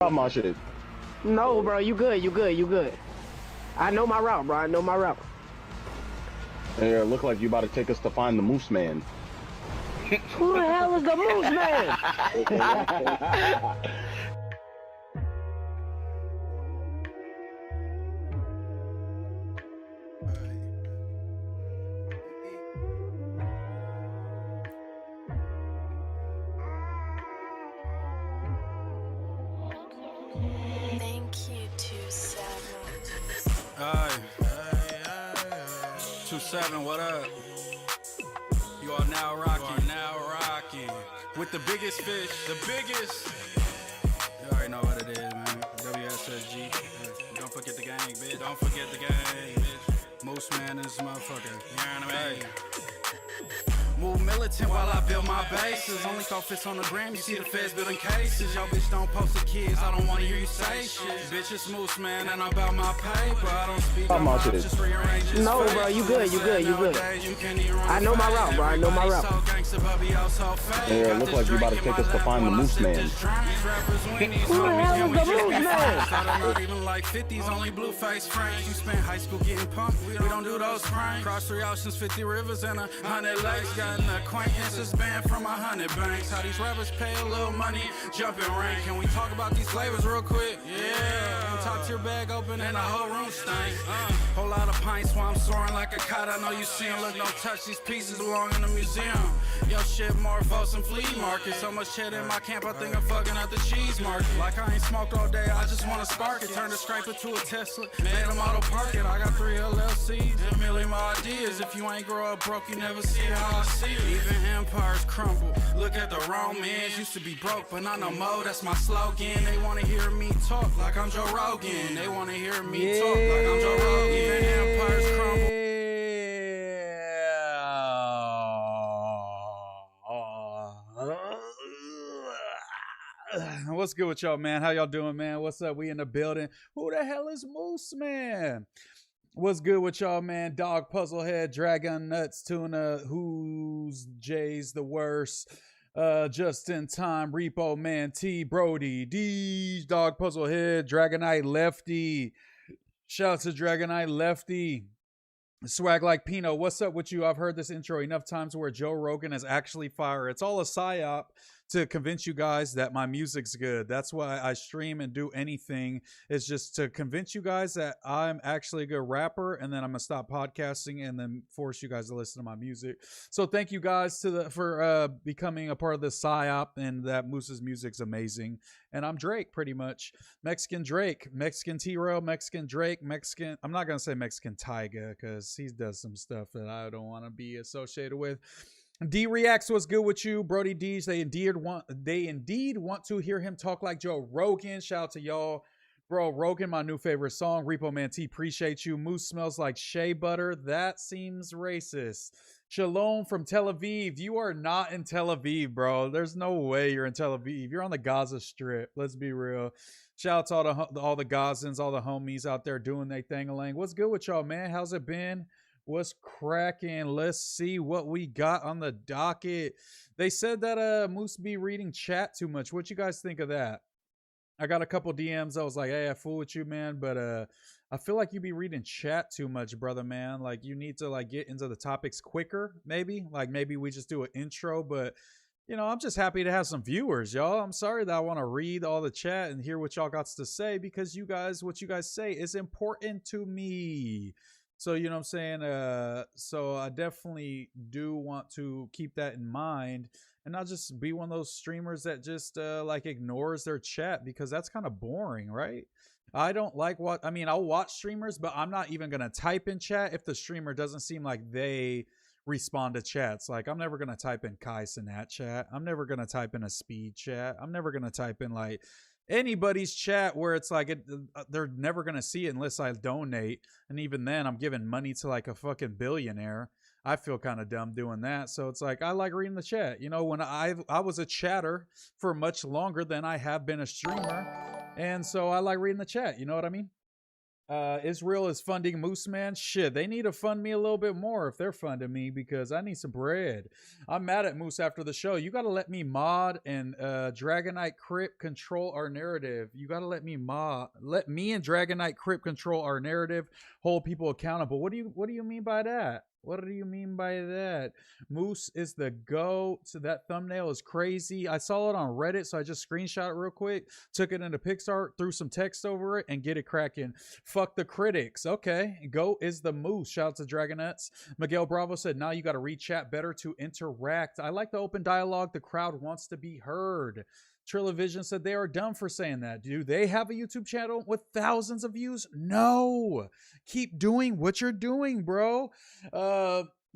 My shit. No, bro, you good, you good, you good. I know my route, bro. I know my route. Yeah, look like you about to take us to find the MooseMan. Who the hell is the MooseMan? Thank you, 27. Aye. 27, what up? You are now rocking. With the biggest fish, the biggest. You already know what it is, man. WSSG. Don't forget the gang, bitch. Don't forget the gang, bitch. MooseMan is motherfucker. You know what I mean? Move militant while I build my bases. Only thought fits on the gram, you see the feds building cases. Yo, bitch, don't post the kids, I don't wanna hear you say shit. Bitch, it's MooseMan and I'm about my paper. I don't speak on my just rearrange his No, face. bro, you good, you good, you good. I know my route, bro. I know my route. Yeah, look like you about to take us to find the MooseMan. Who the hell is the MooseMan? Not even like 50s, only blue face frames. You spent high school getting pumped, we don't do those pranks. Cross 3 oceans, 50 rivers, and 100 lakes. Got an acquaintances banned from 100 banks. How these rappers pay a little money, jumping rank. Can we talk about these flavors real quick? Yeah. Top tier bag open and the whole room stinks. Whole lot of pints while I'm soaring like a kite. I know you see 'em, look, don't touch these pieces belong in the museum. Yo, shit more votes than flea market. So much shit in my camp, I think I'm fucking at the cheese market. Like I ain't smoked all day, I just wanna spark it. Turn the scraper to a Tesla, made them auto park it. I got 3 LLCs, a million my ideas. If you ain't grow up broke, you never see how I see it. Even empires crumble. Look at the Romans, used to be broke, but not no more. That's my slogan. They wanna hear me talk like I'm Joe Rogan. They wanna hear me talk like I'm Joe Rogan. Even empires crumble. What's good with y'all, man? How y'all doing, man? What's up? We in the building. Who the hell is MooseMan? What's good with y'all, man? Dog Puzzlehead, Dragon Nuts, Tuna, Who's Jay's the worst? Just in time, Repo Man, T, Brody, D, Dog Puzzlehead, Dragonite Lefty. Shout out to Dragonite Lefty. Swag like Pino, what's up with you? I've heard this intro enough times where Joe Rogan is actually fire. It's all a psyop to convince you guys that my music's good. That's why I stream and do anything. It's just to convince you guys that I'm actually a good rapper, and then I'm gonna stop podcasting and then force you guys to listen to my music. So thank you guys for becoming a part of the psyop, and that Moose's music's amazing. And I'm Drake, pretty much. Mexican Drake, Mexican T-Rail, Mexican Drake, Mexican. I'm not gonna say Mexican Tyga because he does some stuff that I don't want to be associated with. D Reacts, what's good with you? Brody D's, they indeed want to hear him talk like Joe Rogan. Shout out to y'all. Bro, Rogan, my new favorite song. Repo Man T, appreciate you. Moose smells like shea butter. That seems racist. Shalom from Tel Aviv. You are not in Tel Aviv, bro. There's no way you're in Tel Aviv. You're on the Gaza Strip. Let's be real. Shout out to all the Gazans, all the homies out there doing their thing-a-lang. What's good with y'all, man? How's it been? What's cracking? Let's see what we got on the docket. They said that Moose be reading chat too much. What you guys think of that? I got a couple DMs. I was like, hey, I fool with you, man, but I feel like you be reading chat too much, brother, man. Like you need to like get into the topics quicker, maybe. Like maybe we just do an intro, but you know, I'm just happy to have some viewers, y'all. I'm sorry that I want to read all the chat and hear what y'all got to say, because you guys, what you guys say is important to me. So, you know what I'm saying? So I definitely do want to keep that in mind and not just be one of those streamers that just like ignores their chat, because that's kind of boring, right? I don't like what, I mean, I'll watch streamers, but I'm not even going to type in chat if the streamer doesn't seem like they respond to chats. Like I'm never going to type in Kai Sinat chat. I'm never going to type in a speed chat. I'm never going to type in like anybody's chat where it's like they're never gonna see it unless I donate, and even then I'm giving money to like a fucking billionaire. I feel kind of dumb doing that. So it's like I like reading the chat. You know, when I was a chatter for much longer than I have been a streamer, and so I like reading the chat. You know what I mean? Israel is funding MooseMan. Shit, they need to fund me a little bit more if they're funding me because I need some bread. I'm mad at Moose after the show. You got to let me mod and Dragonite Crypt control our narrative. You got to let me and Dragonite Crypt control our narrative, hold people accountable. What do you mean by that? What do you mean by that? Moose is the GOAT. So that thumbnail is crazy. I saw it on Reddit, so I just screenshot it real quick, took it into PixArt, threw some text over it, and get it cracking. Fuck the critics. Okay. GOAT is the Moose. Shout out to Dragonettes. Miguel Bravo said, now you got to read chat better to interact. I like the open dialogue. The crowd wants to be heard. Trillavision said they are dumb for saying that. Do they have a YouTube channel with thousands of views? No. Keep doing what you're doing, bro.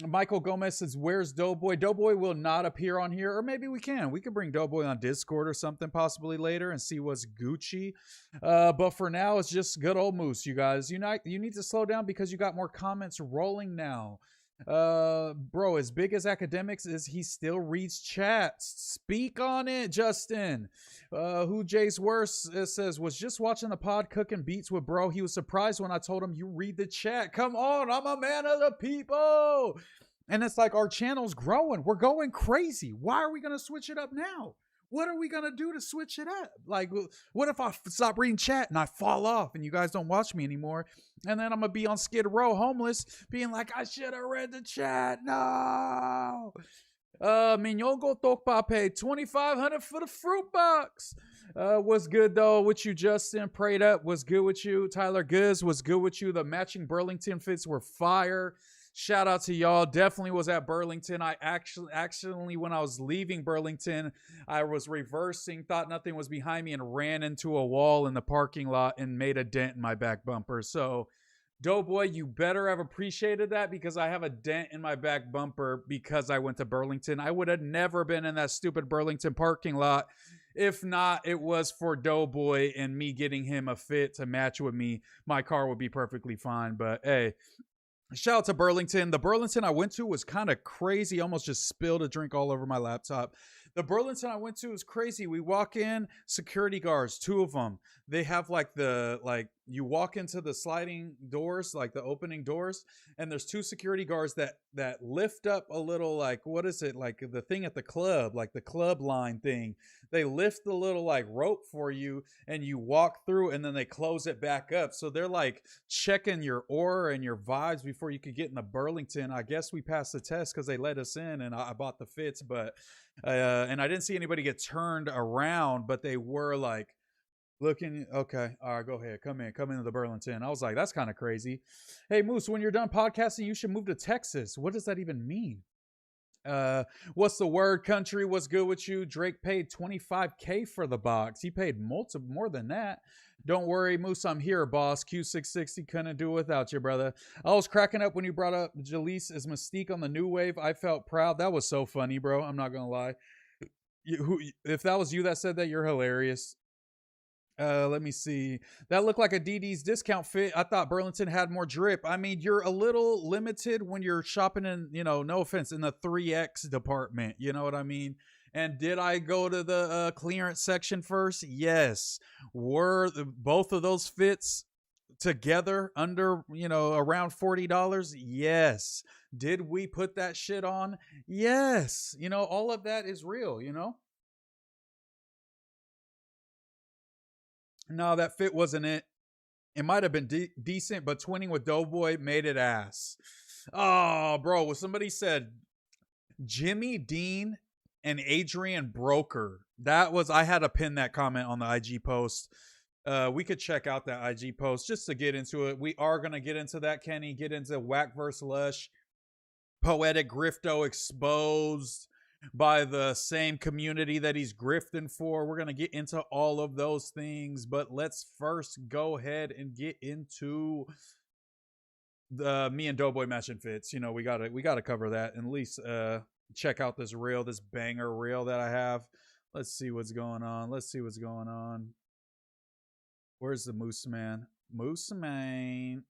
Michael Gomez says, where's Doughboy? Doughboy will not appear on here, or maybe we can. We could bring Doughboy on Discord or something possibly later and see what's Gucci. But for now, it's just good old Moose, you guys. You need to slow down because you got more comments rolling now. Bro, as big as academics is, he still reads chats. Speak on it, Justin. Who Jay's worse says, was just watching the pod cooking beats with bro. He was surprised when I told him you read the chat. Come on, I'm a man of the people. And it's like our channel's growing. We're going crazy. Why are we gonna switch it up now? What are we going to do to switch it up? Like, what if I stop reading chat and I fall off and you guys don't watch me anymore? And then I'm going to be on Skid Row homeless being like, I should have read the chat. No. Minyogo Tokpa paid $2,500 for the fruit box. What's good, though, with you, Justin? Prayed up. What's good with you? Tyler Goods, what's good with you? The matching Burlington fits were fire. Shout out to y'all. Definitely was at Burlington. I actually, when I was leaving Burlington, I was reversing, thought nothing was behind me, and ran into a wall in the parking lot and made a dent in my back bumper. So, Doughboy, you better have appreciated that because I have a dent in my back bumper because I went to Burlington. I would have never been in that stupid Burlington parking lot if not it was for Doughboy and me getting him a fit to match with me. My car would be perfectly fine, but hey. Shout out to Burlington. The Burlington I went to was kind of crazy. Almost just spilled a drink all over my laptop. The Burlington I went to was crazy. We walk in, security guards, 2 of them. They have you walk into the sliding doors, like the opening doors, and there's 2 security guards that lift up a little, like, what is it? Like the thing at the club, like the club line thing. They lift the little like rope for you and you walk through and then they close it back up. So they're like checking your aura and your vibes before you could get in the Burlington. I guess we passed the test because they let us in and I bought the fits, but and I didn't see anybody get turned around, but they were like looking. Okay, all right, go ahead, come into the Burlington. I was like, that's kind of crazy. Hey Moose, when you're done podcasting, you should move to Texas. What does that even mean? What's the word, country? What's good with you? Drake paid $25K for the box. He paid more than that. Don't worry, Moose, I'm here, boss. Q660 couldn't do it without you, brother. I was cracking up when you brought up Jalise as Mystique on the new wave. I felt proud. That was so funny, bro. I'm not gonna lie. If that was you that said that, you're hilarious. Let me see. That looked like a DD's discount fit. I thought Burlington had more drip. I mean, you're a little limited when you're shopping in, no offense, in the 3X department. You know what I mean? And did I go to the clearance section first? Yes. Were both of those fits together under, around $40? Yes. Did we put that shit on? Yes. All of that is real, No, that fit wasn't it. It might have been decent, but twinning with Doughboy made it ass. Oh, bro. Somebody said Jimmy Dean and Adrian Broker. I had to pin that comment on the IG post. We could check out that IG post just to get into it. We are going to get into that, Kenny. Get into Wack vs. Lush. Poetik Grifto exposed by the same community that he's grifting for. We're going to get into all of those things, but let's first go ahead and get into the me and Doughboy matching fits. We got to cover that and at least check out this banger reel that I have. Let's see what's going on. Where's the MooseMan? MooseMan.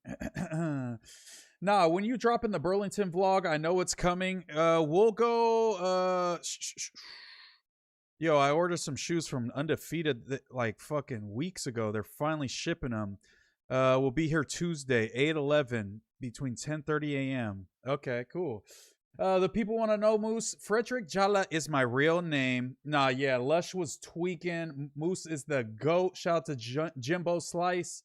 Nah, when you drop in the Burlington vlog, I know it's coming. We'll go. Yo, I ordered some shoes from Undefeated like fucking weeks ago. They're finally shipping them. We'll be here Tuesday, 8/11, between 10:30 a.m. Okay, cool. The people want to know, Moose. Frederick Jala is my real name. Nah, yeah, Lush was tweaking. Moose is the GOAT. Shout out to Jimbo Slice.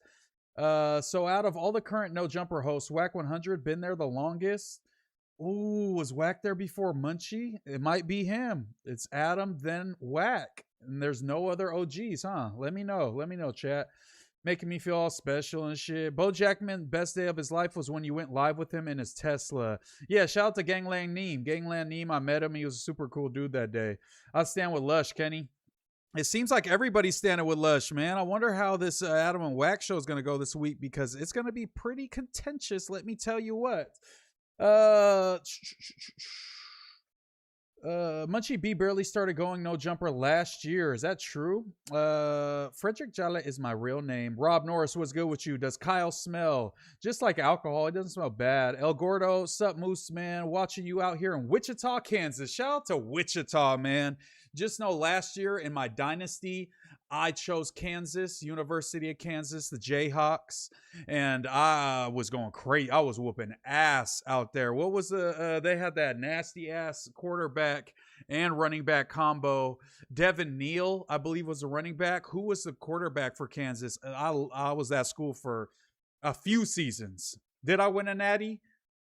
So out of all the current No Jumper hosts, Wack100 been there the longest. Ooh, was Wack there before Munchie? It might be him. It's Adam, then Wack. And there's no other OGs, huh? Let me know. Let me know, chat. Making me feel all special and shit. Bo Jackman, best day of his life was when you went live with him in his Tesla. Yeah, shout out to Gangland Neem. Gangland Neem, I met him. He was a super cool dude that day. I'll stand with Lush, Kenny. It seems like everybody's standing with Lush, man. I wonder how this Adam and Wack show is going to go this week, because it's going to be pretty contentious, let me tell you what. Munchie B barely started going No Jumper last year. Is that true? Frederick Jala is my real name. Rob Norris, what's good with you? Does Kyle smell just like alcohol? It doesn't smell bad. El Gordo, sup, MooseMan? Watching you out here in Wichita, Kansas. Shout out to Wichita, man. Just know last year in my dynasty, I chose Kansas, University of Kansas, the Jayhawks, and I was going crazy. I was whooping ass out there. What was they had that nasty ass quarterback and running back combo. Devin Neal, I believe, was the running back. Who was the quarterback for Kansas? I was at school for a few seasons. Did I win a natty?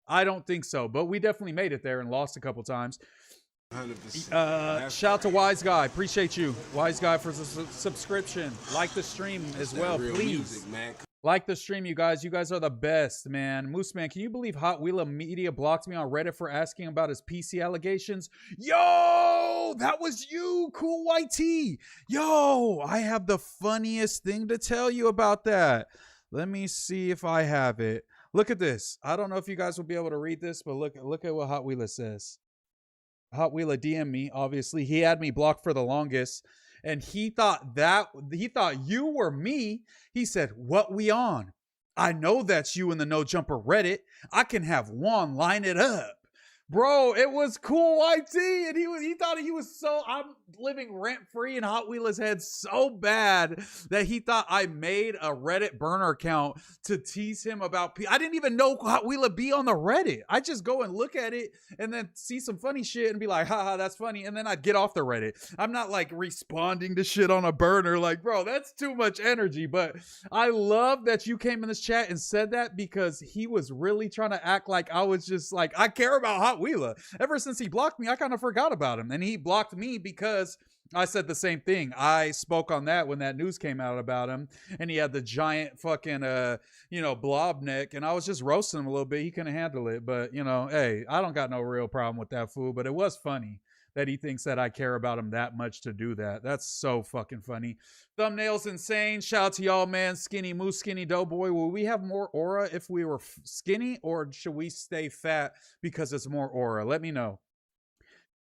I don't think so, but we definitely made it there and lost a couple times. 100%. Shout out to Wise Guy. Appreciate you, Wise Guy, for the subscription. Like the stream as well, please. Music, like the stream, you guys. You guys are the best, man. MooseMan, can you believe Hot Wheeler Media blocked me on Reddit for asking about his PC allegations? Yo, that was you, Cool YT. Yo, I have the funniest thing to tell you about that. Let me see if I have it. Look at this. I don't know if you guys will be able to read this, but look at what Hot Wheeler says. Hot Wheeler DM me, obviously. He had me blocked for the longest, and he thought you were me. He said, "What we on? I know that's you in the No Jumper Reddit. I can have Juan line it up." Bro, it was Cool YT, and he thought he was so, I'm living rent-free in Hot Wheeler's head so bad that he thought I made a Reddit burner account to tease him about, I didn't even know Hot Wheeler be on the Reddit. I just go and look at it and then see some funny shit and be like, haha, that's funny, and then I'd get off the Reddit. I'm not like responding to shit on a burner, like, bro, that's too much energy. But I love that you came in this chat and said that, because he was really trying to act like I was just like, I care about Hot Wheeler. Ever since he blocked me, I kind of forgot about him, and he blocked me because I said the same thing. I spoke on that when that news came out about him, and he had the giant fucking blob neck, and I was just roasting him a little bit. He couldn't handle it, but hey, I don't got no real problem with that fool. But it was funny that he thinks that I care about him that much to do that. That's so fucking funny. Thumbnails insane. Shout out to y'all, man. Skinny Moose, Skinny Doughboy. Will we have more aura if we were skinny, or should we stay fat because it's more aura? Let me know.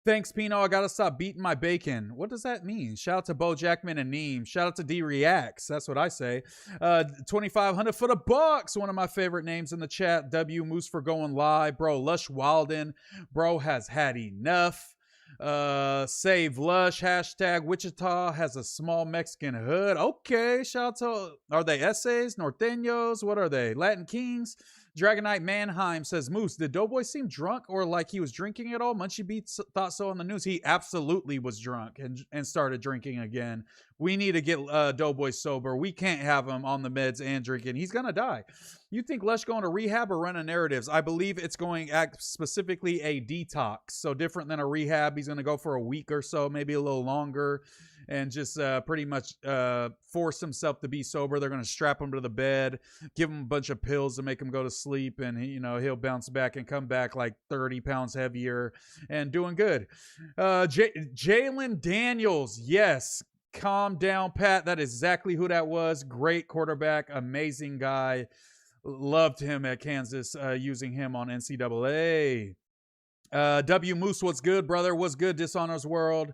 Thanks, Pino. I gotta stop beating my bacon. What does that mean? Shout out to Bo Jackman and Neem. Shout out to D Reacts. That's what I say. 2,500 for the bucks. One of my favorite names in the chat. W Moose for going live. Bro, Lush Walden. Bro has had enough. Save Lush. Hashtag Wichita has a small Mexican hood. Okay. Shout out to, are they essays? Norteños? What are they? Latin Kings? Dragonite Mannheim says, Moose, did Doughboy seem drunk or like he was drinking at all? Munchie Beats thought so on the news. He absolutely was drunk and started drinking again. We need to get Doughboy sober. We can't have him on the meds and drinking. He's going to die. You think Lush going to rehab or run a narratives? I believe it's going specifically a detox. So different than a rehab. He's going to go for a week or so, maybe a little longer, and just pretty much force himself to be sober. They're going to strap him to the bed, give him a bunch of pills to make him go to sleep, and he'll bounce back and come back like 30 pounds heavier and doing good. Jalen Daniels, yes. Calm down, Pat. That is exactly who that was. Great quarterback, amazing guy. Loved him at Kansas, using him on NCAA. W Moose, what's good, brother? What's good, Dishonors World?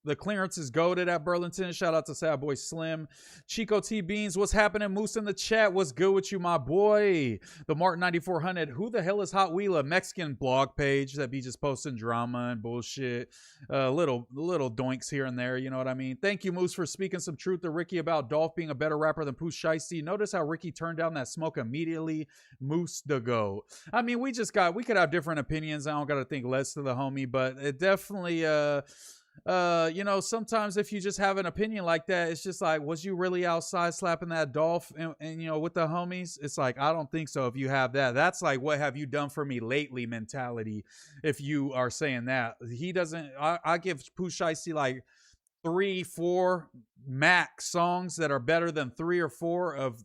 The clearance is goated at Burlington. Shout out to Sad Boy Slim. Chico T Beans, what's happening? Moose in the chat. What's good with you, my boy? The Martin 9400. Who the hell is Hot Wheeler? Mexican blog page that be just posting drama and bullshit. Little doinks here and there. You know what I mean? Thank you, Moose, for speaking some truth to Ricky about Dolph being a better rapper than Pooh Shiesty. Notice how Ricky turned down that smoke immediately. Moose the go. I mean, we could have different opinions. I don't got to think less of the homie, but it definitely, you know, sometimes if you just have an opinion like that, it's just like, was you really outside slapping that Dolph and you know, with the homies? It's like, I don't think so. If you have that, that's like, what have you done for me lately mentality. If you are saying that, he doesn't, I give Pooh Shiesty like 3-4 max songs that are better than 3 or 4 of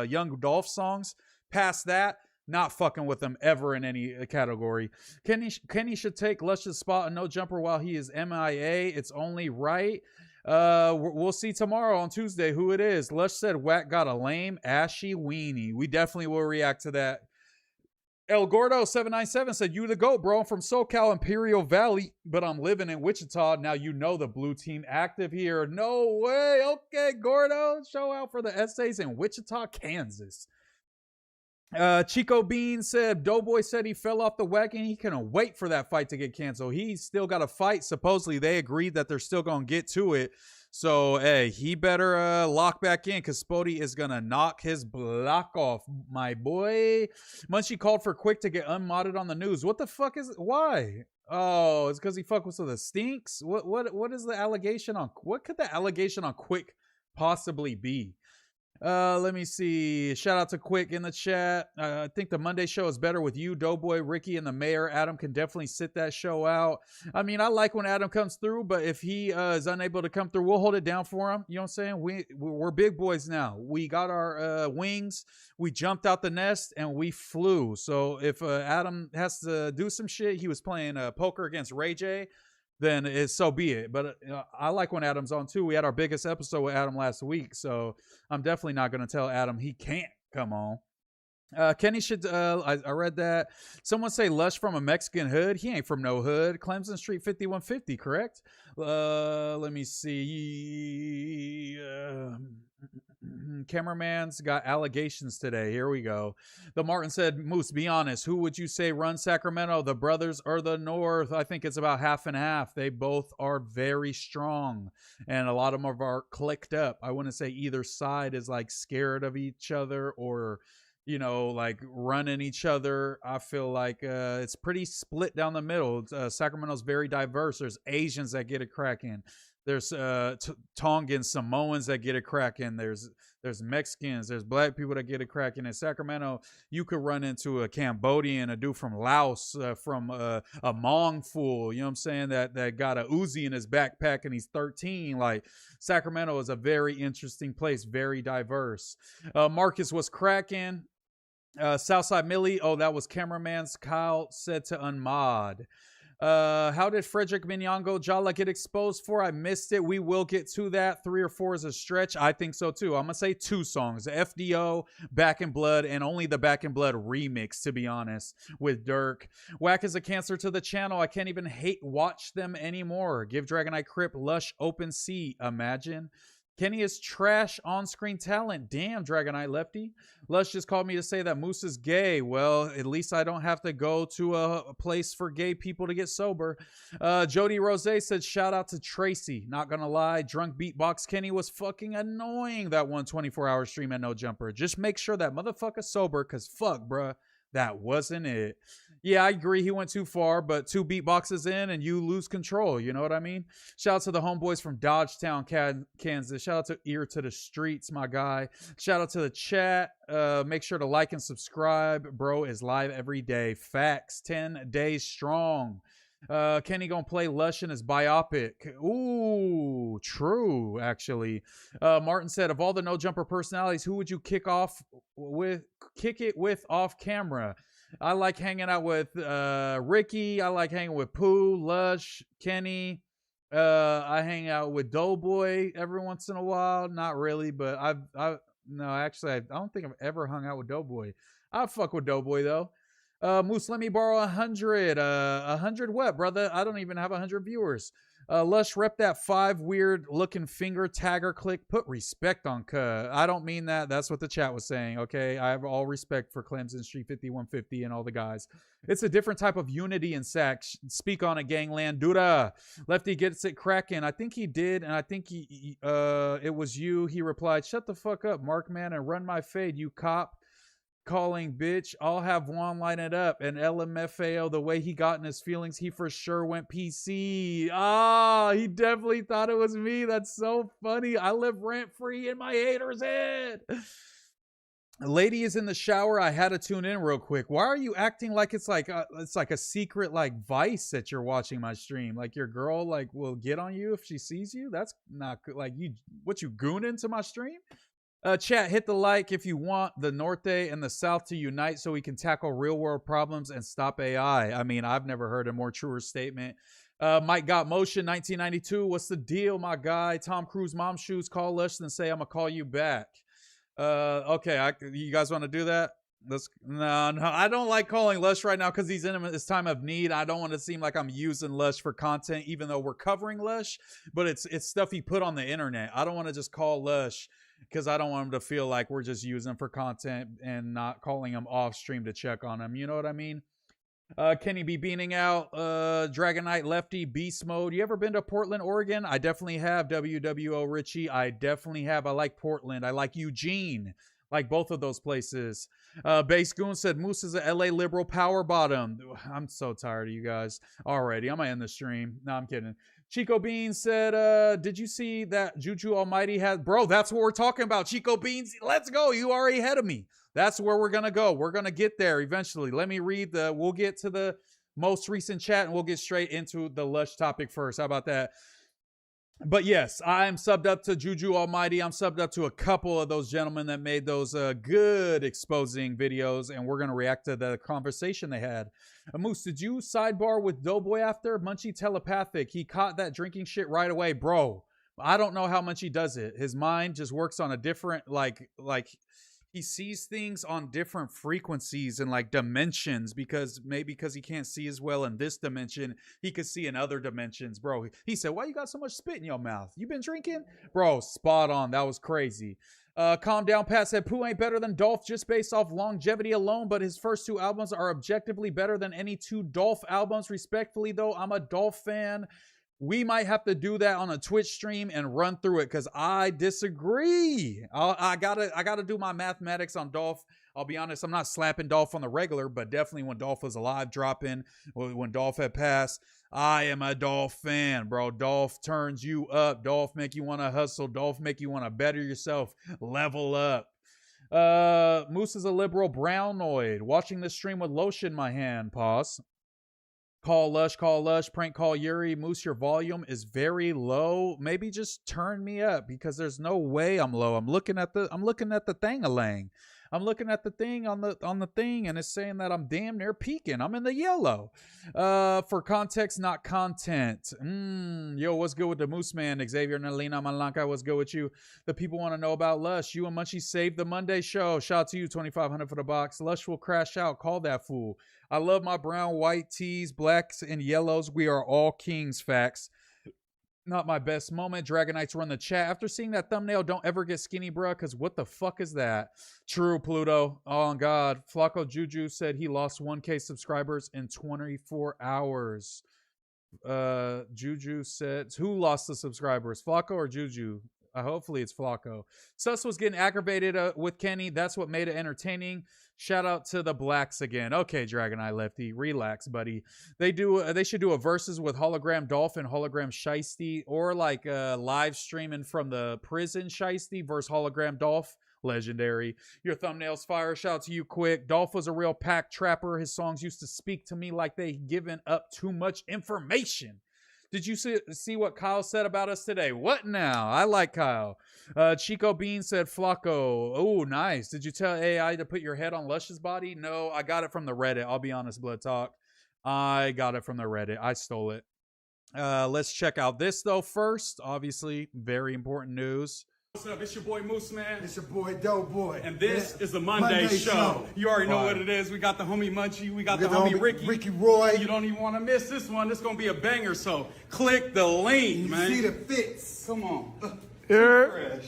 Young Dolph songs. Past that, not fucking with them ever in any category. Kenny should take Lush's spot and No Jumper while he is MIA. It's only right. We'll see tomorrow on Tuesday who it is. Lush said Wack got a lame, ashy weenie. We definitely will react to that. El Gordo 797 said, you the GOAT, bro. I'm from SoCal, Imperial Valley, but I'm living in Wichita. Now you know the blue team active here. No way. Okay, Gordo. Show out for the essays in Wichita, Kansas. Chico Bean said, Doughboy said he fell off the wagon. He couldn't wait for that fight to get canceled. He's still got a fight. Supposedly, they agreed that they're still going to get to it. So, hey, he better lock back in because Spody is going to knock his block off, my boy. Munchie called for Quick to get unmodded on the news. What the fuck is it? Why? Oh, it's because he fuck with the stinks? What is the allegation on? What could the allegation on Quick possibly be? Let me see. Shout out to Quick in the chat. I think the Monday show is better with you, Doughboy, Ricky, and the mayor. Adam can definitely sit that show out. I mean, I like when Adam comes through, but if he is unable to come through, we'll hold it down for him. You know what I'm saying? We're big boys now. We got our wings. We jumped out the nest and we flew. So if Adam has to do some shit, he was playing poker against Ray J, then so be it. But I like when Adam's on too. We had our biggest episode with Adam last week, so I'm definitely not going to tell Adam he can't come on. Kenny should, I read that. Someone say Lush from a Mexican hood. He ain't from no hood. Clemson Street 5150, correct? Let me see. Cameraman's got allegations today. Here we go. The Martin said, Moose, be honest. Who would you say runs Sacramento, the brothers or the North? I think it's about half and half. They both are very strong, and a lot of them are clicked up. I wouldn't say either side is like scared of each other or, you know, like running each other. I feel like it's pretty split down the middle. Sacramento's very diverse. There's Asians that get it cracking. There's Tongans, Samoans that get it cracking. There's Mexicans. There's black people that get it cracking. In Sacramento, you could run into a Cambodian, a dude from Laos, from a Hmong fool. You know what I'm saying? That got a Uzi in his backpack and he's 13. Like, Sacramento is a very interesting place, very diverse. Marcus was cracking. Southside Millie. Oh, that was cameraman's Kyle said to unmod. How did Frederick Minyongo Jala get exposed for? I missed it. We will get to that. 3 or 4 is a stretch. I think so too. I'm gonna say 2 songs: FDO, Back in Blood, and only the Back in Blood remix, to be honest, with Dirk. Wack is a cancer to the channel. I can't even watch them anymore. Give Dragonite Crip Lush Open Sea. Imagine. Kenny is trash on-screen talent. Damn, Dragonite Lefty. Lush just called me to say that Moose is gay. Well, at least I don't have to go to a place for gay people to get sober. Jody Rose said, shout out to Tracy. Not gonna lie, drunk beatbox Kenny was fucking annoying that 124-hour stream at No Jumper. Just make sure that motherfucker's sober, because fuck, bruh, that wasn't it. Yeah, I agree. He went too far, but 2 beatboxes in and you lose control. You know what I mean? Shout out to the homeboys from Dodgetown, Kansas. Shout out to Ear to the Streets, my guy. Shout out to the chat. Make sure to like and subscribe. Bro is live every day. Facts. 10 days strong. Kenny gonna play Lush in his biopic. Ooh, true, actually. Martin said, of all the No Jumper personalities, who would you kick it with off camera? I like hanging out with Ricky. I like hanging with Pooh, Lush, Kenny. I hang out with Doughboy every once in a while. Not really, but no, actually, I don't think I've ever hung out with Doughboy. I fuck with Doughboy though. Moose, let me borrow 100. 100 what, brother? I don't even have 100 viewers. Lush, rep that 5 weird looking finger tagger click. Put respect on cuh. I don't mean that. That's what the chat was saying. Okay. I have all respect for Clemson Street 5150 and all the guys. It's a different type of unity and sack. Speak on it, gangland. Duda. Lefty gets it cracking. I think he did. And I think it was you. He replied, shut the fuck up, Markman, and run my fade, you cop. Calling bitch, I'll have Juan line it up. And LMFAO, the way he got in his feelings, he for sure went PC. He definitely thought it was me. That's so funny. I live rent free in my hater's head. Lady is in the shower. I had to tune in real quick. Why are you acting like it's like a secret like vice that you're watching my stream? Like your girl like will get on you if she sees you? That's not good. Like you goon into my stream? Chat, hit the like if you want the Norte and the South to unite so we can tackle real world problems and stop AI. I mean, I've never heard a more truer statement. Mike Got Motion, 1992. What's the deal, my guy? Tom Cruise mom shoes. Call Lush and say I'm gonna call you back. Okay, you guys want to do that? No, I don't like calling Lush right now because he's in his time of need. I don't want to seem like I'm using Lush for content, even though we're covering Lush. But it's stuff he put on the internet. I don't want to just call Lush because I don't want him to feel like we're just using him for content and not calling him off stream to check on him. You know what I mean? Kenny be beaning out. Dragonite Lefty Beast Mode. You ever been to Portland, Oregon? I definitely have. WWO Richie. I definitely have. I like Portland. I like Eugene. Like both of those places. Base Goon said Moose is a LA liberal power bottom. I'm so tired of you guys already. I'm gonna end the stream. No, I'm kidding. Chico Beans said, did you see that Juju Almighty had... Bro, that's what we're talking about. Chico Beans, let's go. You already ahead of me. That's where we're going to go. We're going to get there eventually. Let me read we'll get to the most recent chat and we'll get straight into the Lush topic first. How about that? But yes, I'm subbed up to Juju Almighty. I'm subbed up to a couple of those gentlemen that made those good exposing videos, and we're going to react to the conversation they had. Moose, did you sidebar with Doughboy after? Munchie telepathic. He caught that drinking shit right away. Bro, I don't know how Munchie does it. His mind just works on a different, like he sees things on different frequencies and like dimensions because he can't see as well in this dimension. He could see in other dimensions, bro. He said, why you got so much spit in your mouth? You been drinking? Bro, spot on. That was crazy. Calm down, Pat said, Pooh ain't better than Dolph just based off longevity alone, but his first 2 albums are objectively better than any 2 Dolph albums. Respectfully, though, I'm a Dolph fan. We might have to do that on a Twitch stream and run through it because I disagree. I gotta do my mathematics on Dolph. I'll be honest, I'm not slapping Dolph on the regular, but definitely when Dolph was alive, dropping, when Dolph had passed, I am a Dolph fan, bro. Dolph turns you up. Dolph make you want to hustle. Dolph make you want to better yourself. Level up. Moose is a liberal brownoid. Watching this stream with lotion in my hand. Pause. Call Lush, prank call Yuri. Moose, your volume is very low. Maybe just turn me up because there's no way I'm low. I'm looking at the thing-a-lang. I'm looking at the thing on the thing and it's saying that I'm damn near peaking. I'm in the yellow. For context, not content. Yo, what's good with the MooseMan? Xavier Nalina Malanka, what's good with you? The people want to know about Lush. You and Munchie saved the Monday show. Shout out to you, 2,500 for the box. Lush will crash out. Call that fool. I love my brown, white tees, blacks, and yellows. We are all kings, facts. Not my best moment. Dragonites run the chat. After seeing that thumbnail, don't ever get skinny, bruh, because what the fuck is that? True, Pluto. Oh, God. Flakko Juju said he lost 1K subscribers in 24 hours. Juju said... Who lost the subscribers? Flakko or Juju? Hopefully it's Flakko. Sus was getting aggravated with Kenny. That's what made it entertaining. Shout out to the blacks again. Okay, Dragon Eye Lefty, relax, buddy. They should do a versus with Hologram Dolph and Hologram Shiesty, or like live streaming from the prison Shiesty versus Hologram Dolph. Legendary. Your thumbnails fire. Shout out to you, Quick. Dolph was a real pack trapper. His songs used to speak to me like they given up too much information. Did you see what Kyle said about us today? What now? I like Kyle. Chico Bean said Flakko. Oh, nice. Did you tell AI to put your head on Lush's body? No, I got it from the Reddit. I'll be honest, Blood Talk. I got it from the Reddit. I stole it. Let's check out this, though, first. Obviously, very important news. What's up? It's your boy MooseMan. It's your boy Doughboy. And this is the Monday show. You already know what it is. We got the homie Munchie. We got the homie Ricky Roy. You don't even want to miss this one. This is going to be a banger. So click the link, man. See the fits. Come on. Yeah. Fresh.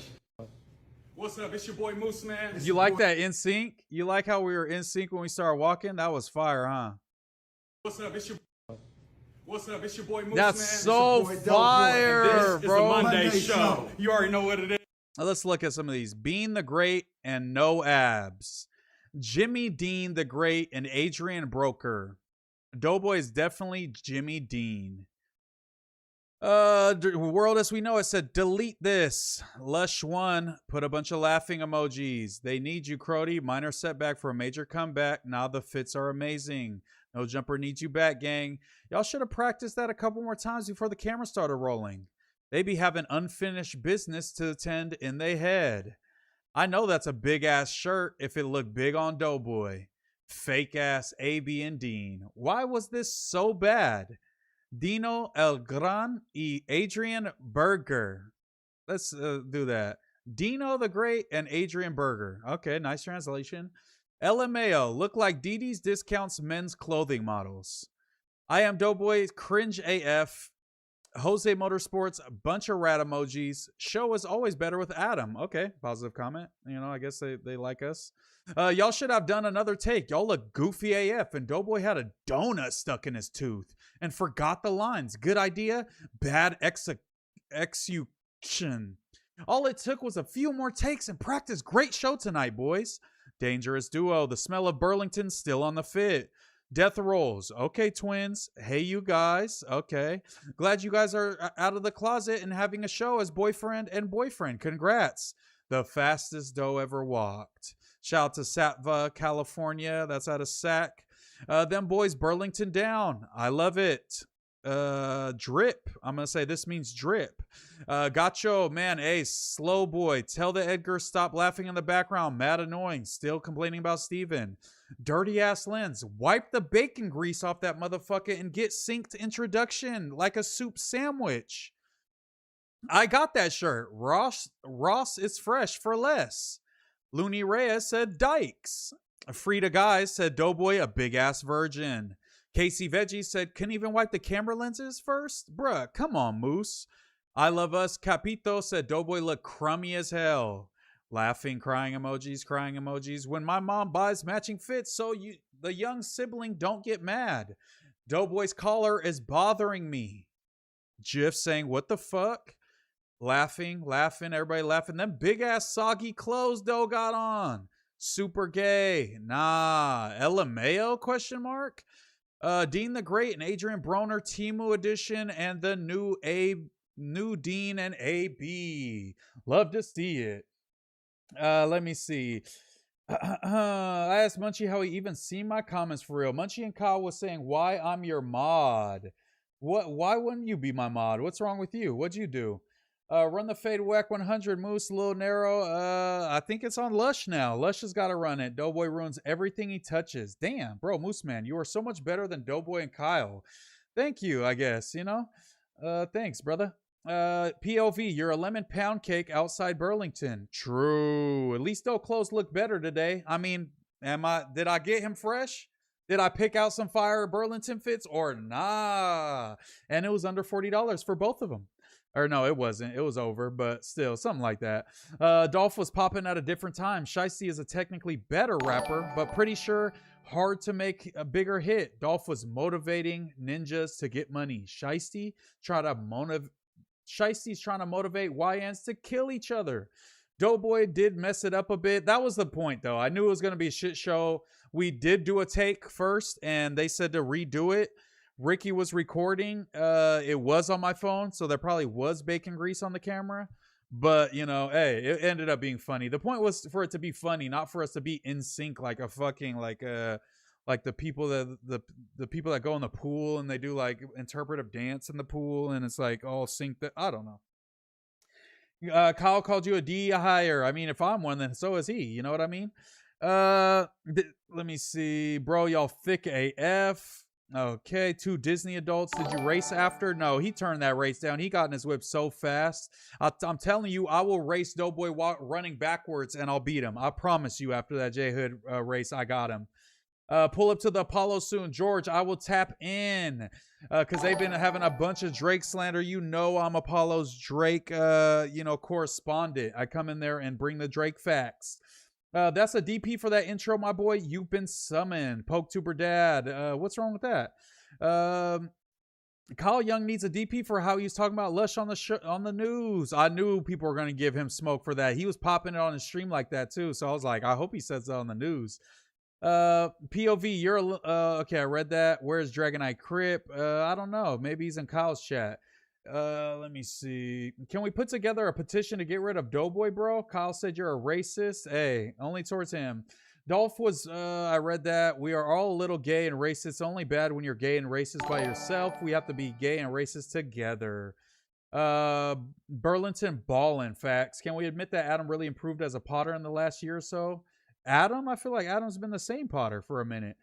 What's up? It's your boy MooseMan. You like that in sync? You like how we were in sync when we started walking? That was fire, huh? What's up? It's your boy MooseMan. That's so fire, This bro. is the Monday show. You already know what it is. Now let's look at some of these. Bean the Great and No Abs. Jimmy Dean the Great and Adrian Broker. Doughboy is definitely Jimmy Dean. World as we know it said delete this. Lush1 put a bunch of laughing emojis. They need you, Crody. Minor setback for a major comeback. Now the fits are amazing. No jumper needs you back, gang. Y'all should have practiced that a couple more times before the camera started rolling. They be having unfinished business to attend in they head. I know that's a big ass shirt if it looked big on Doughboy. Fake ass AB and Dean. Why was this so bad? Dino El Gran y Adrian Berger. Let's do that. Dino the Great and Adrian Berger. Okay, nice translation. LMAO. Look like Didi's Discounts men's clothing models. I am Doughboy. Cringe AF. Jose Motorsports, a bunch of rat emojis. Show is always better with Adam. Okay, positive comment. You know, I guess they like us. Y'all should have done another take. Y'all look goofy AF, and Doughboy had a donut stuck in his tooth and forgot the lines. Good idea, bad execution. All it took was a few more takes and practice. Great show tonight, boys. Dangerous duo. The smell of Burlington still on the fit. Death rolls. Okay, twins. Hey, you guys. Okay. Glad you guys are out of the closet and having a show as boyfriend and boyfriend. Congrats. The fastest dough ever walked. Shout out to Satva, California. That's out of Sac. Them boys, Burlington down. I love it. Drip. I'm going to say this means drip. Gacho, man, Ace, slow boy. Tell the Edgar stop laughing in the background. Mad annoying. Still complaining about Steven. Dirty ass lens. Wipe the bacon grease off that motherfucker and get synced introduction like a soup sandwich. I got that shirt. Ross is fresh for less. Looney Reyes said Dykes. Frida Guys said Doughboy a big ass virgin. Casey Veggie said couldn't even wipe the camera lenses first? Bruh, come on, Moose. I love us. Capito said Doughboy look crummy as hell. Laughing, crying emojis. When my mom buys matching fits, so the young sibling don't get mad. Doughboy's collar is bothering me. Jiff saying, what the fuck? Laughing, everybody laughing. Them big ass soggy clothes Doe got on. Super gay. Nah. LMAO question mark? Dean the Great and Adrian Broner Timu edition and the new Dean and AB. Love to see it. Let me see. I asked Munchie how he even seen my comments for real. Munchie and Kyle was saying why I'm your mod. Why wouldn't you be my mod? What's wrong with you? What'd you do? Run the fade Wack100 Moose, a little narrow. I think it's on Lush now. Lush has got to run it. Doughboy ruins everything he touches. Damn, bro, MooseMan, you are so much better than Doughboy and Kyle. Thank you, I guess, you know? Thanks, brother. POV, you're a lemon pound cake outside Burlington. True. At least those clothes look better today. I mean, did I get him fresh? Did I pick out some fire Burlington fits or nah? And it was under $40 for both of them. Or no, it wasn't. It was over, but still, something like that. Dolph was popping at a different time. Shiesty is a technically better rapper, but pretty sure hard to make a bigger hit. Dolph was motivating ninjas to get money. Shiesty's trying to motivate YNs to kill each other. Doughboy did mess it up a bit. That was the point, though. I knew it was going to be a shit show. We did do a take first, and they said to redo it. Ricky was recording. It was on my phone, so there probably was bacon grease on the camera. But, you know, hey, it ended up being funny. The point was for it to be funny, not for us to be in sync like a fucking, like the people that the people that go in the pool and they do like interpretive dance in the pool and it's like all synced. I don't know. Kyle called you a D hire. I mean, if I'm one, then so is he. You know what I mean? Let me see, bro. Y'all thick AF. Okay, 2 Disney adults. Did you race after? No, he turned that race down. He got in his whip so fast. I'm telling you, I will race Doughboy running backwards, and I'll beat him. I promise you. After that J Hood race, I got him. Pull up to the Apollo soon, George. I will tap in because they've been having a bunch of Drake slander. You know, I'm Apollo's Drake, correspondent. I come in there and bring the Drake facts. That's a DP for that intro, my boy. You've been summoned. PokeTuber Dad. What's wrong with that? Kyle Young needs a DP for how he was talking about Lush on the news. I knew people were going to give him smoke for that. He was popping it on his stream like that too. So I was like, I hope he says that on the news. POV, you're okay. I read that. Where's Dragonite Crip? I don't know. Maybe he's in Kyle's chat. Let me see. Can we put together a petition to get rid of Doughboy, bro? Kyle said you're a racist. Hey, only towards him. Dolph was, I read that. We are all a little gay and racist. It's only bad when you're gay and racist by yourself. We have to be gay and racist together. Burlington ballin' facts. Can we admit that Adam really improved as a potter in the last year or so? Adam? I feel like Adam's been the same potter for a minute.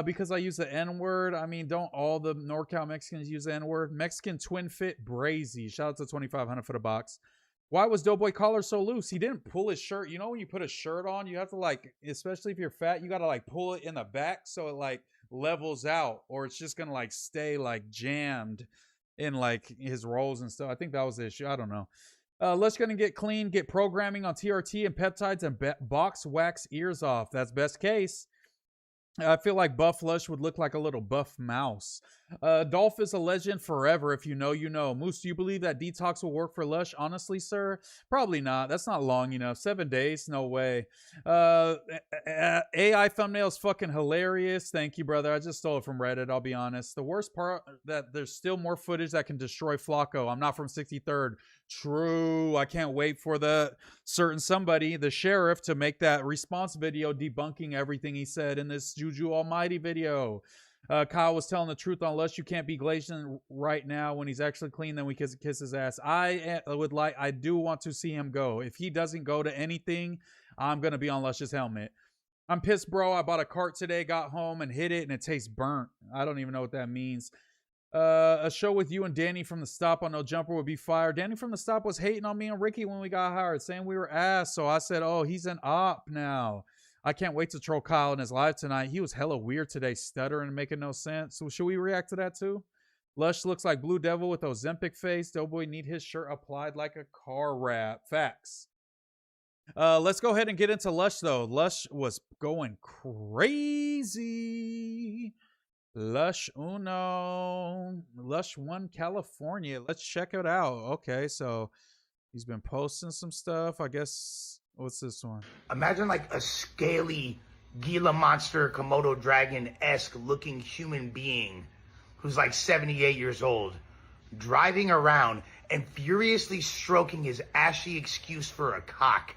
Because I use the N-word. I mean, don't all the NorCal Mexicans use the N-word? Mexican twin fit Brazy. Shout out to 2,500 for the box. Why was Doughboy collar so loose? He didn't pull his shirt. You know when you put a shirt on, you have to like, especially if you're fat, you got to like pull it in the back so it like levels out, or it's just going to like stay like jammed in like his rolls and stuff. I think that was the issue. I don't know. Let's gonna get clean, get programming on TRT and peptides and box wax ears off. That's best case. I feel like Buff Lush would look like a little buff mouse. Dolph is a legend forever. If you know, you know. Moose, do you believe that detox will work for Lush? Honestly, sir, probably not. That's not long enough. 7 days? No way. AI thumbnail's fucking hilarious. Thank you, brother. I just stole it from Reddit, I'll be honest. The worst part that there's still more footage that can destroy Flakko. I'm not from 63rd. True. I can't wait for the certain somebody, the sheriff, to make that response video debunking everything he said in this Juju Almighty video. Kyle was telling the truth on Lush. You can't be glazing right now. When he's actually clean, then we kiss his ass. I do want to see him go. If he doesn't go to anything, I'm gonna be on Lush's helmet. I'm pissed, bro. I bought a cart today, got home and hit it, and it tastes burnt. I don't even know what that means. A show with you and Danny from the Stop on No Jumper would be fire. Danny from the Stop was hating on me and Ricky when we got hired, saying we were ass. So I said, oh, he's an op now. I can't wait to troll Kyle in his live tonight. He was hella weird today, stuttering and making no sense. So should we react to that too? Lush looks like Blue Devil with Ozempic face. Doughboy need his shirt applied like a car wrap. Facts. Let's go ahead and get into Lush though. Lush was going crazy. Lush Uno. Lush 1 California. Let's check it out. Okay, so he's been posting some stuff. I guess, what's this one? Imagine like a scaly Gila monster, Komodo dragon-esque looking human being who's like 78 years old, driving around and furiously stroking his ashy excuse for a cock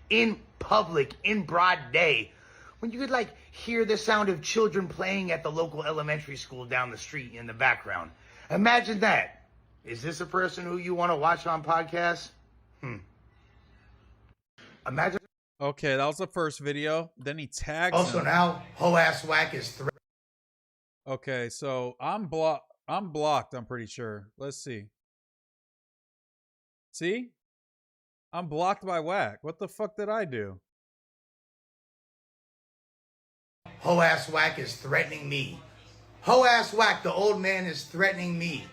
in public, in broad day, when you could like hear the sound of children playing at the local elementary school down the street in the background. Imagine that. Is this a person who you want to watch on podcasts? Imagine. Okay, that was the first video. Then he tags Also him. now, ho-ass Wack is Okay, so I'm blocked, I'm pretty sure. Let's see. See? I'm blocked by Wack. What the fuck did I do? Ho-ass Wack is threatening me. Ho-ass Wack, the old man, is threatening me.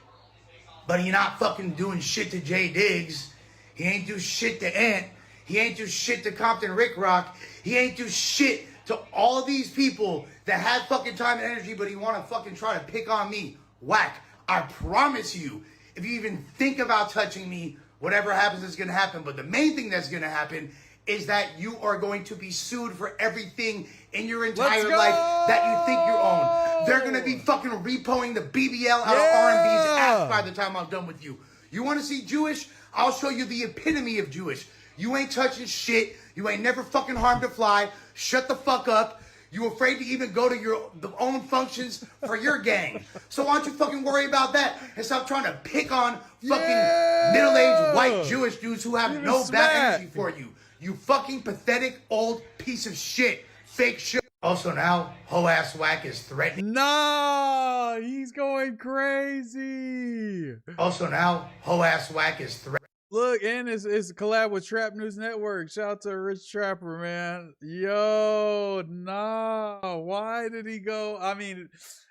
But he not fucking doing shit to Jay Diggs. He ain't do shit to Ant. He ain't do shit to Compton Rick Rock. He ain't do shit to all these people that had fucking time and energy, but he want to fucking try to pick on me. Wack, I promise you, if you even think about touching me, whatever happens is going to happen. But the main thing that's going to happen is that you are going to be sued for everything in your entire life that you think you own. They're going to be fucking repoing the BBL out of R&B's ass by the time I'm done with you. You want to see Jewish? I'll show you the epitome of Jewish. You ain't touching shit. You ain't never fucking harmed a fly. Shut the fuck up. You afraid to even go to your own functions for your gang. So why don't you fucking worry about that and stop trying to pick on fucking middle-aged white Jewish dudes who have no bad energy for you. You fucking pathetic old piece of shit. Fake shit. Also now, hoe ass Wack is threatening. Nah, he's going crazy. Also now, hoe ass Wack is threatening. Look, and it's a collab with Trap News Network. Shout out to Rich Trapper, man. Yo, nah. Why did he go? I mean,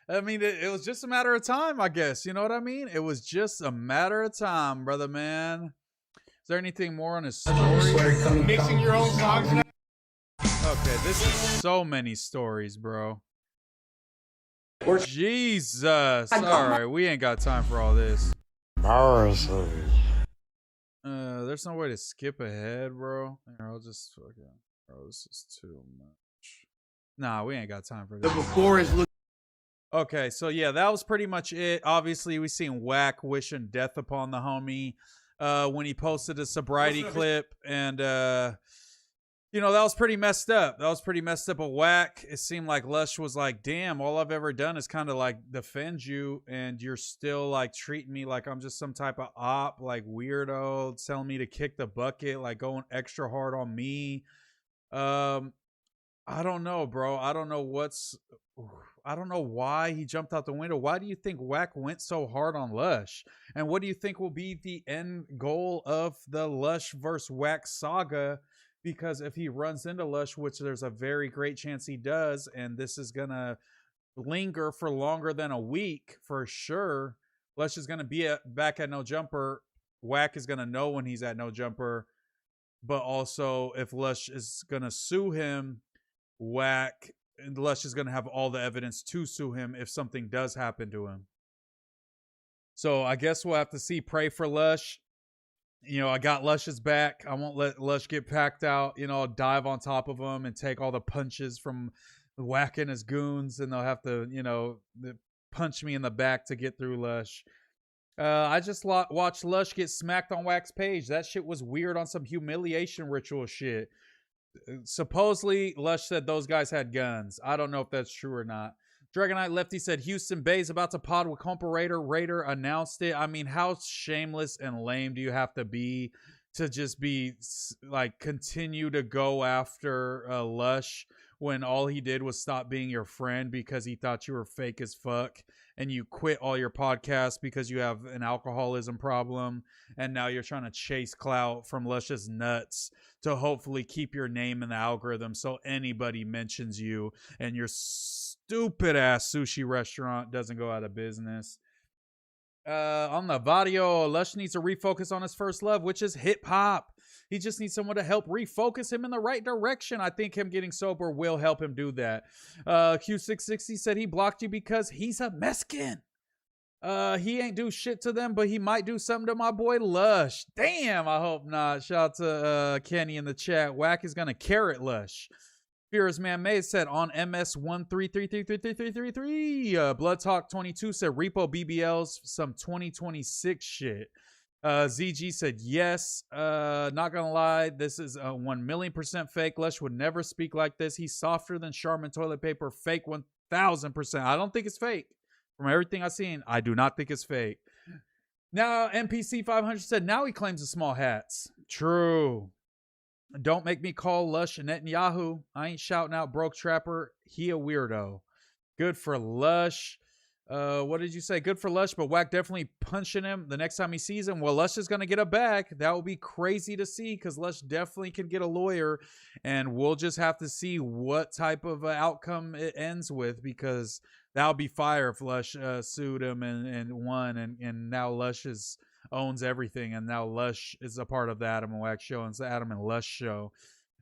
it was just a matter of time, I guess. You know what I mean? It was just a matter of time, brother, man. Is there anything more on his story? Mixing your own songs now. Okay, this is so many stories, bro. Jesus. All right, we ain't got time for all this. There's no way to skip ahead, bro. Here, I'll just fucking. Bro, this is too much. Nah, we ain't got time for The this. before is looking. Okay, so yeah, that was pretty much it. Obviously, we seen Wack wishing death upon the homie when he posted a sobriety clip, and you know, that was pretty messed up. That was pretty messed up. A Wack, it seemed like Lush was like, damn, all I've ever done is kind of like defend you, and you're still like treating me like I'm just some type of op, like weirdo, telling me to kick the bucket, like going extra hard on me. I don't know, bro. I don't know why he jumped out the window. Why do you think Wack went so hard on Lush? And what do you think will be the end goal of the Lush versus Wack saga? Because if he runs into Lush, which there's a very great chance he does, and this is going to linger for longer than a week for sure, Lush is going to be back at No Jumper. Wack is going to know when he's at No Jumper. But also, if Lush is going to sue him, Wack and Lush is going to have all the evidence to sue him if something does happen to him. So I guess we'll have to see. Pray for Lush. You know, I got Lush's back. I won't let Lush get packed out. You know, I'll dive on top of him and take all the punches from Wack and his goons, and they'll have to, you know, punch me in the back to get through Lush. I just watched Lush get smacked on Wack's page. That shit was weird on some humiliation ritual shit. Supposedly, Lush said those guys had guns. I don't know if that's true or not. Dragonite Lefty said Houston Bay's about to pod with Comparator. Raider announced it. I mean, how shameless and lame do you have to be to just be like continue to go after Lush when all he did was stop being your friend because he thought you were fake as fuck, and you quit all your podcasts because you have an alcoholism problem, and now you're trying to chase clout from Lush's nuts to hopefully keep your name in the algorithm so anybody mentions you and your stupid ass sushi restaurant doesn't go out of business. On the video, Lush needs to refocus on his first love, which is hip hop. He just needs someone to help refocus him in the right direction. I think him getting sober will help him do that. Q660 said he blocked you because he's a Mexican. He ain't do shit to them, but he might do something to my boy Lush. Damn, I hope not. Shout out to Kenny in the chat. Wack is gonna carrot Lush. Fearless Man May said on MS133333333. Blood Talk 22 said Repo BBLs some 2026 shit. ZG said yes. Not gonna lie, this is 1,000,000% fake. Lush would never speak like this. He's softer than Charmin toilet paper. Fake 1,000%. I don't think it's fake. From everything I've seen, I do not think it's fake. Now, NPC 500 said now he claims the small hats. True. Don't make me call Lush Netanyahu. I ain't shouting out Broke Trapper. He a weirdo. Good for Lush. What did you say? Good for Lush, but Wack definitely punching him the next time he sees him. Well, Lush is going to get a back. That will be crazy to see because Lush definitely can get a lawyer, and we'll just have to see what type of outcome it ends with, because that would be fire if Lush sued him and won, and now Lush owns everything, and now Lush is a part of the Adam and Wack show, and it's the Adam and Lush show.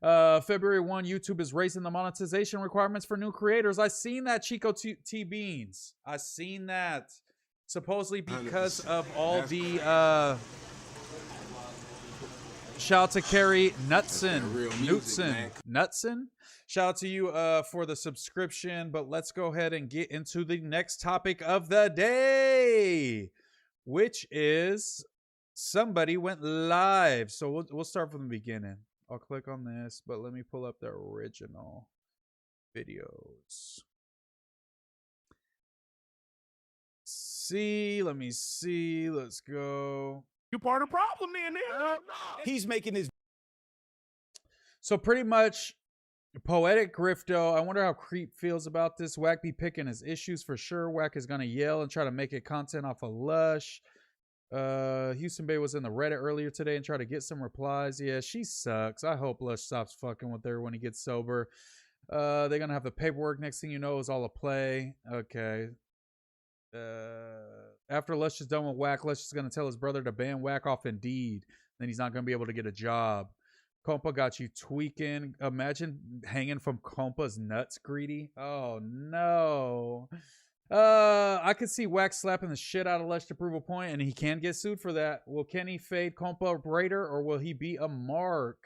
February 1, YouTube is raising the monetization requirements for new creators. I seen that, Chico T Beans. I seen that. Supposedly because of all the shout out to Carrie Knutson. Shout out to you for the subscription. But let's go ahead and get into the next topic of the day, which is somebody went live. So we'll start from the beginning. I'll click on this, but let me pull up the original videos. Let me see. Let's go. You part of the problem then. He's making his. So pretty much Poetik Grifto. I wonder how Creep feels about this. Wack be picking his issues for sure. Wack is gonna yell and try to make it content off of Lush. Houston Bay was in the Reddit earlier today and tried to get some replies. Yeah, she sucks. I hope Lush stops fucking with her when he gets sober. They're gonna have the paperwork. Next thing you know is all a play. Okay. After Lush is done with Wack, Lush is gonna tell his brother to ban Wack off Indeed. Then he's not gonna be able to get a job. Compa got you tweaking. Imagine hanging from Compa's nuts, Greedy. Oh no. I could see Wack slapping the shit out of Lush to prove a point, and he can get sued for that. Will Kenny fade Compa Raider, or will he be a mark?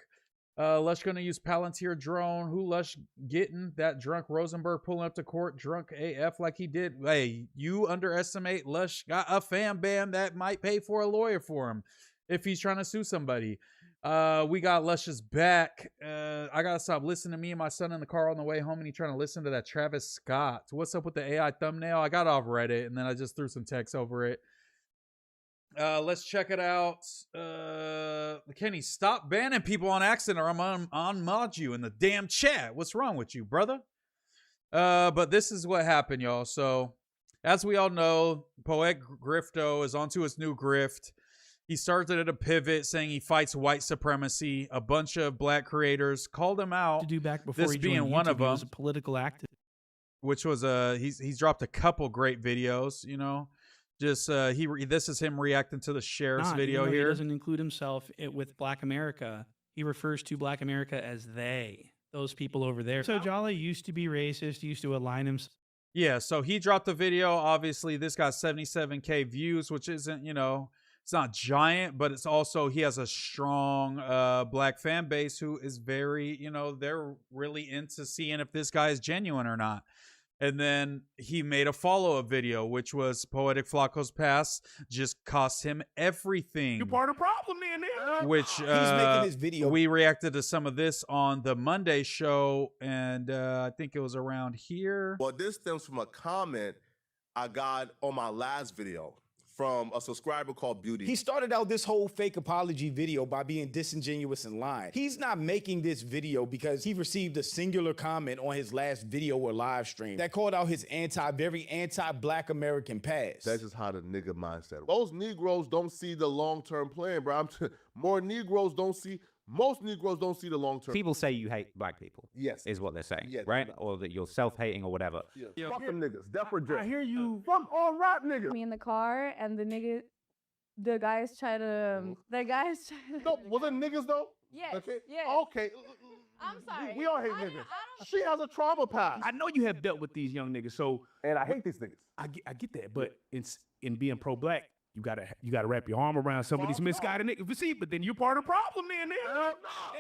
Lush gonna use Palantir drone. Who Lush getting? That drunk Rosenberg pulling up to court drunk AF like he did. Hey, you underestimate Lush got a fan band that might pay for a lawyer for him if he's trying to sue somebody. We got Lush's back. I gotta stop listening to me and my son in the car on the way home, and he trying to listen to that Travis Scott. What's up with the AI thumbnail? I got off Reddit and then I just threw some text over it. Let's check it out. Kenny, stop banning people on accident or I'm on mod you in the damn chat. What's wrong with you, brother? But this is what happened, y'all. So as we all know, Poetik Grifto is onto his new grift. He started at a pivot saying he fights white supremacy. A bunch of black creators called him out. To do back before This he being joined one YouTube, of he was them. a political activist. Which was he's dropped a couple great videos, you know. Just this is him reacting to the sheriff's video He here. doesn't include himself with Black America. He refers to Black America as they, those people over there. So Jolly used to be racist, used to align himself. Yeah, so he dropped the video. Obviously, this got 77K views, which isn't, you know, it's not giant, but it's also, he has a strong black fan base who is very, you know, they're really into seeing if this guy is genuine or not. And then he made a follow-up video, which was Poetik Flakko's past just cost him everything. You part of the problem, then. Which He's making this video. we reacted to some of this on the Monday show, and I think it was around here. Well, this stems from a comment I got on my last video from a subscriber called Beauty. He started out this whole fake apology video by being disingenuous and lying. He's not making this video because he received a singular comment on his last video or live stream that called out his very anti-black American past. That's just how the nigga mindset. Those Negroes don't see the long-term plan, bro. Most Negroes don't see the long-term. People say you hate black people. Yes. Is what they're saying, Yes. right? Or that you're self-hating or whatever. Yeah. Fuck them niggas. Death or I hear you. Fuck all rap niggas. Me in the car, and the guys try to, No, was it niggas though? Yes, Okay. yes. Okay. I'm sorry. We all hate niggas. She has a trauma past. I know you have dealt with these young niggas, so And I hate these niggas. I get that. But in being pro-black, you gotta wrap your arm around some of these misguided niggas. See, but then you're part of the problem, then.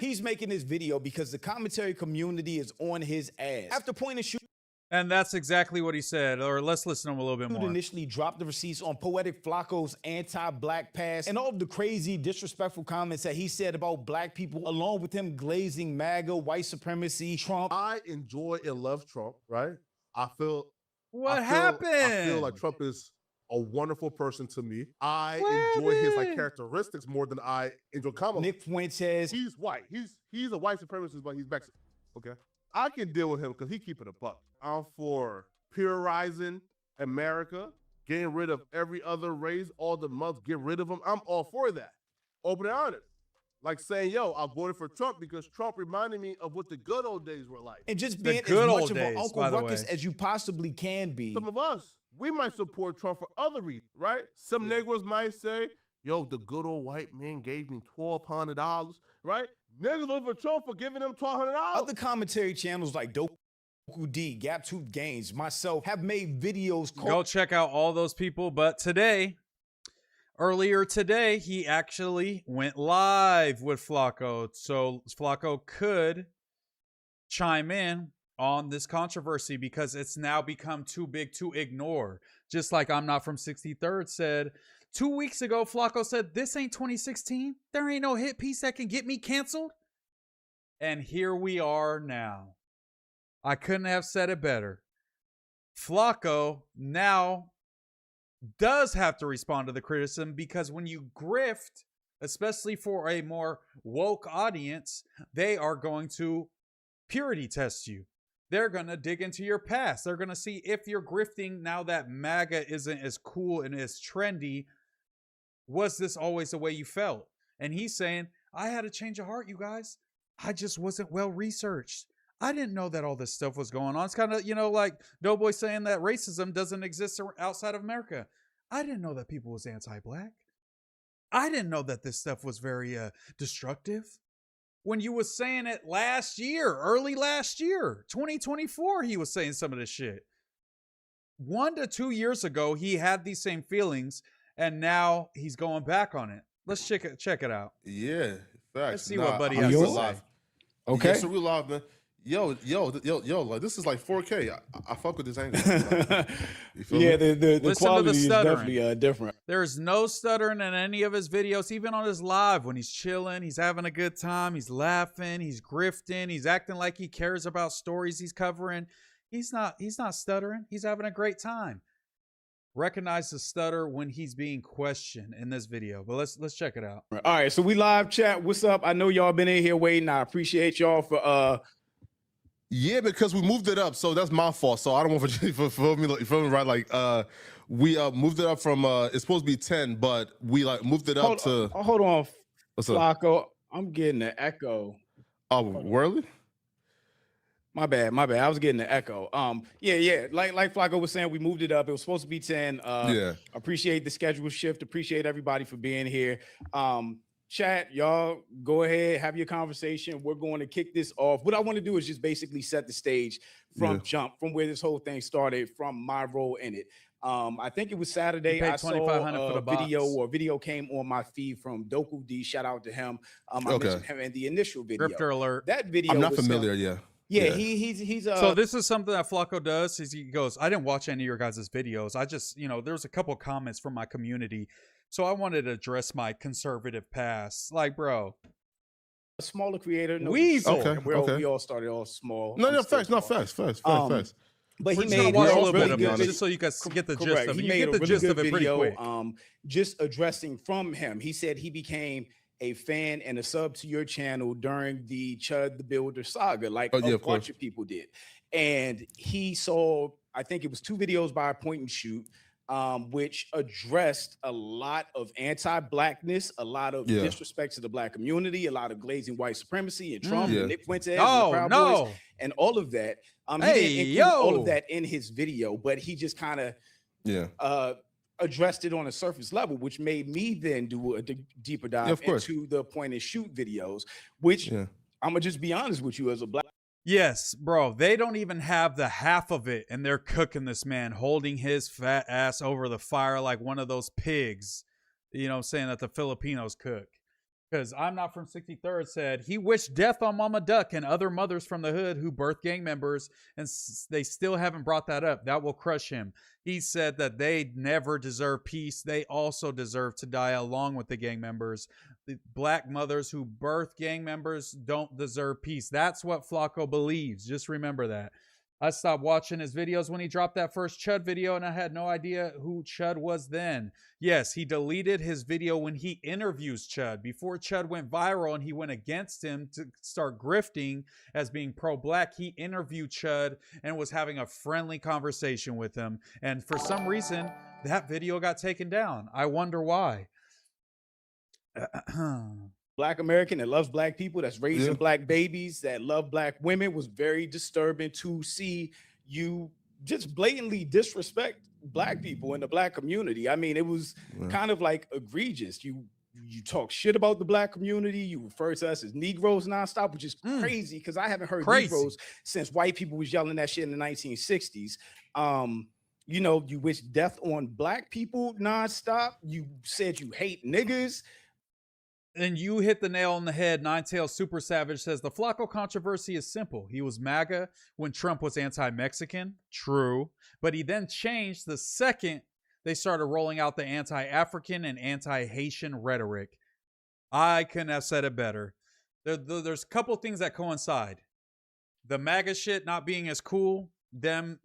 He's making this video because the commentary community is on his ass. After point and shoot And that's exactly what he said. Or let's listen to him a little bit more. initially dropped the receipts on Poetik Flakko's anti-black past and all of the crazy, disrespectful comments that he said about black people, along with him glazing MAGA, white supremacy, Trump. I enjoy and love Trump, right? I feel Happened? I feel like Trump is a wonderful person to me. I enjoy his characteristics more than I enjoy Kamala. Nick Fuentes. He's white. He's a white supremacist, but he's Mexican. Okay, I can deal with him because he keep it a buck. I'm for purizing America, getting rid of every other race, all the months, get rid of them. I'm all for that. Open and honest. Like saying, yo, I voted for Trump because Trump reminded me of what the good old days were like. And just The being good as much old of days, an Uncle by the Ruckus way. as you possibly can be. Some of us, we might support Trump for other reasons, right? Some Negroes might say, yo, the good old white man gave me $1,200, right? Niggas vote for Trump for giving them $1,200. Other commentary channels like Doku D, Gap Tooth Gains, myself have made videos called Go check out all those people. But earlier today, he actually went live with Flakko. So Flakko could chime in on this controversy because it's now become too big to ignore. Just like I'm Not From 63rd said 2 weeks ago, Flakko said, this ain't 2016. There ain't no hit piece that can get me canceled. And here we are now. I couldn't have said it better. Flakko now does have to respond to the criticism because when you grift, especially for a more woke audience, they are going to purity test you. They're going to dig into your past. They're going to see if you're grifting now that MAGA isn't as cool and as trendy. Was this always the way you felt? And he's saying, I had a change of heart, you guys. I just wasn't well researched. I didn't know that all this stuff was going on. It's kind of, like Doughboy saying that racism doesn't exist outside of America. I didn't know that people was anti-black. I didn't know that this stuff was very destructive. When you was saying it last year, early last year, 2024, he was saying some of this shit. 1 to 2 years ago, he had these same feelings, and now he's going back on it. Let's check it out. Yeah, facts. Let's see what Buddy has to say. Okay. Yeah, so we live, man. Yo, like this is like 4K. I fuck with this angle. You feel Yeah, me? the quality is definitely different. There's no stuttering in any of his videos, even on his live when he's chilling, he's having a good time, he's laughing, he's grifting, he's acting like he cares about stories he's covering. He's not stuttering. He's having a great time. Recognize the stutter when he's being questioned in this video. But let's check it out. All right, so we live chat. What's up? I know y'all been in here waiting. I appreciate y'all for Yeah, because we moved it up, so that's my fault. So I don't want for me, like, feel me right? Like, we moved it up from it's supposed to be 10, but we like moved it up to. Hold on, What's Flakko. I'm getting an echo. Oh, really? My bad. I was getting the echo. Yeah. Like Flakko was saying, we moved it up. It was supposed to be 10. Yeah. Appreciate the schedule shift. Appreciate everybody for being here. Chat, y'all go ahead, have your conversation. We're going to kick this off. What I want to do is just basically set the stage from jump, from where this whole thing started, from my role in it. I think it was Saturday. I saw a video came on my feed from Doku D. Shout out to him. I mentioned him in the initial video. Grifter alert. That video. I'm not familiar. Yeah, he's so this is something that Flakko does. Is he goes, I didn't watch any of your guys' videos. I just, there's a couple comments from my community. So I wanted to address my conservative past. Like, bro. A smaller creator. No, Weasel. We all started off small. No, facts. But he made a little bit really of good, it, just so you guys get the gist of it. He You made get the a gist really of it good pretty video, quick. just addressing from him. He said he became a fan and a sub to your channel during the Chud the Builder saga, like a bunch of people did. And he saw, I think it was 2 videos by Point and Shoot, which addressed a lot of anti-blackness, a lot of disrespect to the black community, a lot of glazing white supremacy and Trump and Nick Fuentes and the Proud Boys and all of that. He didn't include all of that in his video, but he just kind of addressed it on a surface level, which made me then do a deeper dive into the Point and Shoot videos, which I'm gonna just be honest with you, as a black. Yes, bro, they don't even have the half of it, and they're cooking this man, holding his fat ass over the fire like one of those pigs, saying that the Filipinos cook. Because I'm Not From 63rd said he wished death on Mama Duck and other mothers from the hood who birthed gang members, and they still haven't brought that up. That will crush him. He said that they never deserve peace. They also deserve to die along with the gang members. The black mothers who birth gang members don't deserve peace. That's what Flakko believes. Just remember that. I stopped watching his videos when he dropped that first Chud video, and I had no idea who Chud was then. Yes, he deleted his video when he interviews Chud. Before Chud went viral and he went against him to start grifting as being pro-black, he interviewed Chud and was having a friendly conversation with him. And for some reason, that video got taken down. I wonder why. Black American that loves black people, that's raising black babies, that love black women, was very disturbing to see you just blatantly disrespect black people in the black community. I mean, it was kind of like egregious. You talk shit about the black community. You refer to us as Negroes nonstop, which is crazy because I haven't heard Negroes since white people was yelling that shit in the 1960s. You wish death on black people nonstop. You said you hate niggas. And you hit the nail on the head. Ninetail Super Savage says the Flakko controversy is simple. He was MAGA when Trump was anti-Mexican. True. But he then changed the second they started rolling out the anti-African and anti-Haitian rhetoric. I couldn't have said it better. There's a couple things that coincide. The MAGA shit not being as cool. Them,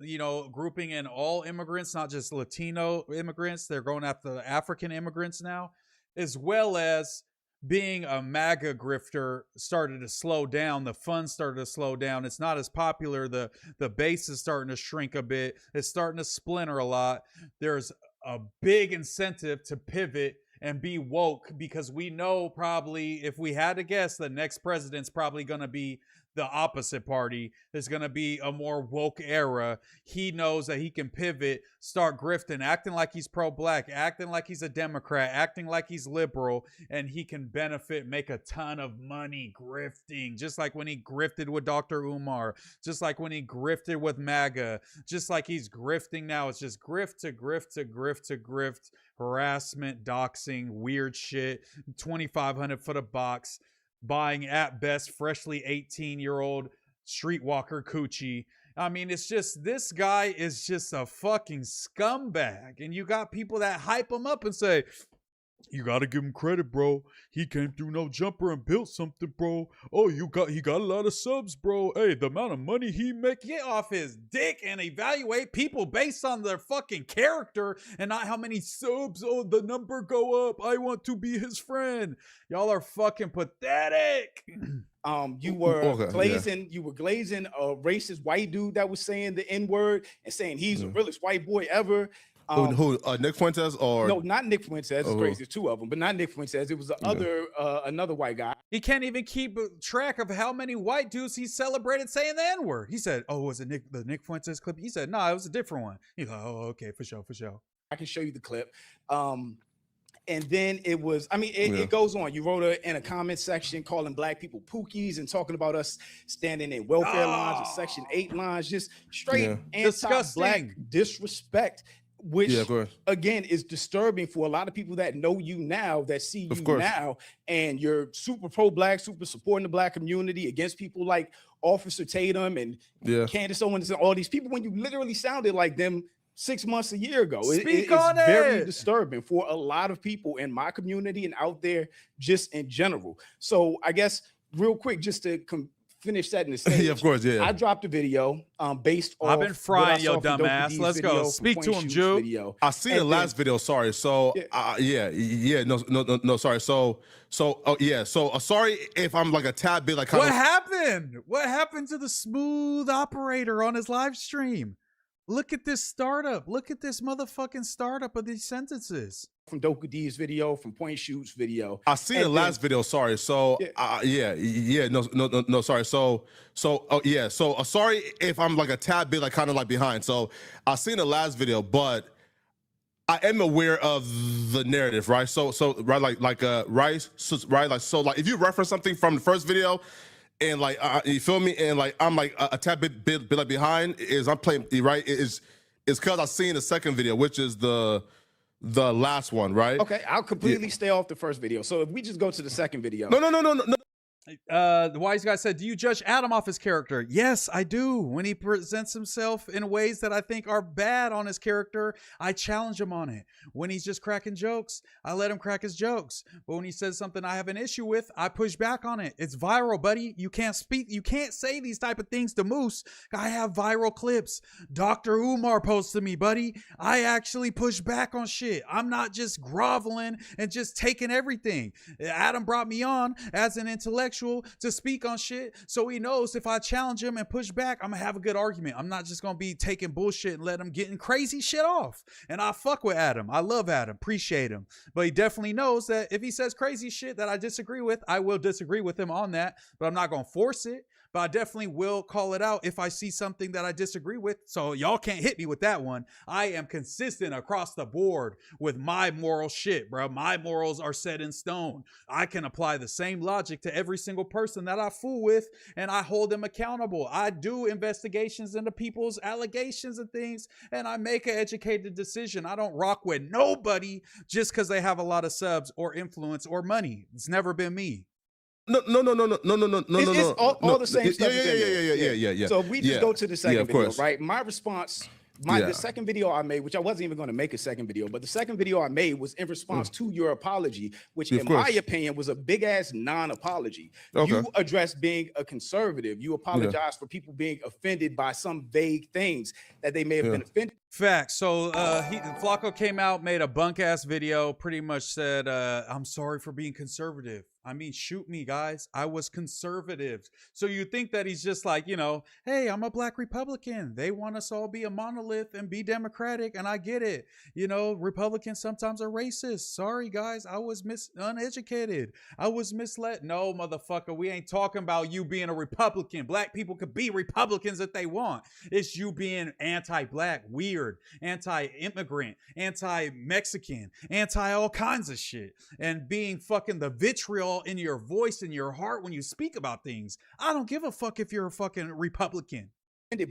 grouping in all immigrants, not just Latino immigrants. They're going after the African immigrants now. As well as being a MAGA grifter started to slow down. The fun started to slow down. It's not as popular. The base is starting to shrink a bit. It's starting to splinter a lot. There's a big incentive to pivot and be woke, because we know, probably, if we had to guess, the next president's probably going to be the opposite party. There's going to be a more woke era. He knows that he can pivot, start grifting, acting like he's pro-black, acting like he's a Democrat, acting like he's liberal, and he can benefit, make a ton of money grifting, just like when he grifted with Dr. Umar, just like when he grifted with MAGA, just like he's grifting now. It's just grift to grift to grift to grift, harassment, doxing, weird shit, 2,500 for the box, buying at best freshly 18-year-old streetwalker coochie. I mean, it's just, this guy is just a fucking scumbag. And you got people that hype him up and say, you gotta give him credit, bro. He came through no jumper and built something, bro. Oh, he got a lot of subs, bro. Hey, the amount of money he make, get off his dick and evaluate people based on their fucking character and not how many subs. Oh, the number go up. I want to be his friend. Y'all are fucking pathetic. You were glazing a racist white dude that was saying the N-word and saying he's the realest white boy ever. Who Nick Fuentes or no, not Nick Fuentes. It's crazy. There's two of them, but not Nick Fuentes. It was the other another white guy. He can't even keep track of how many white dudes he celebrated saying the N-word. He said, "Oh, was it the Nick Fuentes clip?" He said, "No, it was a different one." He's like, "Oh, okay, for sure." I can show you the clip. And then it was, I mean, it goes on. You wrote in a comment section calling black people pookies and talking about us standing in welfare lines and Section 8 lines, just straight anti-black disrespect, which again is disturbing for a lot of people that know you now, that see you now, and you're super pro-black, super supporting the black community against people like Officer Tatum and Candace Owens and all these people, when you literally sounded like them 6 months, a year ago. It's very disturbing for a lot of people in my community and out there just in general. So I guess real quick, just to finish setting the stage. Of course, I dropped a video based off. I've been frying your dumbass. Let's go. Speak to him, Jew. I seen the last video. Sorry. So no. Sorry. So sorry if I'm like a tad bit like. What happened? What happened to the smooth operator on his live stream? Look at this startup. Look at this motherfucking startup of these sentences. From Doku D's video, from Point Shoot's video. I seen the last video. Sorry. So no. Sorry. So sorry if I'm like a tad bit like kind of like behind. So I seen the last video, but I am aware of the narrative, right? So if you reference something from the first video, and like you feel me, and like I'm like a tad bit like behind, is I'm playing right is because I seen the second video, which is the last one, right? Okay, I'll completely stay off the first video. So if we just go to the second video. No. The wise guy said, do you judge Adam off his character? Yes, I do. When he presents himself in ways that I think are bad on his character, I challenge him on it. When he's just cracking jokes, I let him crack his jokes. But when he says something I have an issue with, I push back on it. It's viral, buddy. You can't say these type of things to Moose. I have viral clips. Dr. Umar posted me, buddy. I actually push back on shit. I'm not just groveling and just taking everything. Adam brought me on as an intellectual to speak on shit, so he knows if I challenge him and push back, I'm gonna have a good argument. I'm not just gonna be taking bullshit and let him getting crazy shit off. And I fuck with Adam. I love Adam, appreciate him, but he definitely knows that if he says crazy shit that I disagree with, I will disagree with him on that, but I'm not gonna force it. But I definitely will call it out if I see something that I disagree with. So y'all can't hit me with that one. I am consistent across the board with my moral shit, bro. My morals are set in stone. I can apply the same logic to every single person that I fool with, and I hold them accountable. I do investigations into people's allegations and things, and I make an educated decision. I don't rock with nobody just because they have a lot of subs or influence or money. It's never been me. No. It's all the same stuff. Yeah. So if we just go to the second video, right? My response, the second video I made, which I wasn't even going to make a second video, but the second video I made was in response to your apology, which in my opinion was a big ass non-apology. You addressed being a conservative. You apologized for people being offended by some vague things that they may have been offended. Facts. So Flakko came out, made a bunk ass video, pretty much said, I'm sorry for being conservative. I mean, shoot me, guys. I was conservative. So you think that he's just like, you know, hey, I'm a black Republican. They want us all be a monolith and be democratic. And I get it. You know, Republicans sometimes are racist. Sorry, guys. I was uneducated. I was misled. No, motherfucker. We ain't talking about you being a Republican. Black people could be Republicans if they want. It's you being anti-black, weird, anti-immigrant, anti-Mexican, anti all kinds of shit. And being fucking the vitriol in your voice and your heart when you speak about things. I don't give a fuck if you're a fucking Republican.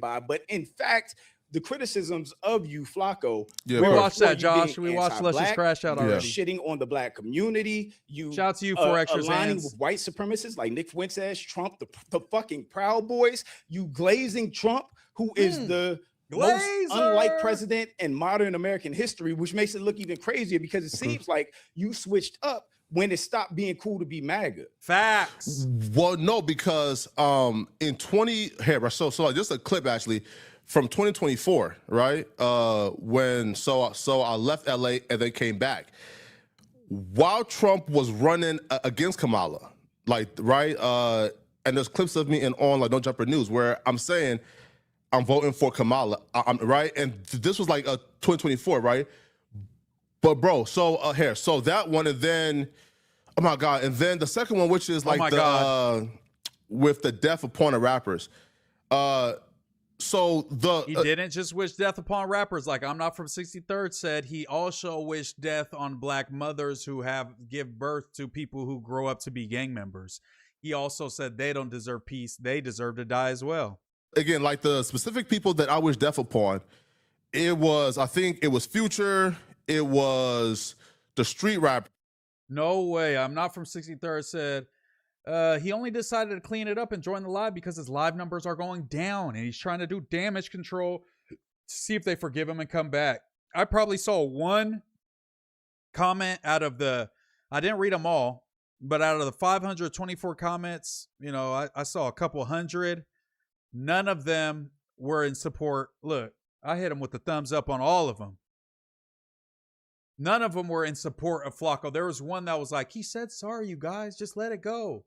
By, but in fact, the criticisms of you, Flakko. Yeah, we watched that, Josh. We watched Luscious Crash Out already. Shitting on the black community. You shout out to you for extra aligning with white supremacists like Nick Fuentes, Trump, the fucking Proud Boys. You glazing Trump, who is the most unlike president in modern American history, which makes it look even crazier because it seems like you switched up when it stopped being cool to be MAGA. Facts. Well, no, because in 20 here, so like just a clip actually from 2024, right? When I left LA and then came back. While Trump was running against Kamala, like right, and there's clips of me on like nojumper news where I'm saying I'm voting for Kamala, right? And this was like 2024, right? But bro, so that one, and then, oh my God, and then the second one, which is like with the death of porn rappers. He didn't just wish death upon rappers. Like I'm Not From 63rd said, he also wished death on black mothers who give birth to people who grow up to be gang members. He also said they don't deserve peace. They deserve to die as well. Again, like the specific people that I wish death upon, I think it was Future. It was the street rap. No way. I'm Not From 63rd said he only decided to clean it up and join the live because his live numbers are going down and he's trying to do damage control to see if they forgive him and come back. I probably saw one comment out of I didn't read them all, but out of the 524 comments, you know, I saw a couple hundred. None of them were in support. Look, I hit him with the thumbs up on all of them. None of them were in support of Flakko. There was one that was like, he said, sorry, you guys, just let it go.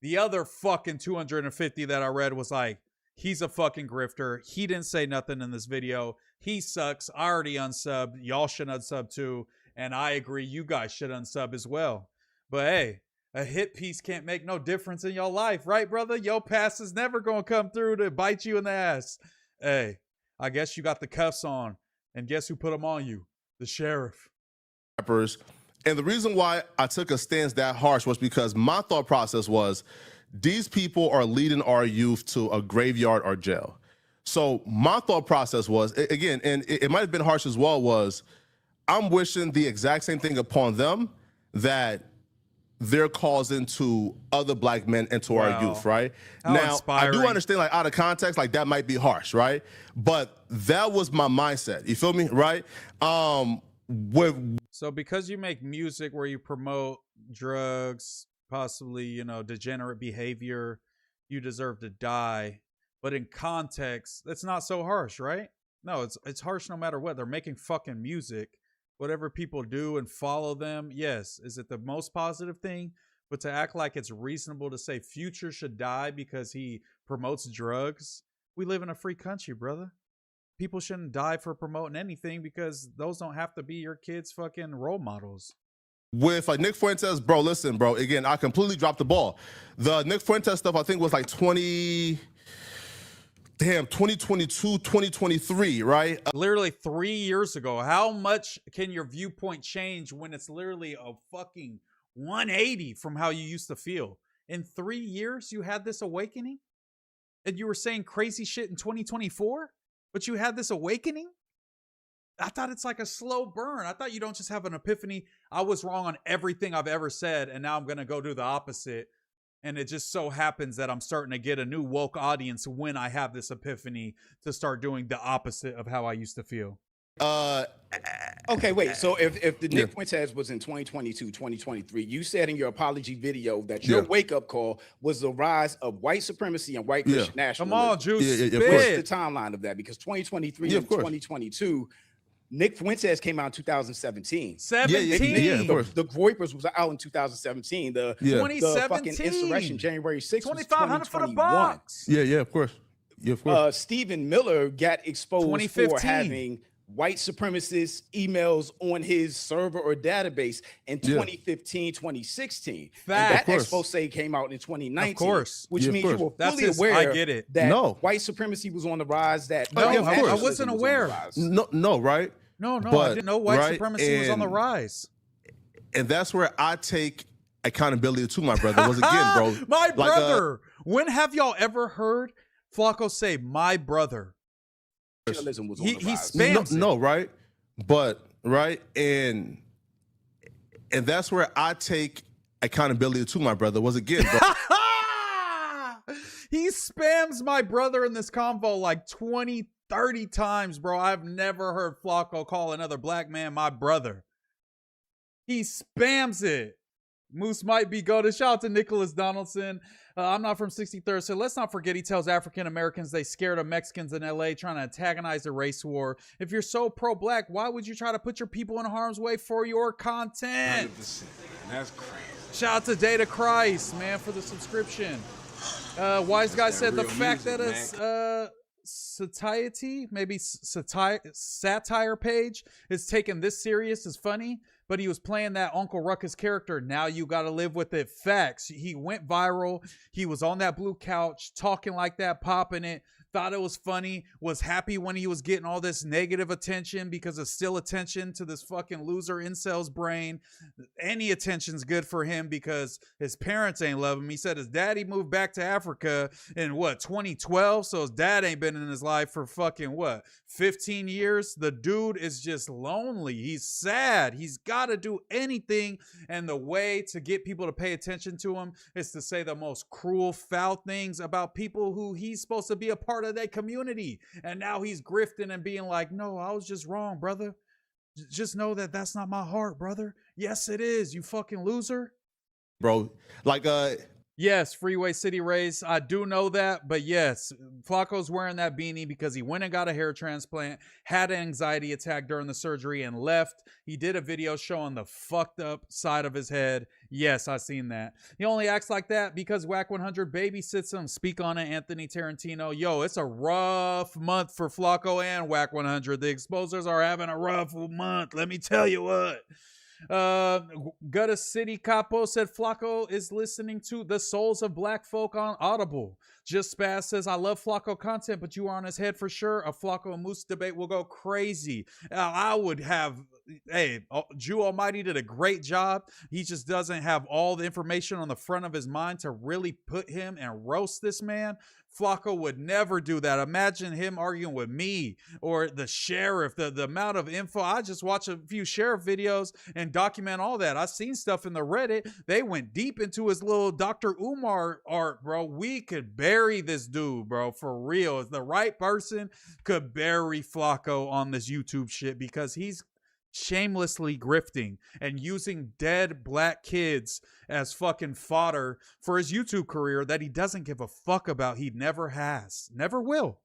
The other fucking 250 that I read was like, he's a fucking grifter. He didn't say nothing in this video. He sucks. I already unsubbed. Y'all should unsub too. And I agree, you guys should unsub as well. But hey, a hit piece can't make no difference in your life, right, brother? Your past is never going to come through to bite you in the ass. Hey, I guess you got the cuffs on. And guess who put them on you? The sheriff. And the reason why I took a stance that harsh was because my thought process was these people are leading our youth to a graveyard or jail. So my thought process was, again, and it might have been harsh as well, was I'm wishing the exact same thing upon them that they're causing to other black men and to our youth, right? How now, inspiring. I do understand, like, out of context, like, that might be harsh, right? But that was my mindset. You feel me, right? So because you make music where you promote drugs, possibly, you know, degenerate behavior, you deserve to die. But in context, that's not so harsh, right? No, it's harsh no matter what. They're making fucking music. Whatever people do and follow them, yes. Is it the most positive thing? But to act like it's reasonable to say Future should die because he promotes drugs, we live in a free country, brother. People shouldn't die for promoting anything because those don't have to be your kids' fucking role models. With like Nick Fuentes, bro, listen, bro, again, I completely dropped the ball. The Nick Fuentes stuff, I think, was like 2022, 2023, right? Literally 3 years ago. How much can your viewpoint change when it's literally a fucking 180 from how you used to feel? In 3 years, you had this awakening? And you were saying crazy shit in 2024? But you had this awakening? I thought it's like a slow burn. I thought you don't just have an epiphany. I was wrong on everything I've ever said, and now I'm going to go do the opposite. And it just so happens that I'm starting to get a new woke audience when I have this epiphany to start doing the opposite of how I used to feel. Okay, wait. So if the Nick Fuentes was in 2022, 2023, you said in your apology video that your wake-up call was the rise of white supremacy and white Christian nationalism. Come on, Juice. What's the timeline of that? Because 2023 and 2022, Nick Fuentes came out in 2017. 17. Yeah, of course. The Groypers was out in 2017. The fucking insurrection, January 6th, 2,500 for the 2021. box. Yeah, of course. Yeah, of course. Stephen Miller got exposed for 2015. having white supremacist emails on his server or database in 2015, 2016. And that expose came out in 2019. Of course. Which means you were fully aware I get it. that white supremacy was on the rise. That I wasn't aware. No, right? No, But, I didn't know white right, supremacy was on the and- rise. And that's where I take accountability to my brother. Was again, bro. My like, brother. When have y'all ever heard Flakko say "my brother"? Nationalism was on He the rise. spams it. No, right? But right, and that's where I take accountability to my brother. Was again, bro. He spams my brother in this convo like 20, 30 times, bro. I've never heard Flakko call another black man my brother. He spams it. Moose might be goated. Shout out to Nicholas Donaldson. I'm not from 63rd, so let's not forget he tells African Americans they scared of Mexicans in LA trying to antagonize the race war. If you're so pro-black, why would you try to put your people in harm's way for your content? 100%. That's crazy. Shout out to Data Christ, man, for the subscription. Wise Guy said the fact that a satiety, maybe satire page is taken this serious is funny, but he was playing that Uncle Ruckus character. Now you got to live with it. Facts. He went viral. He was on that blue couch talking like that, popping it. Thought it was funny, was happy when he was getting all this negative attention because it's still attention to this fucking loser incel's brain. Any attention's good for him because his parents ain't love him. He said his daddy moved back to Africa in 2012? So his dad ain't been in his life for fucking 15 years? The dude is just lonely. He's sad. He's got to do anything. And the way to get people to pay attention to him is to say the most cruel, foul things about people who he's supposed to be a part of that community. And now he's grifting and being like, no, I was just wrong, brother. Just know that that's not my heart, brother. Yes, it is, you fucking loser. Bro, like yes, Freeway City Rays, I do know that, but yes, Flakko's wearing that beanie because he went and got a hair transplant, had an anxiety attack during the surgery and left. He did a video showing the fucked up side of his head. Yes, I seen that. He only acts like that because Wack100 babysits him. Speak on it, Anthony Tarantino. Yo, it's a rough month for Flakko and Wack100. The exposers are having a rough month. Let me tell you what. Gutta City Capo said Flakko is listening to The Souls of Black Folk on Audible. Just Spaz says, I love Flakko content, but you are on his head for sure. A Flakko and Moose debate will go crazy. I would have, Jew Almighty did a great job. He just doesn't have all the information on the front of his mind to really put him and roast this man. Flakko would never do that. Imagine him arguing with me or the sheriff, the amount of info. I just watch a few sheriff videos and document all that. I've seen stuff in the Reddit. They went deep into his little Dr. Umar art, bro. We could bury this dude, bro, for real. If the right person could bury Flakko on this YouTube shit because he's shamelessly grifting and using dead black kids as fucking fodder for his YouTube career that he doesn't give a fuck about. He never has, never will.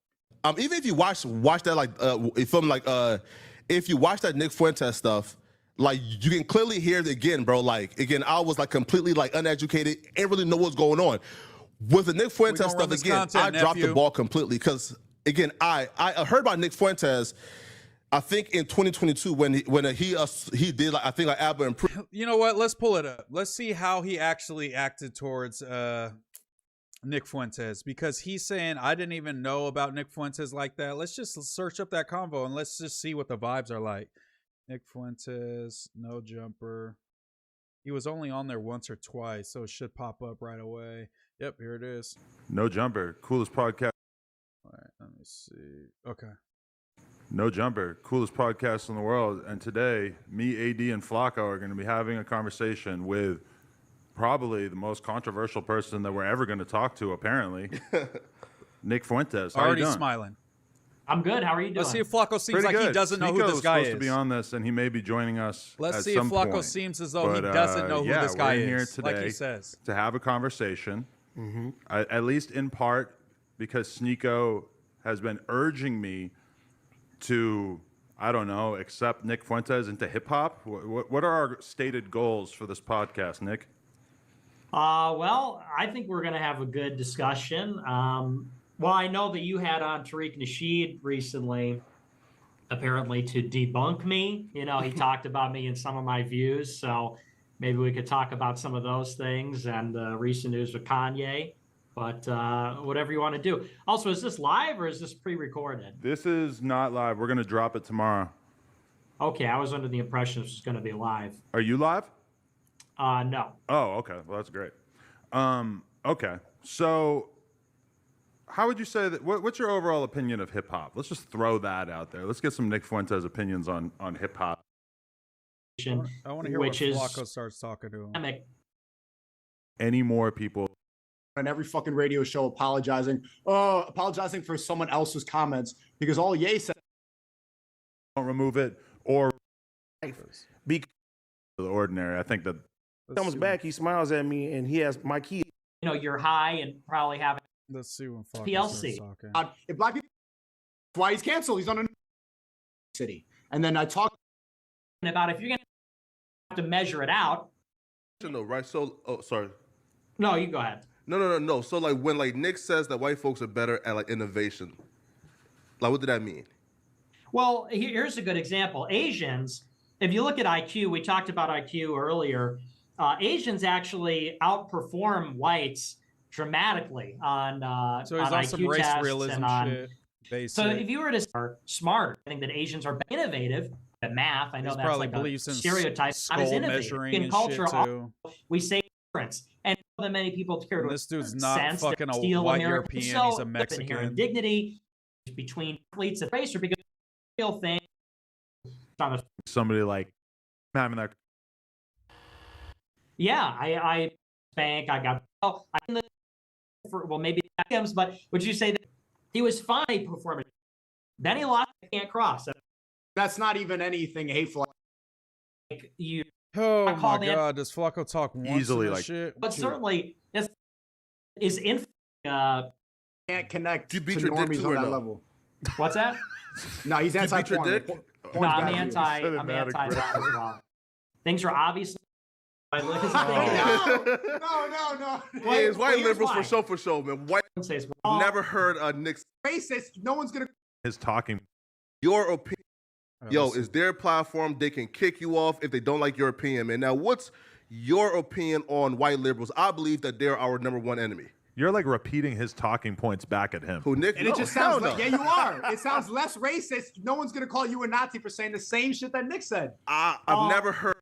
Even if you watch that if you watch that Nick Fuentes stuff, like you can clearly hear it again, bro. Like again, I was like completely like uneducated, ain't really know what's going on with the Nick Fuentes stuff. Again, I dropped the ball completely because again, I heard about Nick Fuentes. I think in 2022 when he did like I think like album. You know what? Let's pull it up. Let's see how he actually acted towards Nick Fuentes because he's saying I didn't even know about Nick Fuentes like that. Let's just search up that convo and let's just see what the vibes are like. Nick Fuentes, no jumper. He was only on there once or twice, so it should pop up right away. Yep, here it is. No jumper, coolest podcast. All right, let me see. Okay. No jumper, coolest podcast in the world. And today, me, AD, and Flakko are going to be having a conversation with probably the most controversial person that we're ever going to talk to, apparently. Nick Fuentes. How Already you doing? smiling. I'm good. How are you doing? Let's see if Flakko seems Pretty like good. he doesn't know who Sneeko this guy was is. supposed to be on this, and he may be joining us. Let's at see if some Flakko point. seems as though he doesn't know who this guy we're is, here today like he says. to have a conversation, at least in part because Sneeko has been urging me to I don't know, accept Nick Fuentes into hip hop? What are our stated goals for this podcast, Nick? Well, I think we're going to have a good discussion. Well, I know that you had on Tariq Nasheed recently, apparently to debunk me. You know, he talked about me and some of my views. So maybe we could talk about some of those things and recent news with Kanye. But whatever you want to do. Also, is this live or is this pre-recorded? This is not live. We're going to drop it tomorrow. Okay, I was under the impression this was going to be live. Are you live? No. Oh, okay. Well, that's great. Okay. So how would you say that, what's your overall opinion of hip hop? Let's just throw that out there. Let's get some Nick Fuentes opinions on hip hop. I want to hear what Flakko starts talking to him. Any more people on every fucking radio show apologizing for someone else's comments because all Ye said. Don't remove it or be the ordinary. I think that comes back, he smiles at me, and he has my key. You know, you're high and probably have. Let's see when PLC. If black people, that's why he's canceled. He's on a city, and then I talk about if you're gonna have to measure it out. No, right? So, oh, sorry. No, you go ahead. No. So, like, when like Nick says that white folks are better at like innovation, like, what did that mean? Well, here's a good example. Asians, if you look at IQ, we talked about IQ earlier. Asians actually outperform whites dramatically on so he's on IQ some race tests realism and shit. Basic. So if you were to start smarter, I think that Asians are innovative at math. I know He's that's probably like a believes in stereotype. Not as skull innovative. measuring In and culture, shit, too. we say difference, and more than many people care to. This dude's not sense fucking that a steal white America. European. So, He's a listen, Mexican. here, indignity between athletes and racer because the real thing. somebody like having that. Yeah, I spank. I got. Well, maybe him, but would you say that he was fine performing? Then he lost. Can't cross. That's not even anything hateful. Like you. Oh my God! Does Flakko talk once easily in this like? But Shit? certainly, is in. Can't connect to normies on that level. What's that? No, he's anti-porn. No, I'm anti that as well. Things are obviously. No. Hey, it's white liberals for sure, man. White. I've never heard a Nick racist. No one's gonna. His talking. Your opinion. Yo, is their platform? They can kick you off if they don't like your opinion, man. Now, what's your opinion on white liberals? I believe that they're our number one enemy. You're like repeating his talking points back at him. Who, Nick? And it just sounds like, yeah, you are. It sounds less racist. No one's gonna call you a Nazi for saying the same shit that Nick said. I've never heard.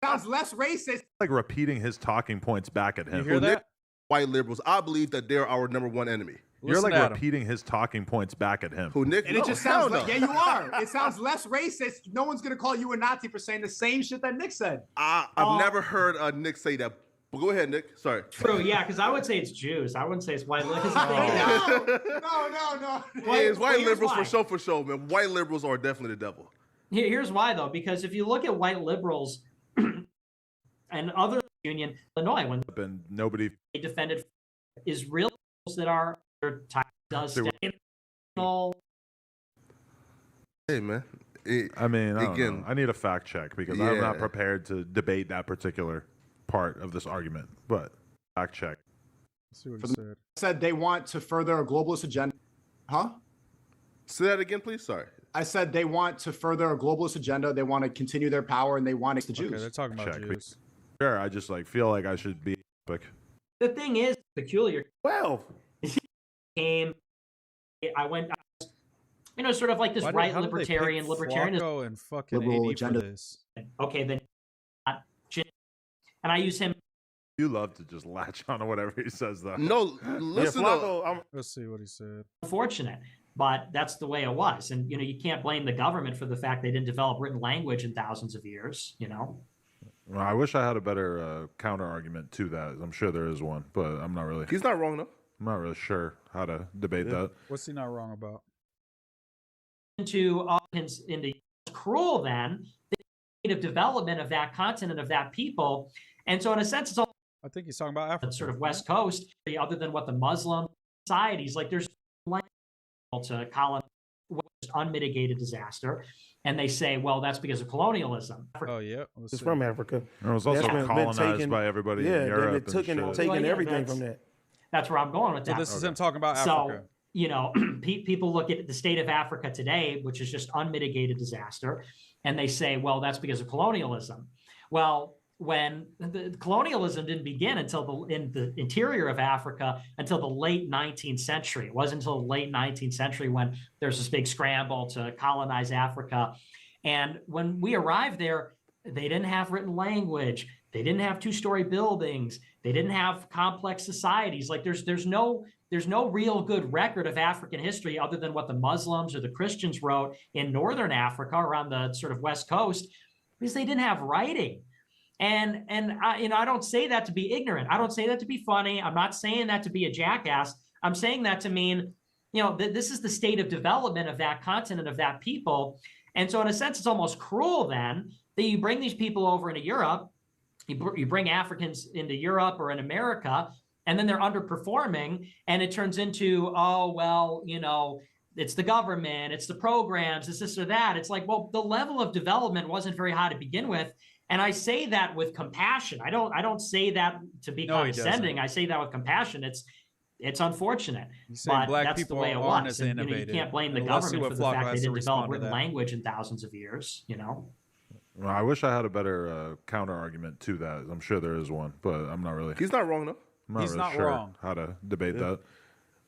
Sounds less racist. Like repeating his talking points back at him. You hear that? Nick, white liberals. I believe that they're our number one enemy. You're like repeating his talking points back at him. Who, Nick? And it just sounds like, yeah, you are. It sounds less racist. No one's gonna call you a Nazi for saying the same shit that Nick said. I've never heard Nick say that. But go ahead, Nick. Sorry. True, yeah, because I would say it's Jews. I wouldn't say it's white liberals. No. Hey, it's white liberals for sure, man. White liberals are definitely the devil. Here's why, though, because if you look at white liberals and other union, Illinois, when nobody they defended Israelis that are does Hey, man. I mean, I need a fact check because I'm not prepared to debate that particular part of this argument. But fact check. Let's see what he said. Said they want to further a globalist agenda. Huh? Say that again, please. Sorry. I said they want to further a globalist agenda. They want to continue their power, and they want the Jews. Okay, they're talking about Jews. Sure, I just like feel like I should be. The thing is peculiar. Well, I went, you know, sort of like this right libertarian Flakko and fucking liberal agenda. This. Okay, then, and I use him. You love to just latch on to whatever he says, though. No, listen. Let's see what he said. Unfortunate, but that's the way it was, and you know, you can't blame the government for the fact they didn't develop written language in thousands of years. You know. Well, I wish I had a better counter argument to that. I'm sure there is one, but I'm not really. He's not wrong though. I'm not really sure how to debate that. What's he not wrong about? Into cruel, then the native development of that continent of that people, and so in a sense, it's all. I think he's talking about Africa. Sort of West Coast, other than what the Muslim societies like. There's like to colonize just unmitigated disaster. And they say, well, that's because of colonialism. Oh, yeah. It's from Africa. It was also colonized by everybody in Europe. Taking everything from that. That's where I'm going with that. So this is him talking about So, Africa. you know, people look at the state of Africa today, which is just unmitigated disaster, and they say, well, that's because of colonialism. Well, when the colonialism didn't begin until in the interior of Africa until the late 19th century. It wasn't until the late 19th century when there's this big scramble to colonize Africa. And when we arrived there, they didn't have written language. They didn't have two-story buildings. They didn't have complex societies. Like there's no real good record of African history other than what the Muslims or the Christians wrote in Northern Africa around the sort of West Coast, because they didn't have writing. And I don't say that to be ignorant. I don't say that to be funny. I'm not saying that to be a jackass. I'm saying that to mean, you know, this is the state of development of that continent, of that people. And so in a sense, it's almost cruel then that you bring these people over into Europe, you bring Africans into Europe or in America, and then they're underperforming. And it turns into, oh, well, you know, it's the government, it's the programs, it's this or that. It's like, well, the level of development wasn't very high to begin with. And I say that with compassion. I don't say that to be condescending. I say that with compassion. It's unfortunate, but that's the way it was. And, you know, you can't blame the government for the fact they didn't develop written language in thousands of years. You know. Well, I wish I had a better counter argument to that. I'm sure there is one, but I'm not really. He's not wrong though. He's not wrong. How to debate that?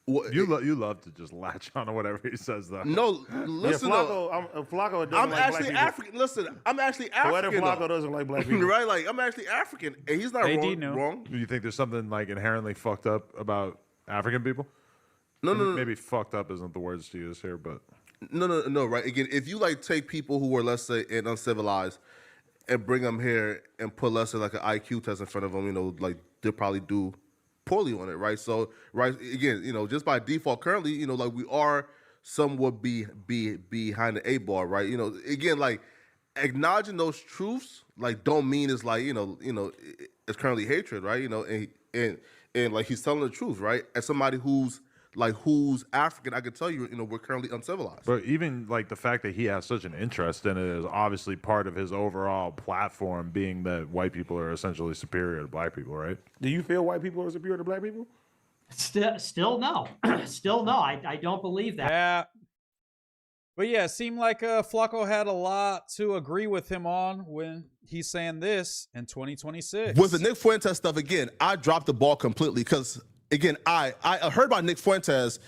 Well, you love to just latch on to whatever he says, though. No, listen, Flakko doesn't I'm like actually black African. Listen, I'm actually African. Flakko doesn't like black people, right? Like I'm actually African, and he's not wrong. Do you think there's something like inherently fucked up about African people? No. Maybe fucked up isn't the words to use here, but no. Right? Again, if you like take people who are, let's say, uncivilized, and bring them here and put, let's say, like an IQ test in front of them, you know, like they'll probably do poorly on it, right? So, right, again, you know, just by default, currently, you know, like we are somewhat be behind the 8 ball, right? You know, again, like acknowledging those truths, like don't mean it's like, you know, it's currently hatred, right? You know, and like he's telling the truth, right? As somebody who's African, I could tell you, you know, we're currently uncivilized. But even like the fact that he has such an interest in it is obviously part of his overall platform, being that white people are essentially superior to black people, right? Do you feel white people are superior to black people? Still no. Still no. I don't believe that. Yeah. But yeah, it seemed like Flakko had a lot to agree with him on when he's saying this in 2026. With the Nick Fuentes stuff, again, I dropped the ball completely because, again, I heard about Nick Fuentes,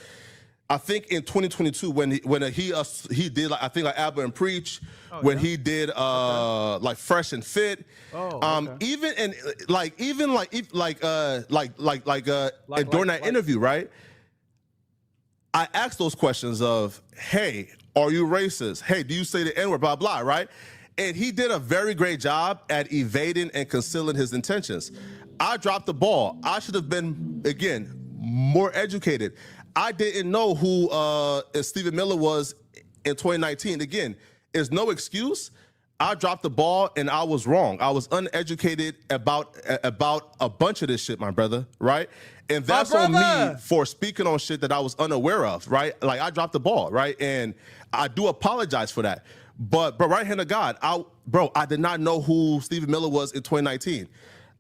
I think in 2022 when he did like, I think like Abba and Preach, when he did like Fresh and Fit. Even and during that interview, right? I asked those questions of, hey, are you racist? Hey, do you say the N-word, blah, blah, right? And he did a very great job at evading and concealing his intentions. I dropped the ball. I should have been, again, more educated. I didn't know who Stephen Miller was in 2019. Again, it's no excuse. I dropped the ball and I was wrong. I was uneducated about a bunch of this shit, my brother, right? And that's on me for speaking on shit that I was unaware of, right? Like I dropped the ball, right? And I do apologize for that. But right hand of God, I did not know who Stephen Miller was in 2019.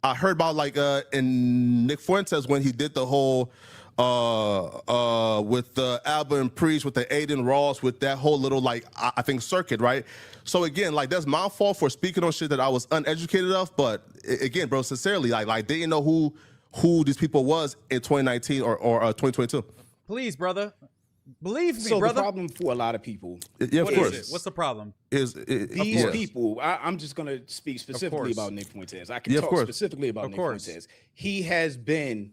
I heard about like in Nick Fuentes when he did the whole with the Alba and Preach with the Aiden Ross with that whole little like I think circuit, right? So again, like that's my fault for speaking on shit that I was uneducated of. But again, bro, sincerely, like didn't know who these people was in 2019 or 2022. Please, brother. Believe me, so brother. The problem for a lot of people. Yeah, of course. Is it? What's the problem? These people, I'm just going to speak specifically about Nick Fuentes. I can talk specifically about Nick Fuentes. He has been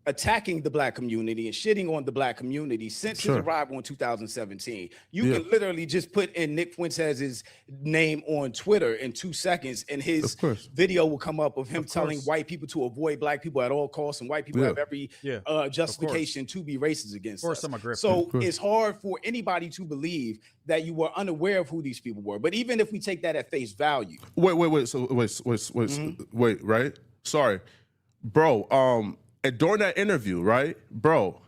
attacking the black community and shitting on the black community since his arrival in 2017. You can literally just put in Nick Fuentes' name on Twitter in 2 seconds and his video will come up of him telling white people to avoid black people at all costs, and white people have every justification to be racist against us. So it's hard for anybody to believe that you were unaware of who these people were. But even if we take that at face value. Wait, right? Sorry. Bro, and during that interview, right, bro,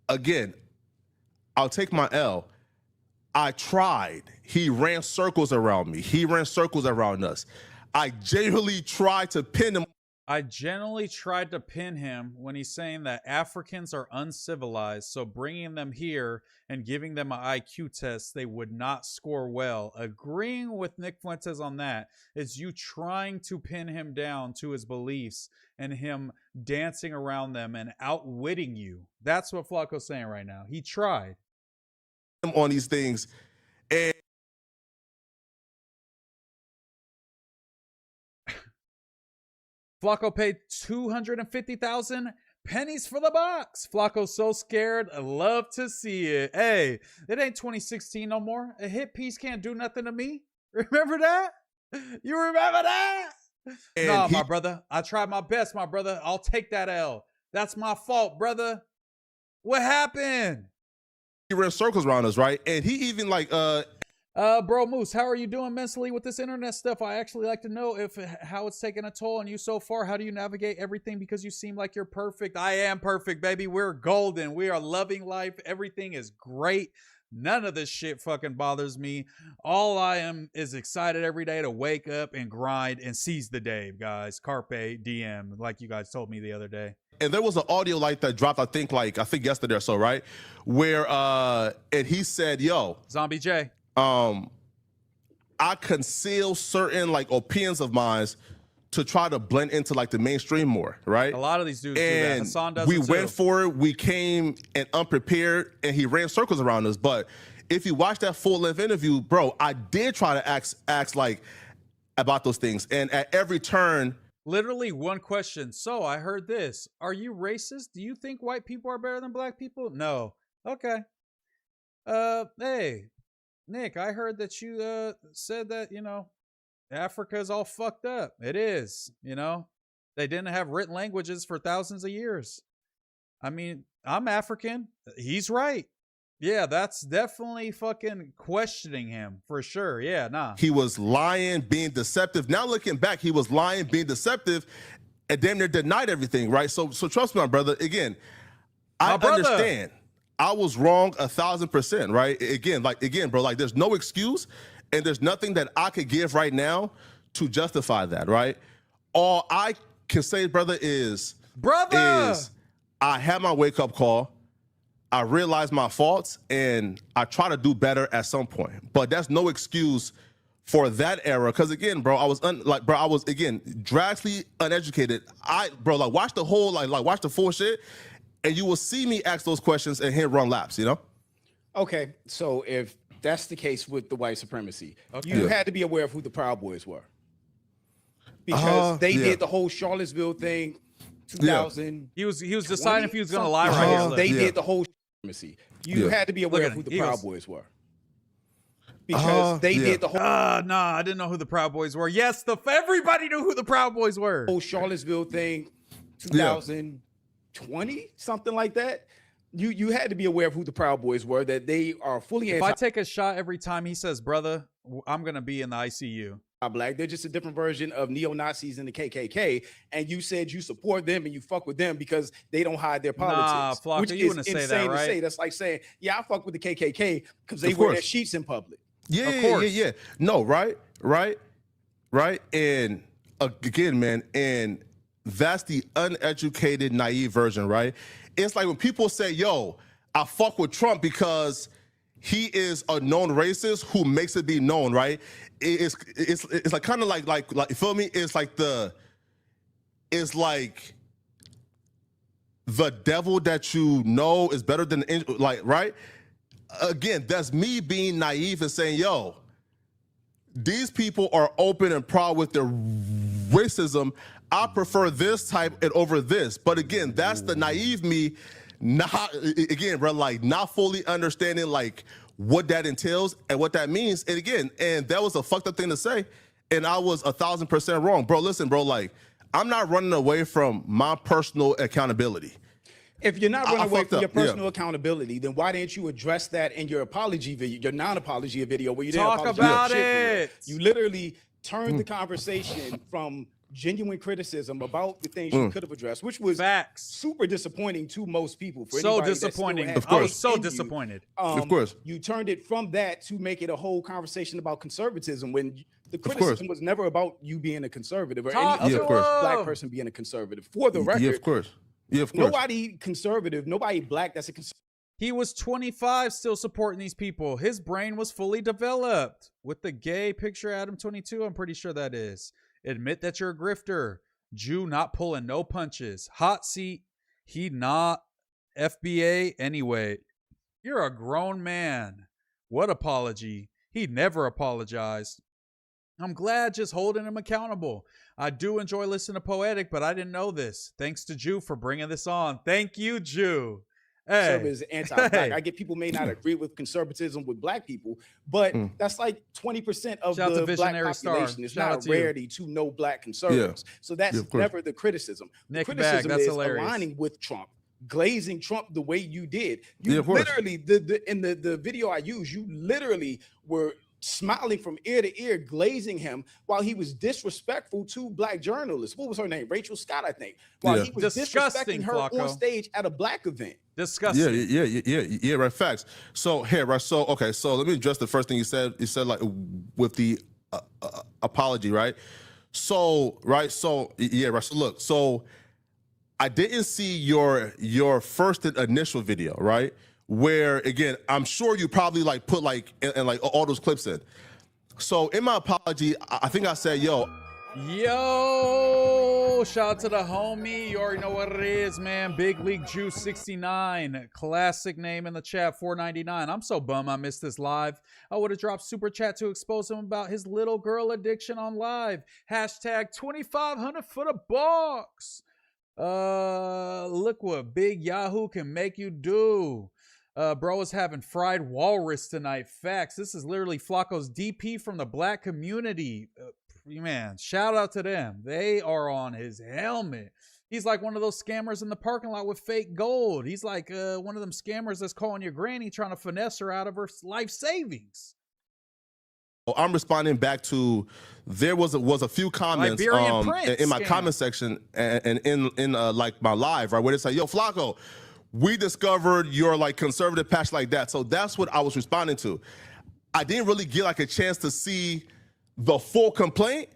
again, I'll take my L. I tried. He ran circles around me. He ran circles around us. I genuinely tried to pin him. I generally tried to pin him when he's saying that Africans are uncivilized, so bringing them here and giving them an IQ test, they would not score well. Agreeing with Nick Fuentes on that is you trying to pin him down to his beliefs and him dancing around them and outwitting you. That's what Flakko's saying right now. He tried. On these things, and Flakko paid 250,000 pennies for the box. Flakko's so scared. I love to see it. Hey, it ain't 2016 no more. A hit piece can't do nothing to me. Remember that? You remember that? No, my brother. I tried my best, my brother. I'll take that L. That's my fault, brother. What happened? He ran circles around us, right? And he even like bro Moose, how are you doing mentally with this internet stuff? I actually like to know how it's taking a toll on you so far. How do you navigate everything? Because you seem like you're perfect. I am perfect, baby. We're golden. We are loving life. Everything is great. None of this shit fucking bothers me. All I am is excited every day to wake up and grind and seize the day, guys. Carpe diem, like you guys told me the other day. And there was an audio like that dropped, I think yesterday or so, right? Where and he said, yo, Zombie J, I conceal certain like opinions of mine to try to blend into like the mainstream more, right? A lot of these dudes do that. Hassan does we it too. went for it, we came and unprepared, and he ran circles around us. But if you watch that full-length interview, bro, I did try to ask like about those things. And at every turn, literally one question. So I heard this. Are you racist? Do you think white people are better than black people? No. Okay. Hey, Nick, I heard that you said that, you know, Africa is all fucked up. It is, you know. They didn't have written languages for thousands of years. I mean, I'm African. He's right. Yeah, that's definitely fucking questioning him for sure. Yeah, nah. he was lying, being deceptive. Now looking back, he was lying, being deceptive, and damn near denied everything, right? So trust me, my brother. Again, I understand. I was wrong 1,000%, right? Again, bro, like there's no excuse, and there's nothing that I could give right now to justify that, right? All I can say, brother, is I had my wake-up call. I realized my faults, and I try to do better at some point. But that's no excuse for that era. Because again, bro, I was drastically uneducated. Watch the whole, watch the full shit, and you will see me ask those questions and him run laps, you know? Okay, so if that's the case with the white supremacy, you had to be aware of who the Proud Boys were. Because they did the whole Charlottesville thing, 2000. He was deciding if he was going to lie right here. They did the whole supremacy. You had to be aware of who the Proud Boys were. Because they did the whole... Nah, I didn't know who the Proud Boys were. Yes, everybody knew who the Proud Boys were. Whole Charlottesville thing, 2020, something like that. You had to be aware of who the Proud Boys were, that they are fully If I take a shot every time he says, brother, I'm going to be in the ICU. Black. They're just a different version of neo-Nazis in the KKK, and you said you support them and you fuck with them because they don't hide their politics. Nah, Flakko, you wouldn't say that, right? To say. That's like saying, yeah, I fuck with the KKK because they wear their sheets in public. Yeah. No, right. And again, man, and that's the uneducated, naive version, right? It's like when people say, yo, I fuck with Trump because he is a known racist who makes it be known, right? It's like kind of like you feel me? It's like the devil that you know is better than right? Again, that's me being naive and saying, yo, these people are open and proud with their racism. I prefer this type and over this. But again, that's the naive me, not fully understanding like what that entails and what that means. And again, and that was a fucked up thing to say. And I was 1,000% wrong. Bro, listen, bro, like I'm not running away from my personal accountability. If you're not running away from your personal accountability, then why didn't you address that in your apology video, your non-apology video where you didn't apologize? Talk about it. You literally turned the conversation from genuine criticism about the things you could have addressed, which was super disappointing to most people. For So anybody that still disappointing. had I was faith so in you. disappointed. Of course. You turned it from that to make it a whole conversation about conservatism when the criticism was never about you being a conservative or Talk any to other him. black person being a conservative. For the record, Yeah, of course. Yeah, of course. nobody conservative, nobody black that's a conservative. He was 25 still supporting these people. His brain was fully developed. With the gay picture Adam 22, I'm pretty sure that is. Admit that you're a grifter. Jew not pulling no punches. Hot seat. He not FBA anyway. You're a grown man. What apology? He never apologized. I'm glad just holding him accountable. I do enjoy listening to Poetik, but I didn't know this. Thanks to Jew for bringing this on. Thank you, Jew. Conservative is anti-black. I get people may not agree with conservatism with black people, but that's like 20% of Shout out to the black Visionary population. Star. It's Shout out not to a you. rarity to know black conservatives. So that's of course. never the criticism. The Nick Bag, criticism that's is hilarious. aligning with Trump, glazing Trump the way you did. Yeah, You of course. literally, in the video I used, you literally were smiling from ear to ear, glazing him while he was disrespectful to black journalists. What was her name? Rachel Scott, I think. While he was Disgusting, disrespecting her Flakko. on stage at a black event. Disgusting. Yeah, right. Facts. So here, right. So okay. So let me address the first thing you said. You said like with the apology, right? So right. So yeah, right. So look. So I didn't see your first initial video, right? Where again, I'm sure you probably like put like and like all those clips in. So in my apology, I think I said, yo, shout out to the homie. You already know what it is, man. Big League Juice 69. Classic name in the chat, $4.99. I'm so bummed I missed this live. I would have dropped super chat to expose him about his little girl addiction on live. Hashtag 2500 for the box. Look what Big Yahoo can make you do. Bro is having fried walrus tonight. Facts. This is literally Flakko's DP from the black community. Man, shout out to them. They are on his helmet. He's like one of those scammers in the parking lot with fake gold. He's like one of them scammers that's calling your granny trying to finesse her out of her life savings. I'm responding back to there was a few comments in my comment section and in like my live, right, where they say, yo, Flakko, we discovered your like conservative patch like that. So that's what I was responding to. I didn't really get like a chance to see the full complaint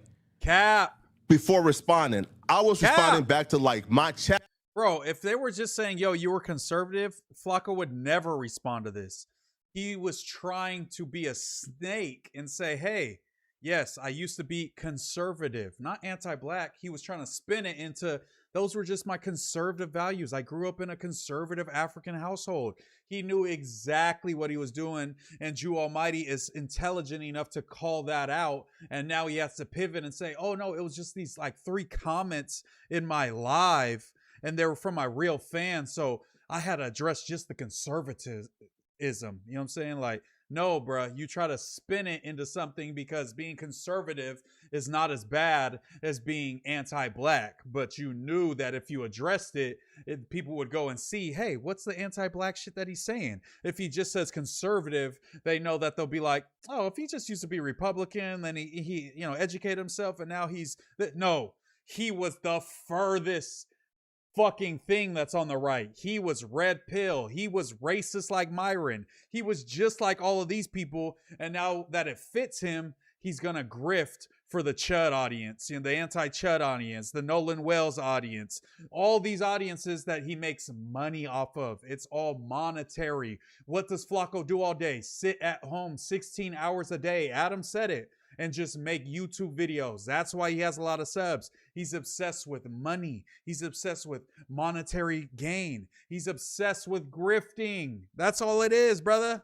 before responding. I was responding back to like my chat. Bro, if they were just saying, yo, you were conservative, Flakko would never respond to this. He was trying to be a snake and say, hey, yes, I used to be conservative, not anti-black. He was trying to spin it into, those were just my conservative values. I grew up in a conservative African household. He knew exactly what he was doing, and Jew Almighty is intelligent enough to call that out, and now he has to pivot and say, oh no, it was just these like 3 comments in my live, and they were from my real fans, so I had to address just the conservatism. You know what I'm saying? Like, no, bruh, you try to spin it into something because being conservative is not as bad as being anti-black. But you knew that if you addressed it, people would go and see, hey, what's the anti-black shit that he's saying? If he just says conservative, they know that they'll be like, oh, if he just used to be Republican, then he you know, educated himself and now he's, no, he was the furthest fucking thing that's on the right. He was red pill. He was racist like Myron. He was just like all of these people. And now that it fits him, he's gonna grift for the Chud audience, you know, the anti-Chud audience, the Nolan Wells audience, all these audiences that he makes money off of. It's all monetary. What does Flakko do all day? Sit at home 16 hours a day. Adam said it. And just make YouTube videos. That's why he has a lot of subs. He's obsessed with money. He's obsessed with monetary gain. He's obsessed with grifting. That's all it is, brother.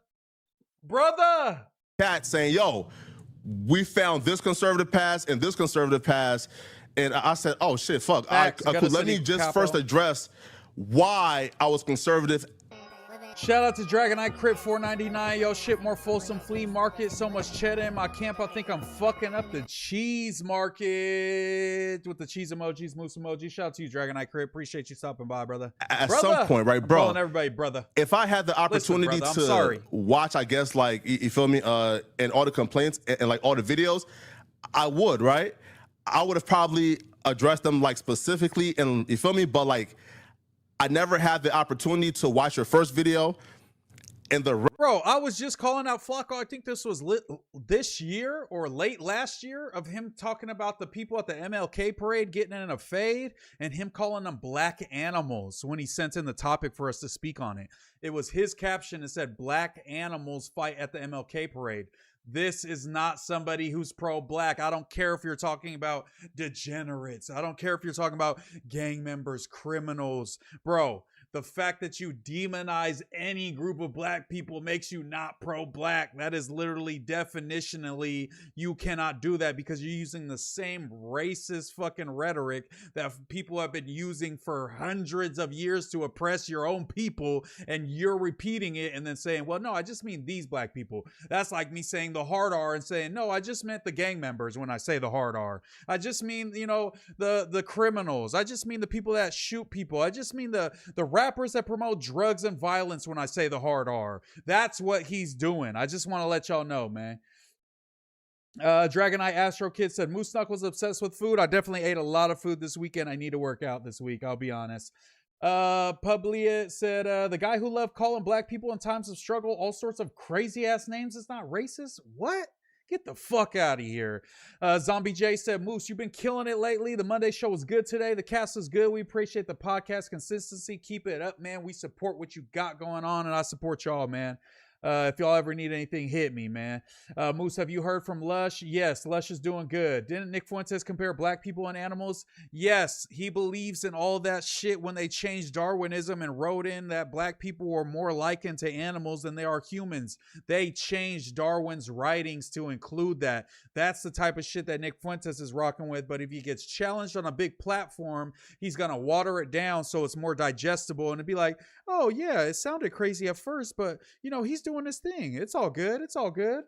Brother! Chat saying, yo, we found this conservative pass and this conservative pass. And I said, oh shit, fuck. Let me just first address why I was conservative. Shout out to Dragonite Crypt $4.99. Yo, shit more Folsom Flea Market. So much cheddar in my camp. I think I'm fucking up the cheese market with the cheese emojis, moose emoji. Shout out to you, Dragonite Crypt. Appreciate you stopping by, brother. At some point, right, bro? I'm calling everybody, brother. If I had the opportunity to watch, I guess, like, you feel me, and all the complaints and like all the videos, I would, right? I would have probably addressed them like specifically, and you feel me? But like, I never had the opportunity to watch your first video. And Bro, I was just calling out Flakko. I think this was this year or late last year of him talking about the people at the MLK parade getting in a fade and him calling them black animals when he sent in the topic for us to speak on it. It was his caption that said black animals fight at the MLK parade. This is not somebody who's pro-black. I don't care if you're talking about degenerates. I don't care if you're talking about gang members, criminals. Bro, the fact that you demonize any group of black people makes you not pro-black. That is literally definitionally, you cannot do that because you're using the same racist fucking rhetoric that people have been using for hundreds of years to oppress your own people, and you're repeating it and then saying, well, no, I just mean these black people. That's like me saying the hard R and saying, no, I just meant the gang members when I say the hard R. I just mean, you know, the criminals. I just mean the people that shoot people. I just mean the rappers that promote drugs and violence when I say the hard R. That's what he's doing. I just want to let y'all know, man. Dragon Eye Astro Kid said, Moose Knuckles obsessed with food. I definitely ate a lot of food this weekend. I need to work out this week, I'll be honest. Publia said, the guy who loved calling black people in times of struggle all sorts of crazy ass names is not racist? What? Get the fuck out of here. Zombie J said, Moose, you've been killing it lately. The Monday show was good today. The cast was good. We appreciate the podcast consistency. Keep it up, man. We support what you got going on, and I support y'all, man. If y'all ever need anything, hit me, man. Moose, have you heard from Lush? Yes, Lush is doing good. Didn't Nick Fuentes compare black people and animals? Yes, he believes in all that shit when they changed Darwinism and wrote in that black people were more likened to animals than they are humans. They changed Darwin's writings to include that. That's the type of shit that Nick Fuentes is rocking with, but if he gets challenged on a big platform, he's gonna water it down so it's more digestible and it'd be like, oh yeah, it sounded crazy at first, but you know, he's doing his thing. It's all good. It's all good.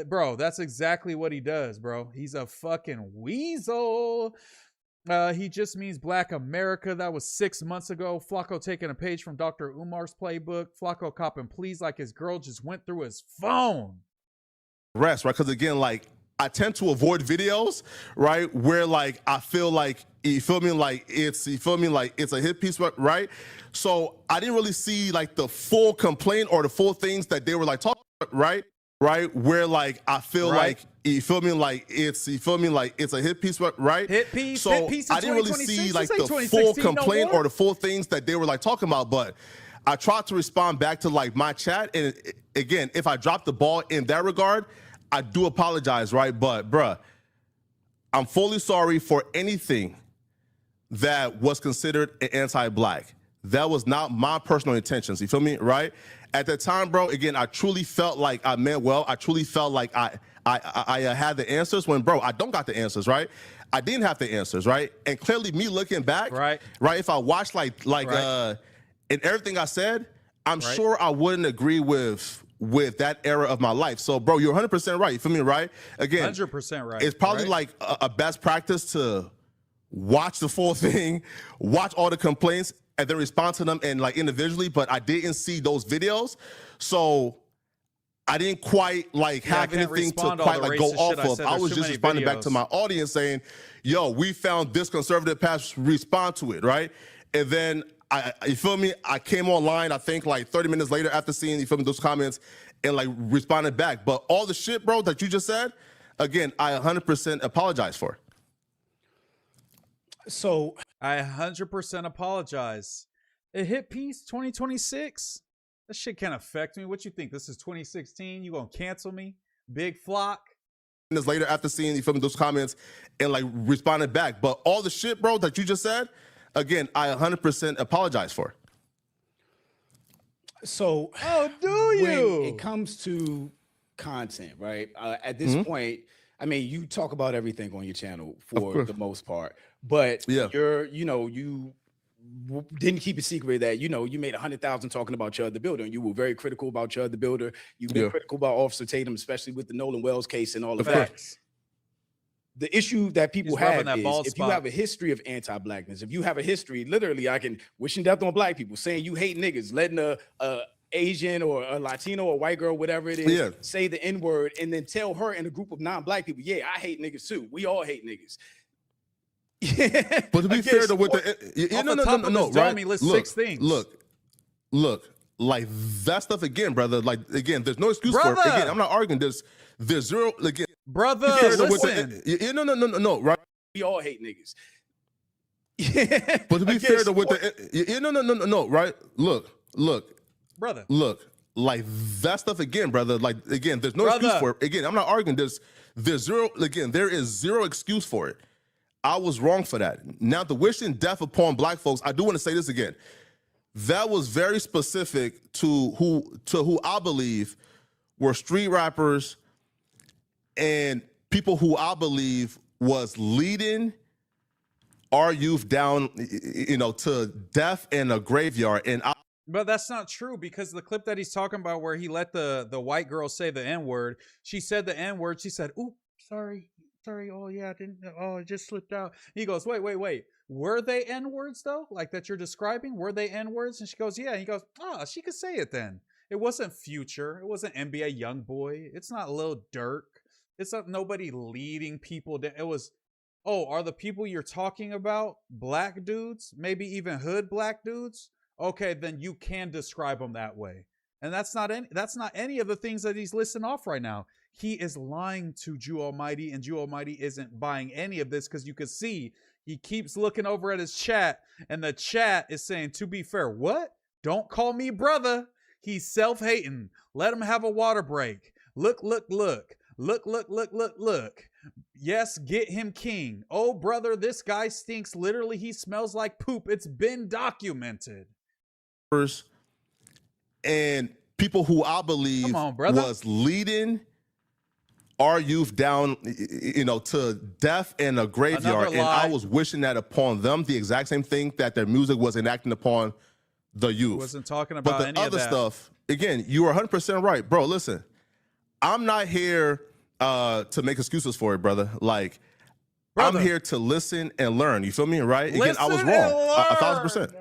Bro, that's exactly what he does, bro. He's a fucking weasel. He just means Black America. That was 6 months ago. Flakko taking a page from Dr. Umar's playbook. Flakko copping please like his girl just went through his phone. Rest, right? Because again, like, I tend to avoid videos, right, where like I feel like, you feel me, like it's, you feel me, like it's a hit piece, right? So I didn't really see like the full complaint or the full things that they were like talking about, right, where like I feel like, you feel me, like it's, you feel me, like it's a hit piece, right? Hit piece. So hit piece I didn't really see like the full complaint or the full things that they were like talking about, but I tried to respond back to like my chat, and again, if I dropped the ball in that regard, I do apologize, right? But, bruh, I'm fully sorry for anything that was considered an anti-black. That was not my personal intentions, you feel me, right? At that time, bro, again, I truly felt like I meant well. I truly felt like I had the answers when, bro, I don't got the answers, right? I didn't have the answers, right? And clearly me looking back, right, if I watched and everything I said, I'm sure I wouldn't agree with that era of my life. So, bro, you're 100% right. You feel me, right? Again, 100% right. It's probably like a best practice to watch the full thing, watch all the complaints, and then respond to them and like individually. But I didn't see those videos, so I didn't quite like have anything to quite like go off of. I was just responding back to my audience saying, "Yo, we found this conservative path. Respond to it, right?" And then you feel me? I came online, I think like 30 minutes later after seeing, you feel me, those comments and like responded back. But all the shit, bro, that you just said, again, I 100% apologize for. So I 100% apologize. A hit piece 2026? That shit can't affect me. What you think? This is 2016? You gonna cancel me? Big Flock? Minutes later after seeing, you feel me, those comments and like responded back. But all the shit, bro, that you just said, again, I 100% apologize for. So, do you? When it comes to content, right? At this point, I mean, you talk about everything on your channel for the most part, but you're, you know, you didn't keep a secret that, you know, you made 100,000 talking about Chud the Builder, and you were very critical about Chud the Builder. You've been critical about Officer Tatum, especially with the Nolan Wells case and all of that. The issue that people have is if you have a history of anti-blackness, if you have a history, literally, I can wishing death on black people, saying you hate niggas, letting a Asian or a Latino or white girl, whatever it is, say the N-word, and then tell her in a group of non-black people, yeah, I hate niggas too. We all hate niggas. But to be fair to what Off the top of his dome, he lists 6 things. Look, like that stuff again, brother. Like again, there's no excuse for it. Again, I'm not arguing. There's zero. Again, brother, listen. No, right? We all hate niggas. But to be fair to what no, right? Look, brother. Look, like that stuff again, brother. Like again, there's no excuse for it. Again, I'm not arguing. There's zero. Again, there is zero excuse for it. I was wrong for that. Now, the wishing death upon black folks, I do want to say this again. That was very specific to who I believe were street rappers and people who I believe was leading our youth down, to death and a graveyard. And But that's not true, because the clip that he's talking about where he let the white girl say the N-word, she said the N-word, she said, "Oop, sorry, oh yeah, it just slipped out." He goes, wait, were they N-words though? Like that you're describing? Were they N-words? And she goes, yeah. And he goes, she could say it then. It wasn't Future. It wasn't NBA Youngboy. It's not Lil Durk. It's not nobody leading people down. It was, are the people you're talking about black dudes? Maybe even hood black dudes? Okay, then you can describe them that way. And that's not any of the things that he's listing off right now. He is lying to Jew Almighty, and Jew Almighty isn't buying any of this, because you can see he keeps looking over at his chat, and the chat is saying, to be fair, what? Don't call me brother. He's self-hating. Let him have a water break. Look. Yes, get him king. Oh, brother, this guy stinks. Literally, he smells like poop. It's been documented. And people who I believe was leading our youth down, to death and a graveyard. And I was wishing that upon them, the exact same thing that their music was enacting upon the youth. Wasn't talking about but the any other of that stuff, again, you were 100% right. Bro, listen, I'm not here to make excuses for it, brother. Like, I'm here to listen and learn. You feel me? Right? Again, I was wrong. 1,000%.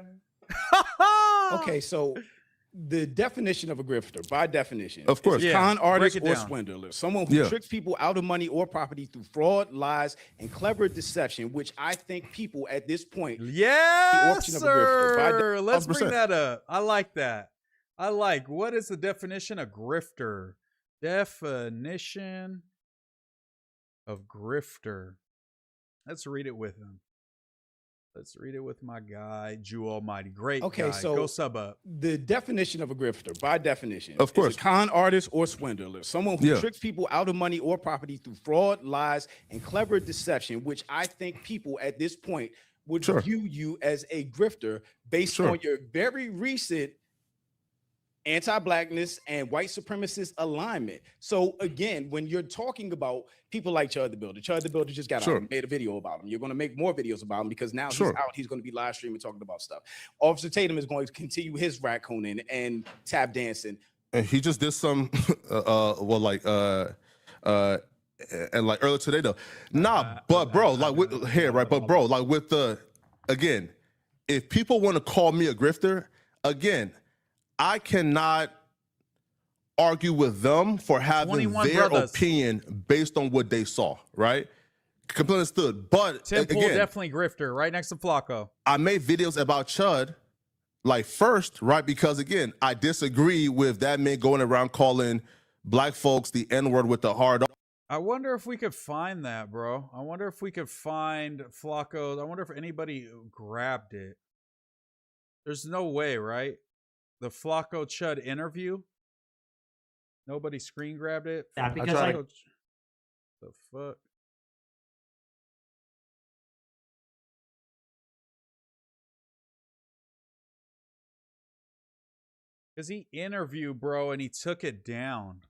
Okay, so the definition of a grifter, by definition, of course, is a con artist or down. swindler, someone who tricks people out of money or property through fraud, lies, and clever deception, which I think people at this point, yes, the sir. Let's 100%. bring that up. I like that. What is the definition of grifter? Definition of grifter. Let's read it with him. Let's read it with my guy, Jew Almighty. Great guy. So go sub up. The definition of a grifter, by definition, of course, is a con artist or swindler, someone who tricks people out of money or property through fraud, lies, and clever deception, which I think people at this point would view you as a grifter based on your very recent anti-blackness and white supremacist alignment. So again, when you're talking about people like Chud the Builder just got out and made a video about him. You're going to make more videos about him because now he's out. He's going to be live streaming, talking about stuff. Officer Tatum is going to continue his raccooning and tap dancing. And he just did some, and like earlier today though. But bro, like with the, again, if people want to call me a grifter, again, I cannot argue with them for having their opinion based on what they saw, right? Completely understood. But Temple again, definitely grifter, right next to Flakko. I made videos about Chud, like first, right? Because again, I disagree with that man going around calling black folks the N-word with the hard. I wonder if we could find that, bro. I wonder if we could find Flakko. I wonder if anybody grabbed it. There's no way, right? The Flakko Chud interview. Nobody screen grabbed it. Yeah, because the fuck. Because he interviewed, bro, and he took it down.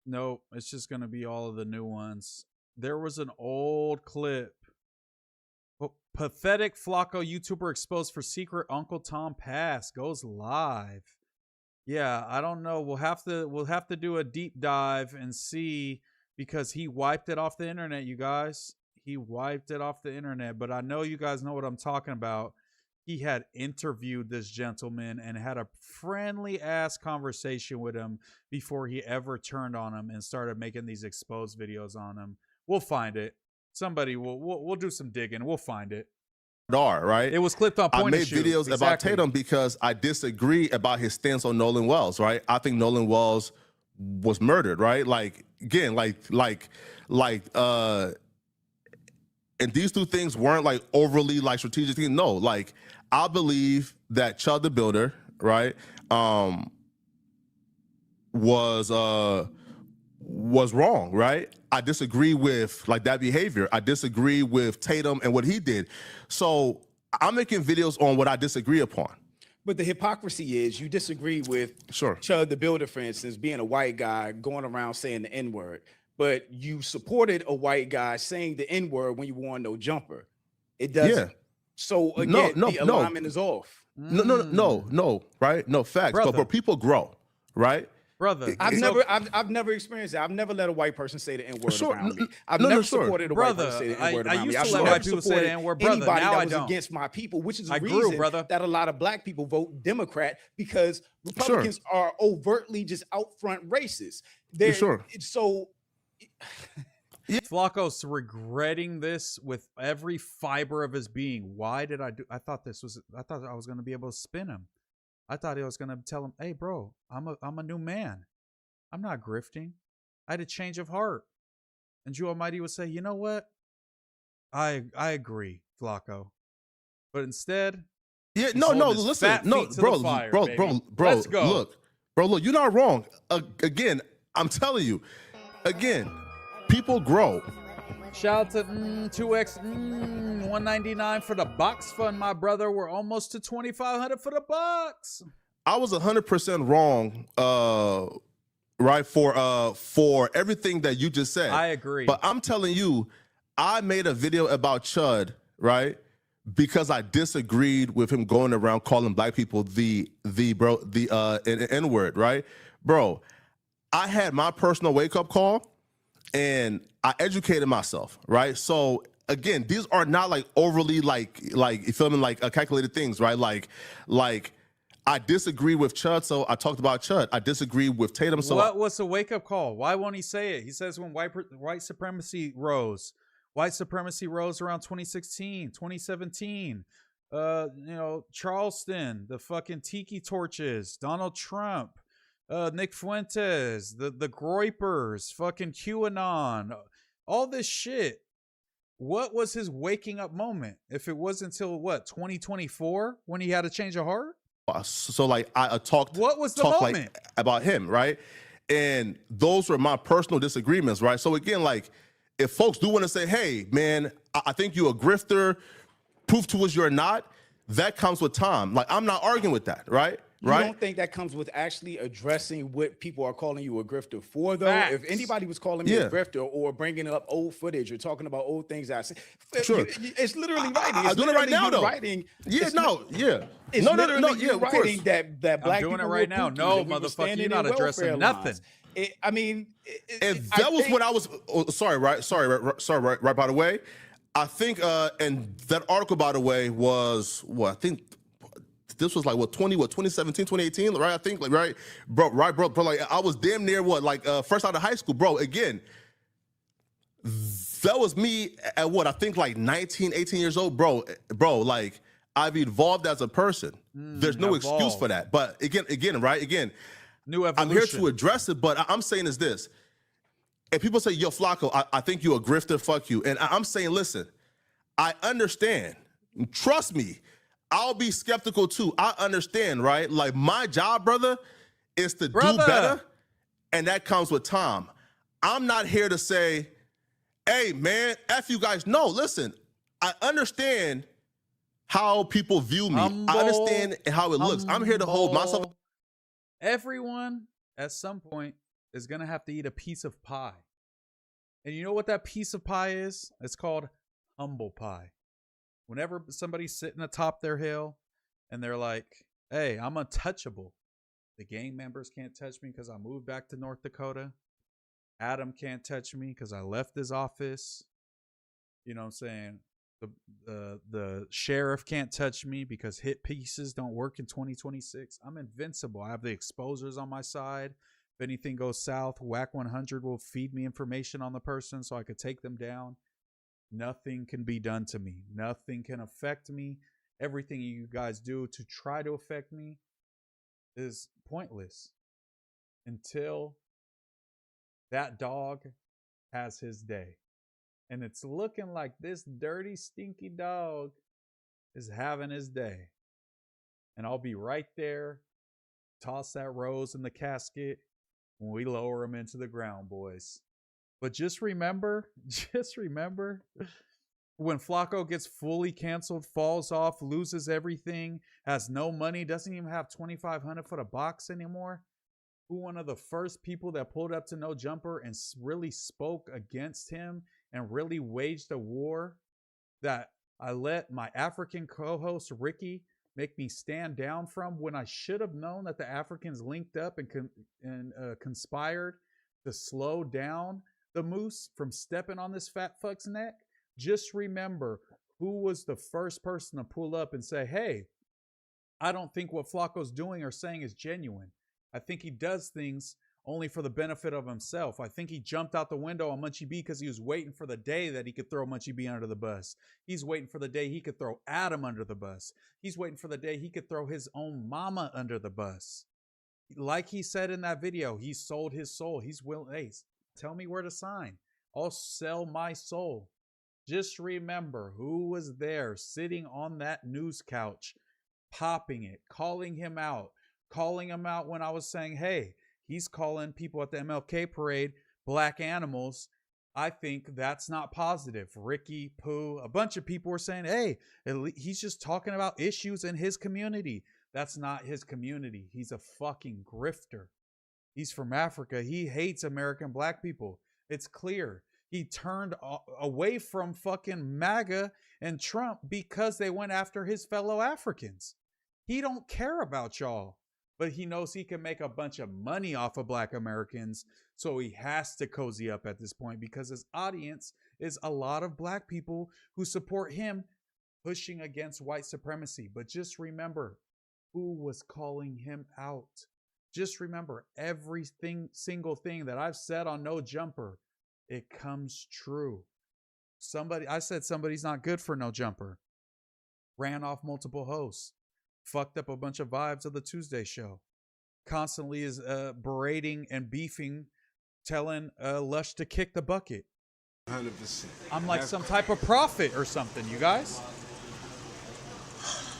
Nope, it's just going to be all of the new ones. There was an old clip. Pathetic Flakko YouTuber exposed for secret Uncle Tom pass goes live. Yeah, I don't know. We'll have to do a deep dive and see, because he wiped it off the internet, you guys. He wiped it off the internet, but I know you guys know what I'm talking about. he had interviewed this gentleman and had a friendly ass conversation with him before he ever turned on him and started making these exposed videos on him. We'll find it. Somebody we'll do some digging. We'll find it. Right? It was clipped on point. I made videos about Tatum because I disagree about his stance on Nolan Wells, right? I think Nolan Wells was murdered, right? Like, again, and these two things weren't like overly like strategic things. No, like I believe that Chud the Builder, right, was wrong, right? I disagree with like that behavior. I disagree with Tatum and what he did. So I'm making videos on what I disagree upon. But the hypocrisy is you disagree with Chud the Builder, for instance, being a white guy going around saying the N-word, but you supported a white guy saying the N-word when you wore no jumper. It doesn't. Yeah. So again, the alignment is off. No, right? No, facts. Brother. But people grow, right? Brother, I've never experienced that. I've never let a white person say the N-word around me. I've never supported a white person say the N-word around me. I used to let white people say the N-word, brother. Anybody now that I was don't. against my people, which is a reason that a lot of black people vote Democrat, because Republicans are overtly just out front racist. So Flakko's regretting this with every fiber of his being. Why did I do? I thought I was going to be able to spin him. I thought I was going to tell him, "Hey, bro, I'm a new man. I'm not grifting. I had a change of heart." And Jew Almighty would say, "You know what? I agree, Flakko." But instead, listen, bro, let's go. Look, you're not wrong. Again, I'm telling you, people grow. Shout out to 2x 199 for the box fund, my brother. We're almost to 2,500 for the box. I was 100% wrong, right, for everything that you just said. I agree. But I'm telling you, I made a video about Chud, right, because I disagreed with him going around calling black people the N-word, right? Bro, I had my personal wake-up call, and I educated myself, right? So again, these are not like overly like you feel me, like calculated things, right? Like I disagree with Chud, so I talked about Chud. I disagree with Tatum, so what was the wake up call? Why won't he say it? He says when white supremacy rose. White supremacy rose around 2016, 2017. Charleston, the fucking tiki torches, Donald Trump. Nick Fuentes, the Groypers, fucking QAnon, all this shit. What was his waking up moment? If it wasn't until 2024 when he had a change of heart? So like I talked. What was the moment like, about him, right? And those were my personal disagreements, right? So again, like if folks do want to say, "Hey, man, I think you a grifter," proof to us you're not. That comes with time. Like I'm not arguing with that, right? You don't think that comes with actually addressing what people are calling you a grifter for, though? Facts. If anybody was calling me a grifter or bringing up old footage or talking about old things I said, it's literally writing. I'm doing it right now, though. Writing. It's writing that I'm black doing people it right now. No, motherfucker, you're not addressing nothing. That was when I was right. By the way, I think, and that article, by the way, was I think. This was like 2017, 2018, right? I think, like, right, bro, like I was damn near first out of high school, bro. Again, that was me at I think like 19, 18 years old, bro. Like I've evolved as a person. There's no excuse for that. But again, new evolution. I'm here to address it, but I'm saying is this. If people say, "Yo, Flakko, I think you a grifter, fuck you," and I'm saying, listen, I understand. Trust me. I'll be skeptical too. I understand, right? Like my job, brother, is to do better, and that comes with time. I'm not here to say, "Hey, man, F you guys." No, listen, I understand how people view me. I understand how it looks. I'm here to hold myself. Everyone at some point is going to have to eat a piece of pie. And you know what that piece of pie is? It's called humble pie. Whenever somebody's sitting atop their hill and they're like, "Hey, I'm untouchable. The gang members can't touch me because I moved back to North Dakota. Adam can't touch me because I left his office." You know what I'm saying? The sheriff can't touch me because hit pieces don't work in 2026. I'm invincible. I have the exposers on my side. If anything goes south, Wack100 will feed me information on the person so I could take them down. Nothing can be done to me. Nothing can affect me. Everything you guys do to try to affect me is pointless until that dog has his day. And it's looking like this dirty, stinky dog is having his day. And I'll be right there. Toss that rose in the casket when we lower him into the ground, boys. But just remember, when Flakko gets fully canceled, falls off, loses everything, has no money, doesn't even have $2,500 for the box anymore, who one of the first people that pulled up to No Jumper and really spoke against him and really waged a war that I let my African co-host Ricky make me stand down from, when I should have known that the Africans linked up and conspired to slow down the moose from stepping on this fat fuck's neck. Just remember who was the first person to pull up and say, hey, I don't think what Flakko's doing or saying is genuine. I think he does things only for the benefit of himself. I think he jumped out the window on Munchie B because he was waiting for the day that he could throw Munchie B under the bus. He's waiting for the day he could throw Adam under the bus. He's waiting for the day he could throw his own mama under the bus. Like he said in that video, he sold his soul. He's willing, hey, tell me where to sign. I'll sell my soul. Just remember who was there sitting on that news couch, popping it, calling him out when I was saying, hey, he's calling people at the MLK parade black animals. I think that's not positive. Ricky, Pooh, a bunch of people were saying, hey, he's just talking about issues in his community. That's not his community. He's a fucking grifter. He's from Africa. He hates American black people. It's clear. He turned away from fucking MAGA and Trump because they went after his fellow Africans. He don't care about y'all, but he knows he can make a bunch of money off of black Americans. So he has to cozy up at this point because his audience is a lot of black people who support him pushing against white supremacy. But just remember who was calling him out. Just remember single thing that I've said on No Jumper. It comes true. I said somebody's not good for No Jumper. Ran off multiple hosts. Fucked up a bunch of vibes of the Tuesday show. Constantly is berating and beefing, telling Lush to kick the bucket. 100%. I'm like some type of prophet or something, you guys.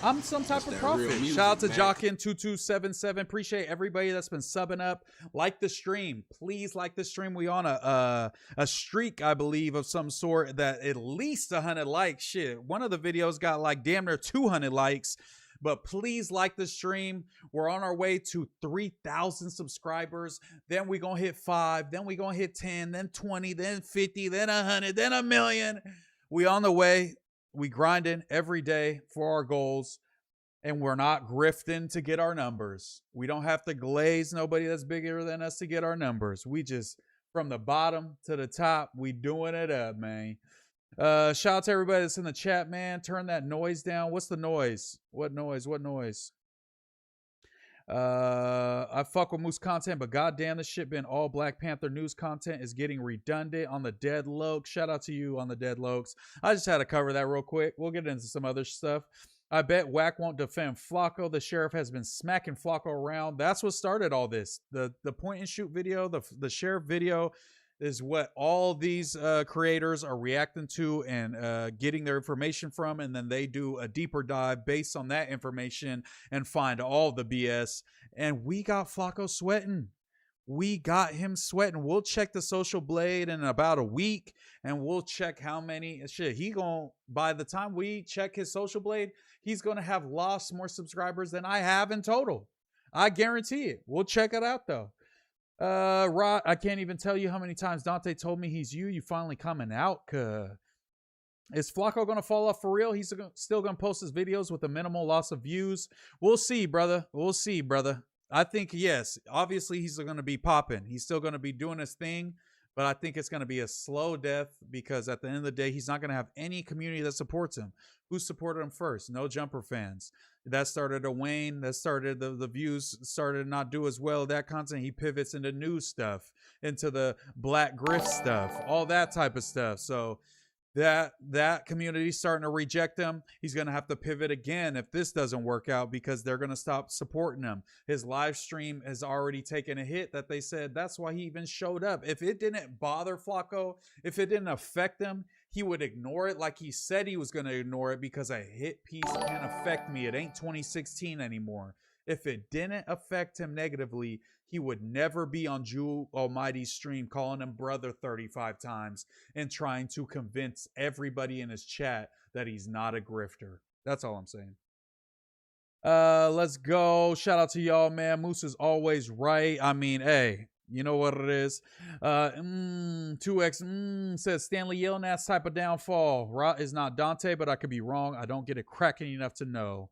I'm some type of prophet. Music, shout out to man. Jockin2277. Appreciate everybody that's been subbing up. Like the stream. Please like the stream. We on a streak, I believe, of some sort that at least 100 likes. Shit. One of the videos got like damn near 200 likes. But please like the stream. We're on our way to 3,000 subscribers. Then we're going to hit 5. Then we're going to hit 10. Then 20. Then 50. Then 100. Then 1,000,000. We on the way. We grinding every day for our goals. And we're not grifting to get our numbers. We don't have to glaze nobody that's bigger than us to get our numbers. We just, from the bottom to the top, we doing it up, man. Shout out to everybody that's in the chat, man. Turn that noise down. What's the noise? What noise? What noise? I fuck with Moose content, but goddamn, this shit been all Black Panther news content is getting redundant on the Dead Lokes. Shout out to you on the Dead Lokes. I just had to cover that real quick. We'll get into some other stuff. I bet Wack won't defend Flakko. The sheriff has been smacking Flakko around. That's what started all this. The point and shoot video, the sheriff video is what all these creators are reacting to and getting their information from, and then they do a deeper dive based on that information and find all the BS. And we got Flakko sweating. We got him sweating. We'll check the social blade in about a week, and we'll check how many shit he gonna. By the time we check his social blade, he's gonna have lost more subscribers than I have in total. I guarantee it. We'll check it out though. Rod, I can't even tell you how many times Dante told me he's you finally coming out. Is Flakko gonna fall off for real? He's still gonna post his videos with a minimal loss of views. We'll see, brother. We'll see, brother. I think yes, obviously he's gonna be popping. He's still gonna be doing his thing, But I think it's going to be a slow death because at the end of the day, he's not going to have any community that supports him. Who supported him first? No Jumper fans. That started to wane. That started the views started to not do as well. That content, he pivots into new stuff, into the black grift stuff, all that type of stuff. So that community starting to reject him. He's going to have to pivot again if this doesn't work out because they're going to stop supporting him. His live stream has already taken a hit that they said that's why he even showed up. If it didn't bother Flakko, if it didn't affect him, he would ignore it like he said he was going to ignore it because a hit piece can't affect me. It ain't 2016 anymore. If it didn't affect him negatively, he would never be on Jew Almighty's stream calling him brother 35 times and trying to convince everybody in his chat that he's not a grifter. That's all I'm saying. Let's go. Shout out to y'all, man. Moose is always right. I mean, hey, you know what it is. 2X says Stanley Yelnats type of downfall. Rot is not Dante, but I could be wrong. I don't get it cracking enough to know.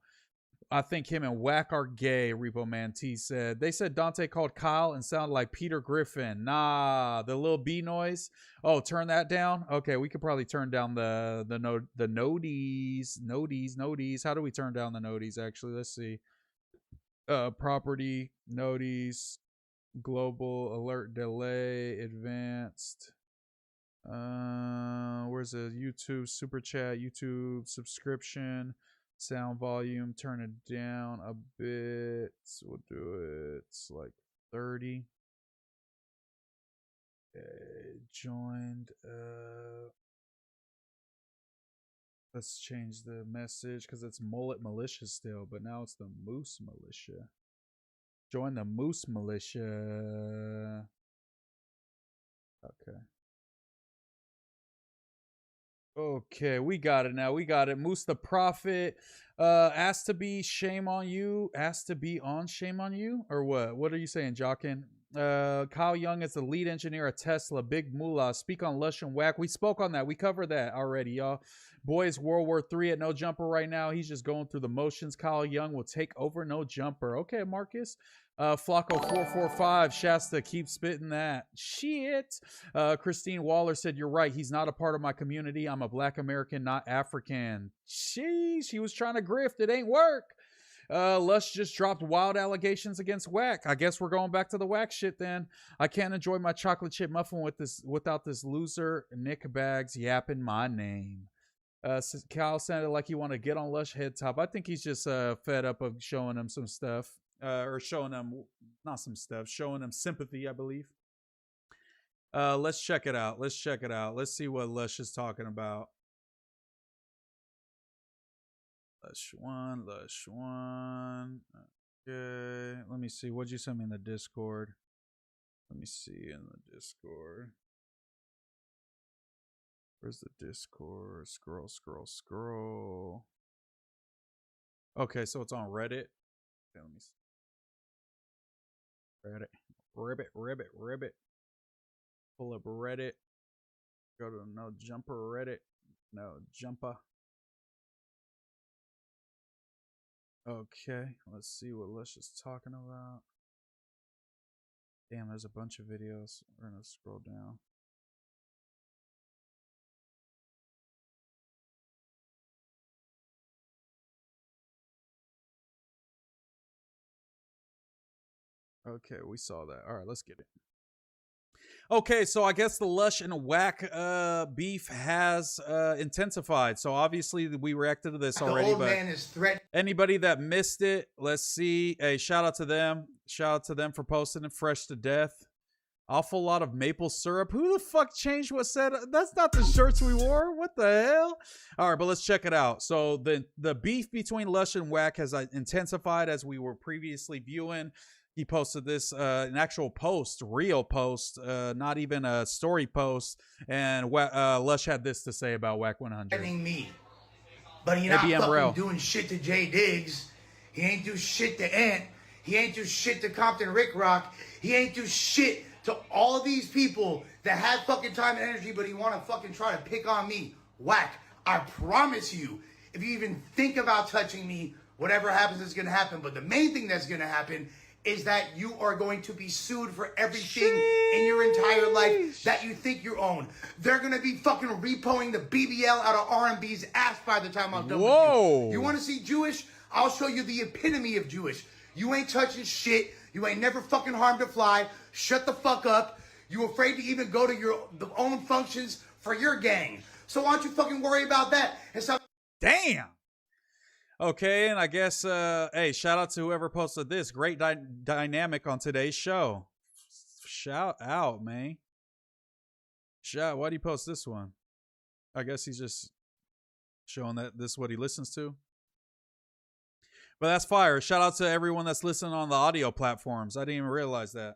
I think him and Wack are gay, Repo Man T said. They said Dante called Kyle and sounded like Peter Griffin. Nah, the little B noise. Oh, turn that down? Okay, we could probably turn down the nodies. How do we turn down the nodies, actually? Let's see. Property, nodies, global, alert, delay, advanced. Where's the YouTube super chat, YouTube subscription? Sound volume, turn it down a bit. So we'll do it. It's like 30. Okay, joined. Let's change the message because it's Mullet Militia still, but now it's the Moose Militia. Join the Moose Militia. Okay. Okay, we got it now. We got it. Moose the Prophet asked to be shame on you. Asked to be on shame on you? Or what? What are you saying, Jockin? Kyle Young is the lead engineer at Tesla. Big Moolah. Speak on Lush and Wack. We spoke on that. We covered that already, y'all. Boys, World War III at No Jumper right now. He's just going through the motions. Kyle Young will take over No Jumper. Okay, Marcus. Flakko 445, Shasta, keep spitting that shit. Christine Waller said, you're right. He's not a part of my community. I'm a black American, not African. Sheesh, he was trying to grift. It ain't work. Lush just dropped wild allegations against Wack. I guess we're going back to the Wack shit then. I can't enjoy my chocolate chip muffin without this loser Nick Bags yapping my name. Cal sounded like he wanted to get on Lush head top. I think he's just fed up of showing him some stuff. Or showing them, not some stuff, showing them sympathy, I believe. Let's check it out. Let's check it out. Let's see what Lush is talking about. Lush one. Okay. Let me see. What'd you send me in the Discord? Let me see in the Discord. Where's the Discord? Scroll. Okay, so it's on Reddit. Okay, let me see. Reddit. Pull up Reddit. Go to No Jumper Reddit. No Jumper. Okay, let's see what Lush is talking about. Damn, there's a bunch of videos. We're gonna scroll down. Okay, we saw that. All right, let's get it. Okay, so I guess the Lush and Wack beef has intensified. So obviously we reacted to this already. The old man is threatening. Anybody that missed it, let's see. Hey, shout out to them. Shout out to them for posting it fresh to death. Awful lot of maple syrup. Who the fuck changed what said? That's not the shirts we wore. What the hell? All right, but let's check it out. So the beef between Lush and Wack has intensified as we were previously viewing. He posted this, an actual post, real post, not even a story post. And Lush had this to say about Wack100. Threatening me. But he not fucking doing shit to Jay Diggs. He ain't do shit to Ant. He ain't do shit to Compton Rick Rock. He ain't do shit to all these people that had fucking time and energy, but he want to fucking try to pick on me. Wack, I promise you, if you even think about touching me, whatever happens is going to happen. But the main thing that's going to happen is that you are going to be sued for everything in your entire life that you think you own. They're going to be fucking repoing the BBL out of R&B's ass by the time I'm done with you. You want to see Jewish? I'll show you the epitome of Jewish. You ain't touching shit. You ain't never fucking harmed a fly. Shut the fuck up. You afraid to even go to your own functions for your gang. So why don't you fucking worry about that? And stop. Damn. Okay, and I guess, hey, shout out to whoever posted this. Great dynamic on today's show. Shout out, man. Why do you post this one? I guess he's just showing that this is what he listens to. But that's fire. Shout out to everyone that's listening on the audio platforms. I didn't even realize that.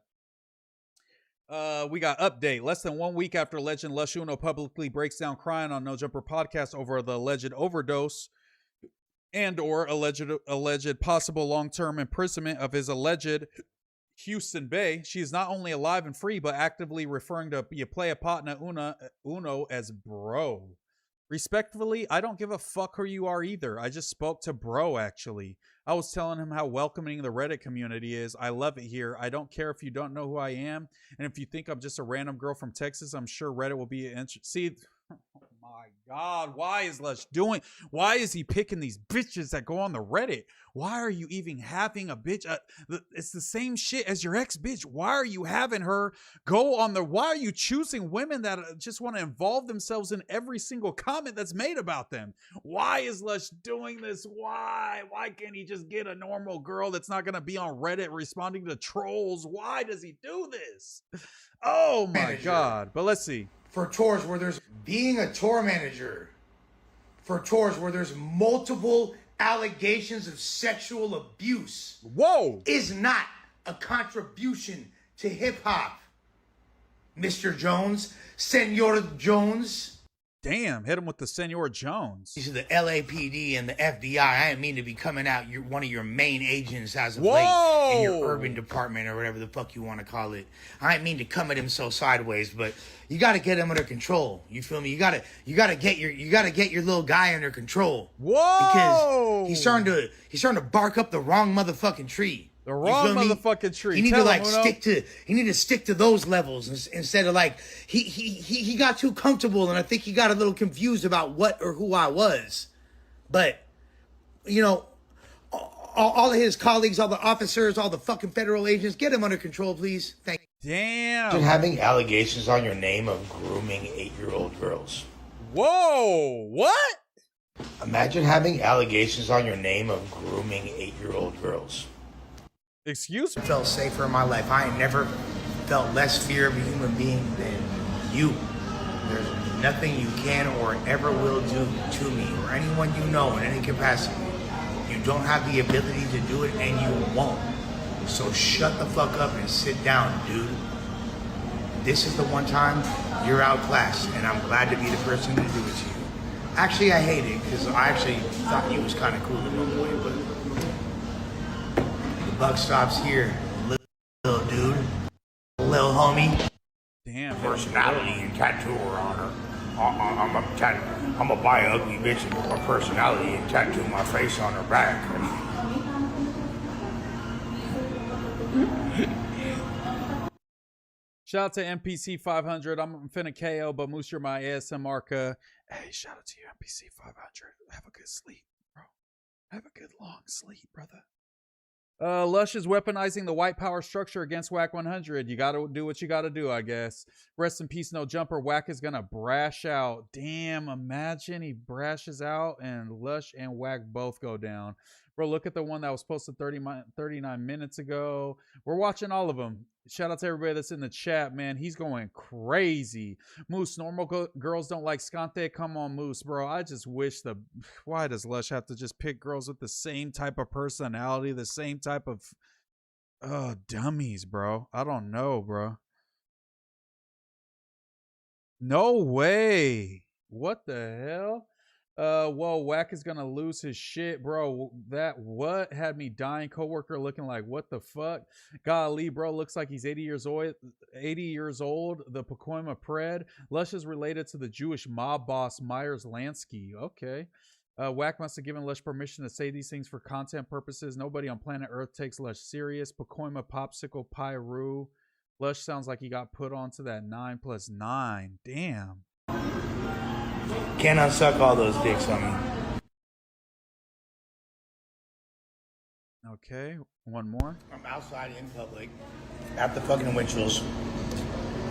We got update. Less than 1 week after legend LUSHONE publicly breaks down crying on No Jumper podcast over the alleged overdose and or alleged possible long-term imprisonment of his alleged Houston Bay. She is not only alive and free, but actively referring to Playa Partner Uno as bro. Respectfully, I don't give a fuck who you are either. I just spoke to bro, actually. I was telling him how welcoming the Reddit community is. I love it here. I don't care if you don't know who I am. And if you think I'm just a random girl from Texas, I'm sure Reddit will be interested. See, oh my God, why is Lush doing? Why is he picking these bitches that go on the Reddit? Why are you even having a bitch? It's the same shit as your ex bitch. Why are you having her go on the? Why are you choosing women that just want to involve themselves in every single comment that's made about them? Why is Lush doing this? Why? Why can't he just get a normal girl that's not going to be on Reddit responding to trolls? Why does he do this? Oh my God. But let's see. For tours where there's being a tour manager, for tours where there's multiple allegations of sexual abuse, is not a contribution to hip hop. Mr. Jones, Senor Jones. Damn, hit him with the Senor Jones. These are the LAPD and the FBI. I didn't mean to be coming out one of your main agents as of late in your urban department or whatever the fuck you want to call it. I didn't mean to come at him so sideways, but you got to get him under control. You feel me? You got to get your little guy under control. Because he's starting to bark up the wrong motherfucking tree. The wrong motherfucking tree. He need to like stick to those levels instead of like he got too comfortable, and I think he got a little confused about what or who I was. But you know, all of his colleagues, all the officers, all the fucking federal agents, get him under control, please. Thank you. Damn. Imagine having allegations on your name of grooming 8-year-old girls. Whoa, what? Imagine having allegations on your name of grooming 8-year-old girls. Excuse me? I felt safer in my life. I ain't never felt less fear of a human being than you. There's nothing you can or ever will do to me or anyone you know in any capacity. You don't have the ability to do it and you won't. So shut the fuck up and sit down, dude. This is the one time you're outclassed, and I'm glad to be the person to do it to you. Actually, I hate it because I actually thought you was kind of cool at one point, but buck stops here, little dude, little homie. Damn. Personality and tattoo on her. I'm a buy an ugly bitch and put my personality and tattoo my face on her back. Shout out to NPC 500. I'm finna KO, but Moose, you're my ASM marker. Hey, shout out to you, NPC 500. Have a good sleep, bro. Have a good long sleep, brother. Lush is weaponizing the white power structure against Wack100. You gotta do what you gotta do, I guess. Rest in peace, no jumper. Wack is gonna brash out. Damn, imagine he brashes out and Lush and Wack both go down. Bro, look at the one that was posted 39 minutes ago. We're watching all of them. Shout out to everybody that's in the chat, man. He's going crazy. Moose, normal girls don't like Skante. Come on, Moose, bro. I just wish why does Lush have to just pick girls with the same type of personality, the same type of dummies, bro? I don't know, bro. No way. What the hell? Whoa, Wack is gonna lose his shit, bro. That what had me dying. Coworker looking like what the fuck? Golly, bro, looks like he's 80 years old. 80 years old. The Pacoima Pred. Lush is related to the Jewish mob boss Myers Lansky. Okay. Wack must have given Lush permission to say these things for content purposes. Nobody on planet Earth takes Lush serious. Pacoima Popsicle Pyru. Lush sounds like he got put onto that 9+9. Damn. Can't unsuck all those dicks on me. Okay, one more. I'm outside in public at the fucking Winchell's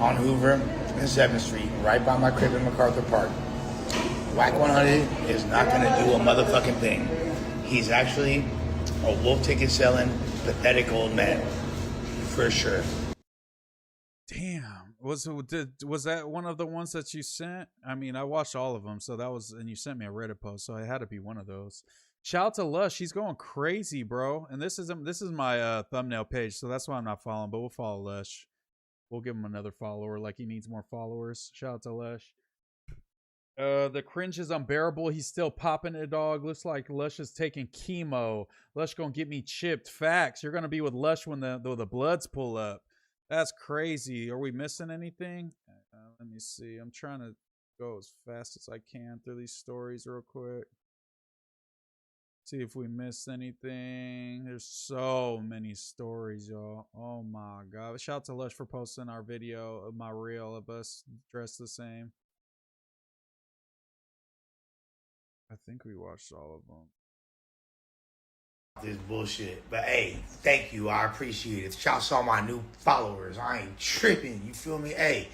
on Hoover and 7th Street, right by my crib in MacArthur Park. Wack100 is not going to do a motherfucking thing. He's actually a wolf ticket selling, pathetic old man. For sure. Damn. Was that one of the ones that you sent? I mean, I watched all of them, so that was, and you sent me a Reddit post, so it had to be one of those. Shout out to Lush. He's going crazy, bro. And this is my thumbnail page, so that's why I'm not following, but we'll follow Lush. We'll give him another follower, like he needs more followers. Shout out to Lush. The cringe is unbearable. He's still popping it, dog. Looks like Lush is taking chemo. Lush gonna get me chipped. Facts. You're gonna be with Lush when the bloods pull up. That's crazy. Are we missing anything? Let me see. I'm trying to go as fast as I can through these stories real quick. See if we missed anything. There's so many stories, y'all. Oh my god. Shout out to Lush for posting our video of my reel of us dressed the same. I think we watched all of them. This bullshit. But hey, thank you. I appreciate it. Shouts all my new followers. I ain't tripping. You feel me? Hey,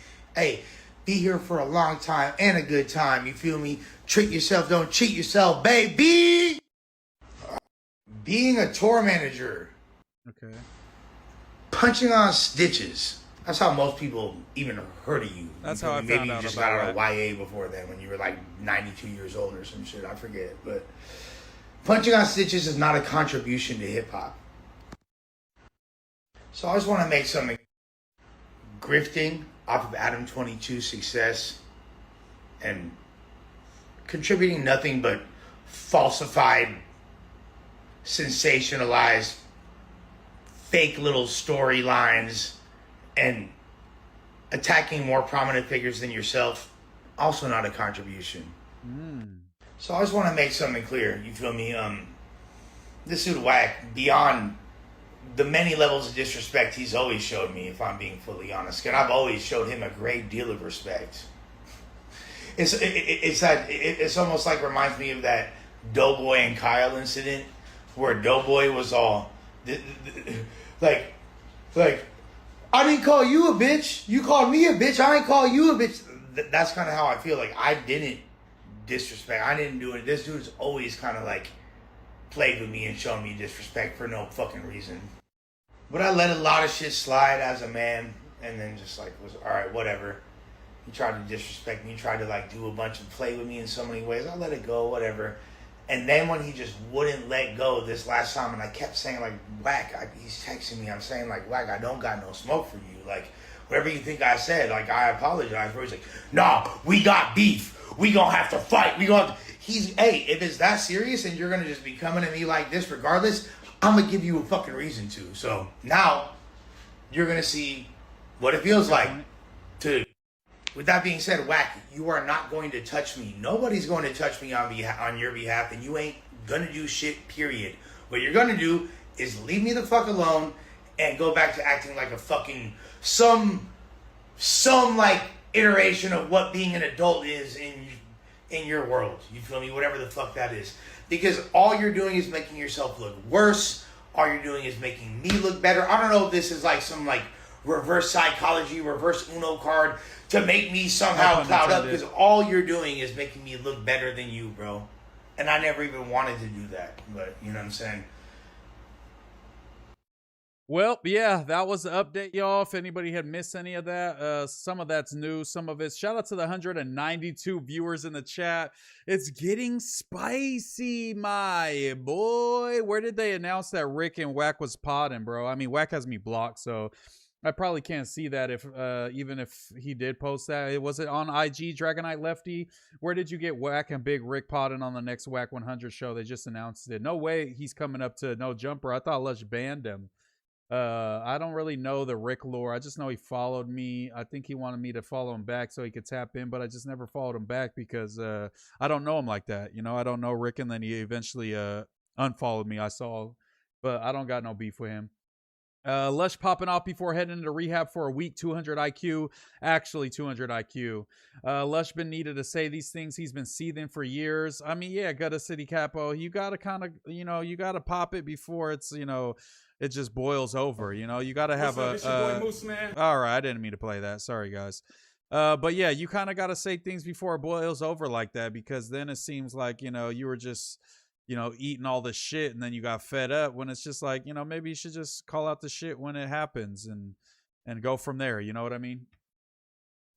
be here for a long time and a good time. You feel me? Treat yourself, don't cheat yourself, baby. Being a tour manager. Okay. Punching on stitches. That's how most people even heard of you. That's you how I maybe found you out just about got out of YA before then when you were like 92 years old or some shit. I forget. But punching on stitches is not a contribution to hip hop. So I just want to make something. Grifting off of Adam 22 success and contributing nothing but falsified, sensationalized, fake little storylines and attacking more prominent figures than yourself, also not a contribution. So I just want to make something clear. You feel me? This dude Wack, beyond the many levels of disrespect he's always showed me, if I'm being fully honest, and I've always showed him a great deal of respect. It's almost like reminds me of that Doughboy and Kyle incident where Doughboy was all like. I didn't call you a bitch. You called me a bitch. I ain't call you a bitch. That's kind of how I feel. Like, I didn't disrespect. I didn't do it. This dude's always kind of like played with me and shown me disrespect for no fucking reason. But I let a lot of shit slide as a man, and then just like was all right, whatever. He tried to disrespect me. He tried to like do a bunch of play with me in so many ways. I let it go, whatever. And then when he just wouldn't let go this last time, and I kept saying, like, Wack, he's texting me. I'm saying, like, Wack, I don't got no smoke for you. Like, whatever you think I said, like, I apologize. Where he's like, nah, we got beef. We gonna have to fight. Hey, if it's that serious and you're gonna just be coming at me like this regardless, I'm gonna give you a fucking reason to. So now you're gonna see what it feels like to. With that being said, Wack, you are not going to touch me. Nobody's going to touch me on your behalf, and you ain't gonna do shit, period. What you're gonna do is leave me the fuck alone and go back to acting like a fucking some like iteration of what being an adult is in your world. You feel me? Whatever the fuck that is. Because all you're doing is making yourself look worse. All you're doing is making me look better. I don't know if this is like some like reverse psychology, reverse Uno card to make me somehow cloud up, because all you're doing is making me look better than you, bro. And I never even wanted to do that, but you know what I'm saying? Well, yeah, that was the update, y'all. If anybody had missed any of that, some of that's new, some of it's shout out to the 192 viewers in the chat. It's getting spicy, my boy. Where did they announce that Rick and Wack was potting, bro? I mean, Wack has me blocked, so I probably can't see that if even if he did post that. Was it on IG, Dragonite Lefty? Where did you get Wack and Big Rick potting on the next Wack100 show? They just announced it. No way he's coming up to No Jumper. I thought Lush banned him. I don't really know the Rick lore. I just know he followed me. I think he wanted me to follow him back so he could tap in, but I just never followed him back because I don't know him like that. You know, I don't know Rick, and then he eventually unfollowed me. I saw, but I don't got no beef with him. Lush popping off before heading into rehab for a week, 200 IQ. Actually, 200 IQ. Lush been needed to say these things. He's been seething for years. I mean, yeah, Gutta City Capo. You got to kind of, you know, you got to pop it before it's, you know, it just boils over. You know, you got to have What's up, it's your boy MooseMan. All right, I didn't mean to play that. Sorry, guys. But yeah, you kind of got to say things before it boils over like that, because then it seems like, you know, you were just, you know, eating all the shit and then you got fed up, when it's just like, you know, maybe you should just call out the shit when it happens and go from there. You know what I mean?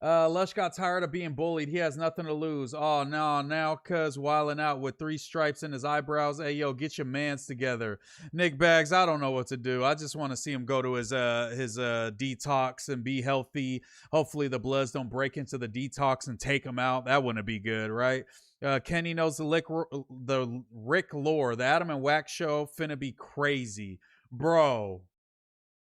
Lush got tired of being bullied. He has nothing to lose. Oh, no, now cuz wilding out with 3 stripes in his eyebrows. Hey, yo, get your mans together. Nick Bags, I don't know what to do. I just want to see him go to his detox and be healthy. Hopefully the Bloods don't break into the detox and take him out. That wouldn't be good, right? Kenny knows the Rick lore. The Adam and Wack show finna be crazy. Bro.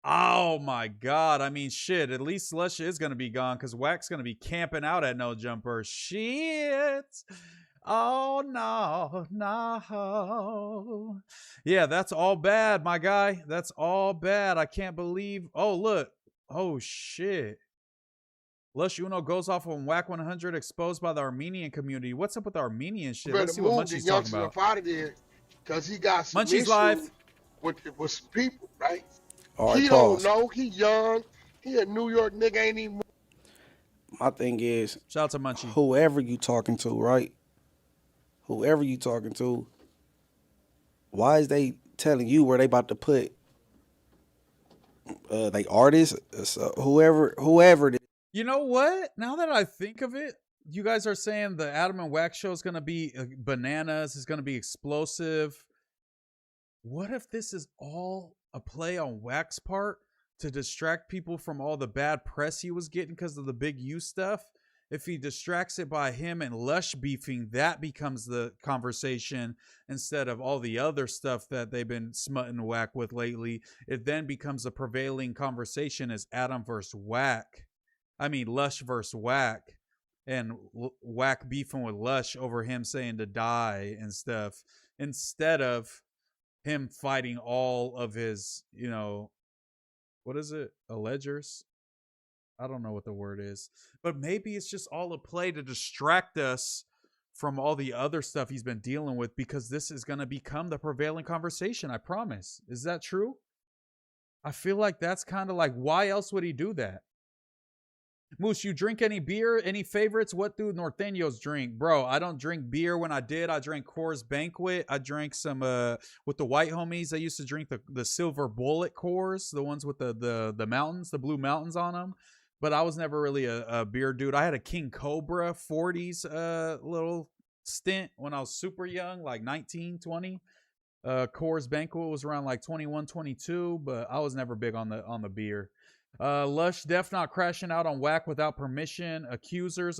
Oh my God. I mean, shit. At least Lush is gonna be gone because Wack's gonna be camping out at No Jumper. Shit. Oh no. No. Yeah, that's all bad, my guy. That's all bad. I can't believe. Oh, look. Oh shit. Lush Uno goes off on Wack100 exposed by the Armenian community. What's up with the Armenian shit? Let's see what Munchie's talking about. Out of there because he got some Munchie's live with some people, right? All right, he pause. don't know. He young. He a New York nigga. Ain't even. My thing is, shout out to Munchie. Whoever you talking to, right? Whoever you talking to, why is they telling you where they about to put they artists, whoever it is? You know what? Now that I think of it, you guys are saying the Adam and Wack show is going to be bananas, is going to be explosive. What if this is all a play on Wack's part to distract people from all the bad press he was getting because of the Big U stuff? If he distracts it by him and Lush beefing, that becomes the conversation instead of all the other stuff that they've been smutting Wack with lately. It then becomes the prevailing conversation as Adam versus Wack. I mean, Lush versus Wack, and Wack beefing with Lush over him saying to die and stuff, instead of him fighting all of his, you know, what is it? Allegers? I don't know what the word is, but maybe it's just all a play to distract us from all the other stuff he's been dealing with, because this is going to become the prevailing conversation. I promise. Is that true? I feel like that's kind of like, why else would he do that? Moose, you drink any beer? Any favorites? What do norteños drink? Bro, I don't drink beer. When I did, I drank Coors Banquet. I drank some, with the white homies, I used to drink the Silver Bullet Coors, the ones with the mountains, the blue mountains on them. But I was never really a beer dude. I had a King Cobra 40s little stint when I was super young, like 19, 20. Coors Banquet was around like 21, 22, but I was never big on the beer. Lush Def not crashing out on Wack without permission. Accusers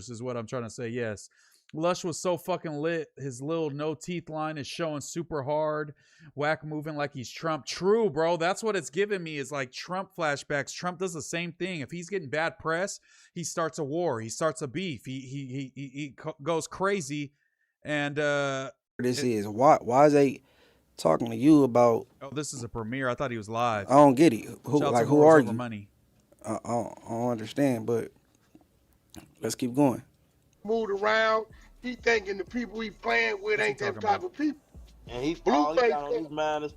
is what I'm trying to say. Yes, Lush was so fucking lit. His little no teeth line is showing super hard. Wack moving like he's Trump. True, bro. That's what it's giving me, is like Trump flashbacks. Trump does the same thing. If he's getting bad press, he starts a war. He starts a beef. He goes crazy. And this is why is they talking to you about? Oh, this is a premiere. I thought he was live. I don't get it. Who are you? Money. I don't understand, but let's keep going. Moved around. He thinking the people he playing with ain't that type of people. And he's Blueface. on his mind.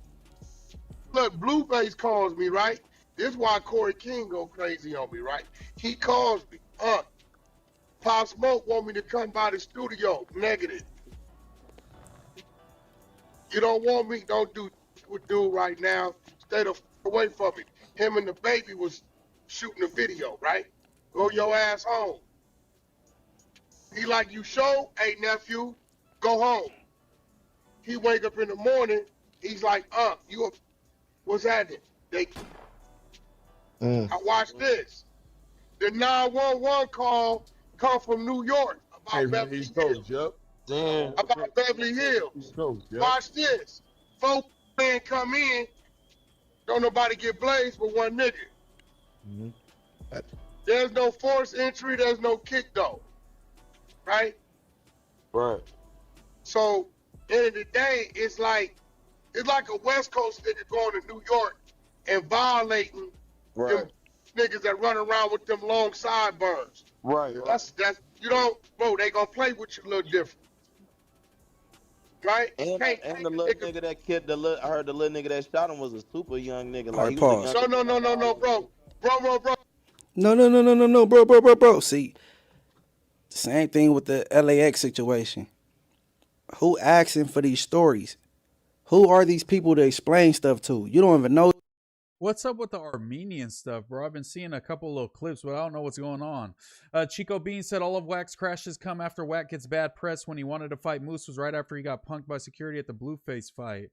Look, Blueface calls me, right? This is why Corey King go crazy on me, right? He calls me, Pop Smoke want me to come by the studio. Negative. You don't want me, don't do what do right now. Stay the away from me. Him and the baby was shooting a video, right? Go your ass home. He like, you show? Hey, nephew, go home. He wake up in the morning, he's like, what's happening? I watched this. The 911 call come from New York about Beverly Hills. Damn. About Beverly Hills. Watch this. 4 men come in. Don't nobody get blazed but one nigga. There's no forced entry, there's no kick though. Right? Right. So, end of the day, it's like a West Coast nigga going to New York and violating them niggas that run around with them long sideburns. Right. That's you don't, bro, they gonna play with you a little different. Right? And the little nigga that kid, I heard the little nigga that shot him was a super young nigga. All right, he was pause. No, bro. No, bro. See, same thing with the LAX situation. Who asking for these stories? Who are these people to explain stuff to? You don't even know. What's up with the Armenian stuff, bro? I've been seeing a couple little clips, but I don't know what's going on. Chico Bean said all of Wack's crashes come after Wack gets bad press. When he wanted to fight Moose was right after he got punked by security at the Blueface fight.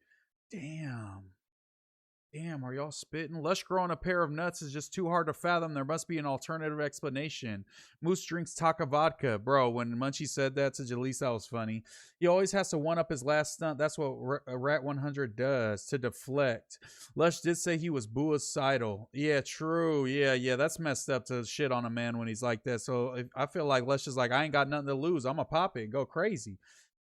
Damn, are y'all spitting? Lush growing a pair of nuts is just too hard to fathom. There must be an alternative explanation. Moose drinks Taka vodka. Bro, when Munchie said that to Jalise, that was funny. He always has to one-up his last stunt. That's what Rat100 does, to deflect. Lush did say he was buicidal. Yeah, true. Yeah, that's messed up to shit on a man when he's like that. So I feel like Lush is like, I ain't got nothing to lose. I'm going to pop it and go crazy.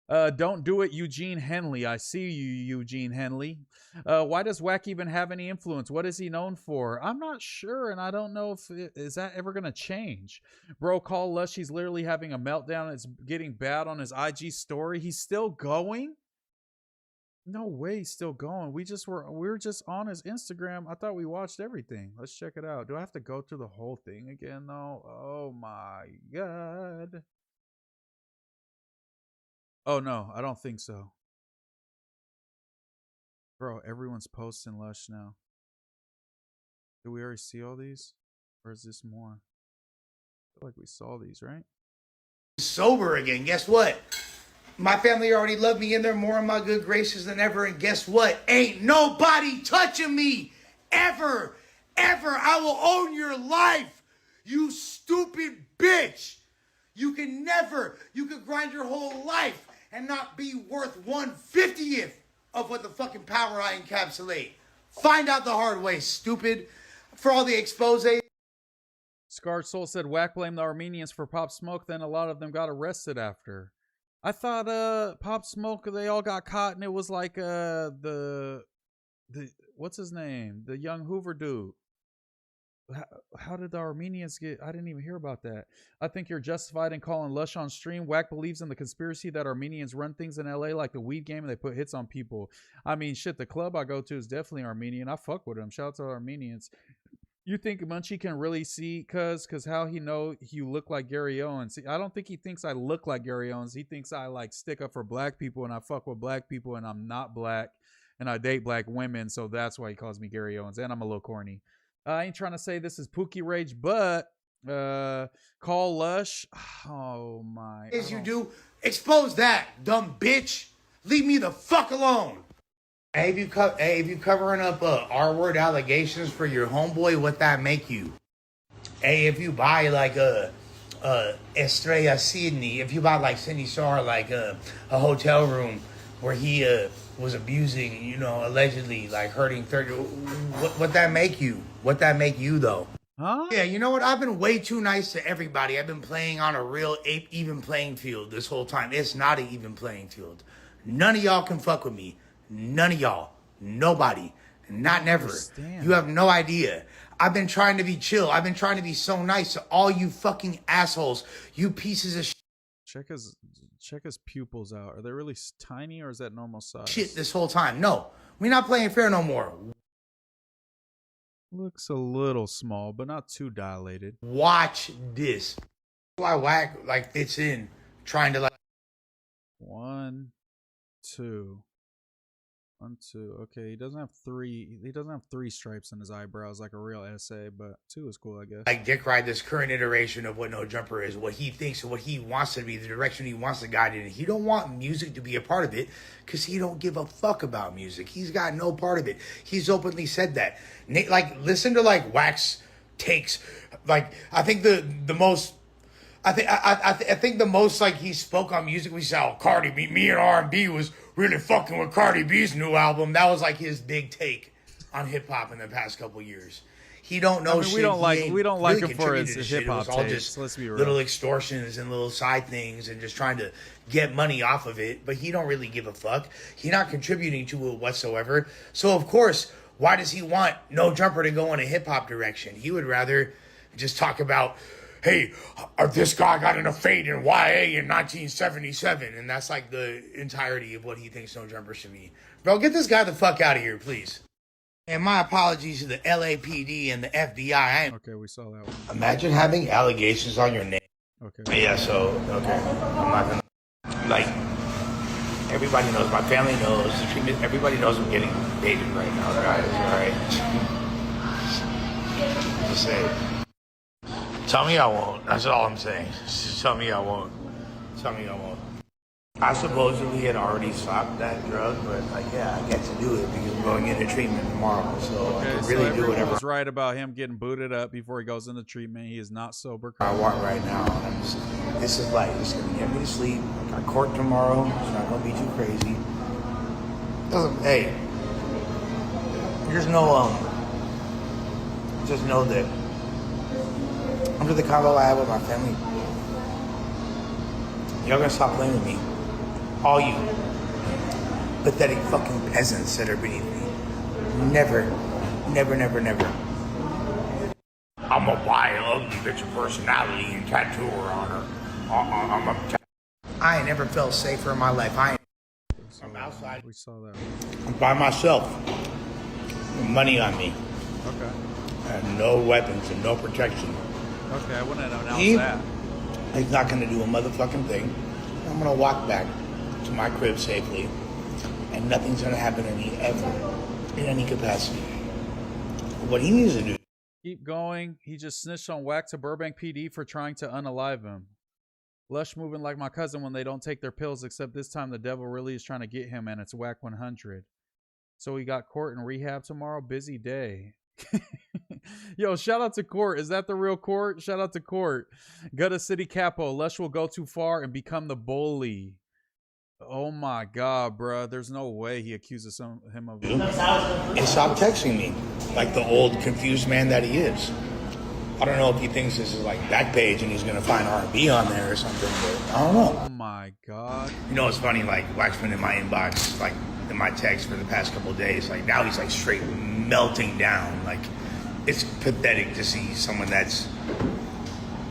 Don't do it, Eugene Henley. I see you, Eugene Henley. Why does Wack even have any influence? What is he known for? I'm not sure, and I don't know if is that ever gonna change. Bro, call Lush. He's literally having a meltdown. It's getting bad on his IG story. He's still going? No way, he's still going. We were just on his Instagram. I thought we watched everything. Let's check it out. Do I have to go through the whole thing again though? Oh my god. Oh, no, I don't think so. Bro, everyone's posting Lush now. Did we already see all these? Or is this more? I feel like we saw these, right? Sober again. Guess what? My family already love me in there more in my good graces than ever. And guess what? Ain't nobody touching me. Ever. I will own your life. You stupid bitch. You can grind your whole life and not be worth 1/50th of what the fucking power I encapsulate. Find out the hard way, stupid. For all the expose. Scarred Soul said Wack blamed the Armenians for Pop Smoke, then a lot of them got arrested after. I thought Pop Smoke, they all got caught and it was like the what's his name? The young Hoover dude. How did the Armenians get? I didn't even hear about that. I think you're justified in calling Lush on stream. Wack believes in the conspiracy that Armenians run things in LA like the weed game and they put hits on people. I mean, shit, the club I go to is definitely Armenian. I fuck with them. Shout out to the Armenians. You think Munchie can really see, cuz how he know you look like Gary Owens? See, I don't think he thinks I look like Gary Owens. He thinks I like stick up for black people and I fuck with black people and I'm not black and I date black women. So that's why he calls me Gary Owens and I'm a little corny. I ain't trying to say this is Pookie Rage, but call Lush. Oh my. As you do, expose that, dumb bitch. Leave me the fuck alone. Hey, if you covering up R-word allegations for your homeboy, what that make you? Hey, if you buy like Estrella Sydney, if you buy like Cindy Star, like a hotel room where he was abusing, allegedly like hurting 30. What that make you? What that make you though? Huh? Yeah, you know what? I've been way too nice to everybody. I've been playing on a real even playing field this whole time. It's not an even playing field. None of y'all can fuck with me. None of y'all. Nobody. Not never. You have no idea. I've been trying to be chill. I've been trying to be so nice to all you fucking assholes. You pieces of Check his pupils out. Are they really tiny or is that normal size? shit this whole time. No, we're not playing fair no more. Looks a little small, but not too dilated. Watch this. Why Wack like fits in trying to like 1, 2. 1, 2. Okay, he doesn't have 3. He doesn't have 3 stripes in his eyebrows like a real essay, but 2 is cool, I guess. like dick ride this current iteration of what No Jumper is, what he thinks and what he wants to be, the direction he wants to guide it in. He don't want music to be a part of it because he don't give a fuck about music. He's got no part of it. He's openly said that. Like, listen to like Wack's takes. Like, I think the most. I think the most like he spoke on music. We said, "Oh, me and R&B was really fucking with Cardi B's new album." That was like his big take. on hip hop in the past couple years. He don't know shit. We don't like really him for his contributed to shit. hip hop It was all takes. just Let's be real. little extortions and little side things and just trying to get money off of it. But he don't really give a fuck. He not contributing to it whatsoever. So of course, why does he want No Jumper to go in a hip hop direction? He would rather just talk about, hey, this guy got in a fade in YA in 1977. And that's like the entirety of what he thinks No Jumper should be. Bro, get this guy the fuck out of here, please. And my apologies to the LAPD and the FBI. Okay, we saw that one. Imagine having allegations on your name. Okay. Yeah, so, okay. I'm not gonna, like, everybody knows, my family knows, everybody knows I'm getting baited right now, guys, alright? Just say, tell me I won't. That's all I'm saying. Just tell me I won't. Tell me I won't. I supposedly had already stopped that drug, but yeah, I get to do it because I'm going into treatment tomorrow, so I can really do whatever. Was right about him getting booted up before he goes into treatment. He is not sober. I want right now. This is like, it's gonna get me to sleep. I got court tomorrow. It's not gonna be too crazy. Hey, just know that under the convo I have with my family, y'all gonna stop playing with me. All you pathetic fucking peasants that are beneath me. Never, never, never, never. I'm a wild, ugly bitch of personality and tattooer on her. I ain't never felt safer in my life. I'm outside. We saw that. I'm by myself. Money on me. Okay. And no weapons and no protection. Okay, I wouldn't have announced that. He's not gonna do a motherfucking thing. I'm gonna walk back to my crib safely, and nothing's gonna happen to me ever in any capacity. What he needs to do. Keep going. He just snitched on Wack to Burbank PD for trying to unalive him. Lush moving like my cousin when they don't take their pills, except this time the devil really is trying to get him, and it's Wack100. So he got court and rehab tomorrow. Busy day. Yo, shout out to Court. Is that the real Court? Shout out to Court. Gutta City Capo. Lush will go too far and become the bully. Oh my God, bruh. There's no way he accuses him of it. And stop texting me like the old confused man that he is. I don't know if he thinks this is like Backpage and he's gonna find R&B on there or something, but I don't know. Oh my God. You know, it's funny, like Waxman in my inbox, like in my text for the past couple of days, like now he's like straight melting down. Like it's pathetic to see someone that's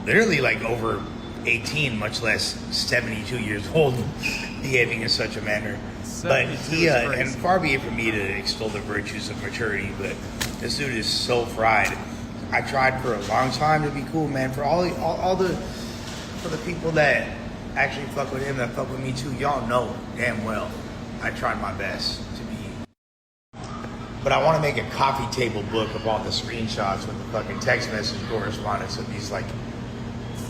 literally like over 18, much less 72 years old, behaving in such a manner. But he, and far be it for me to extol the virtues of maturity, but this dude is so fried. I tried for a long time to be cool, man. For for the people that actually fuck with him, that fuck with me too, y'all know damn well I tried my best to be. But I want to make a coffee table book of all the screenshots with the fucking text message correspondence of these like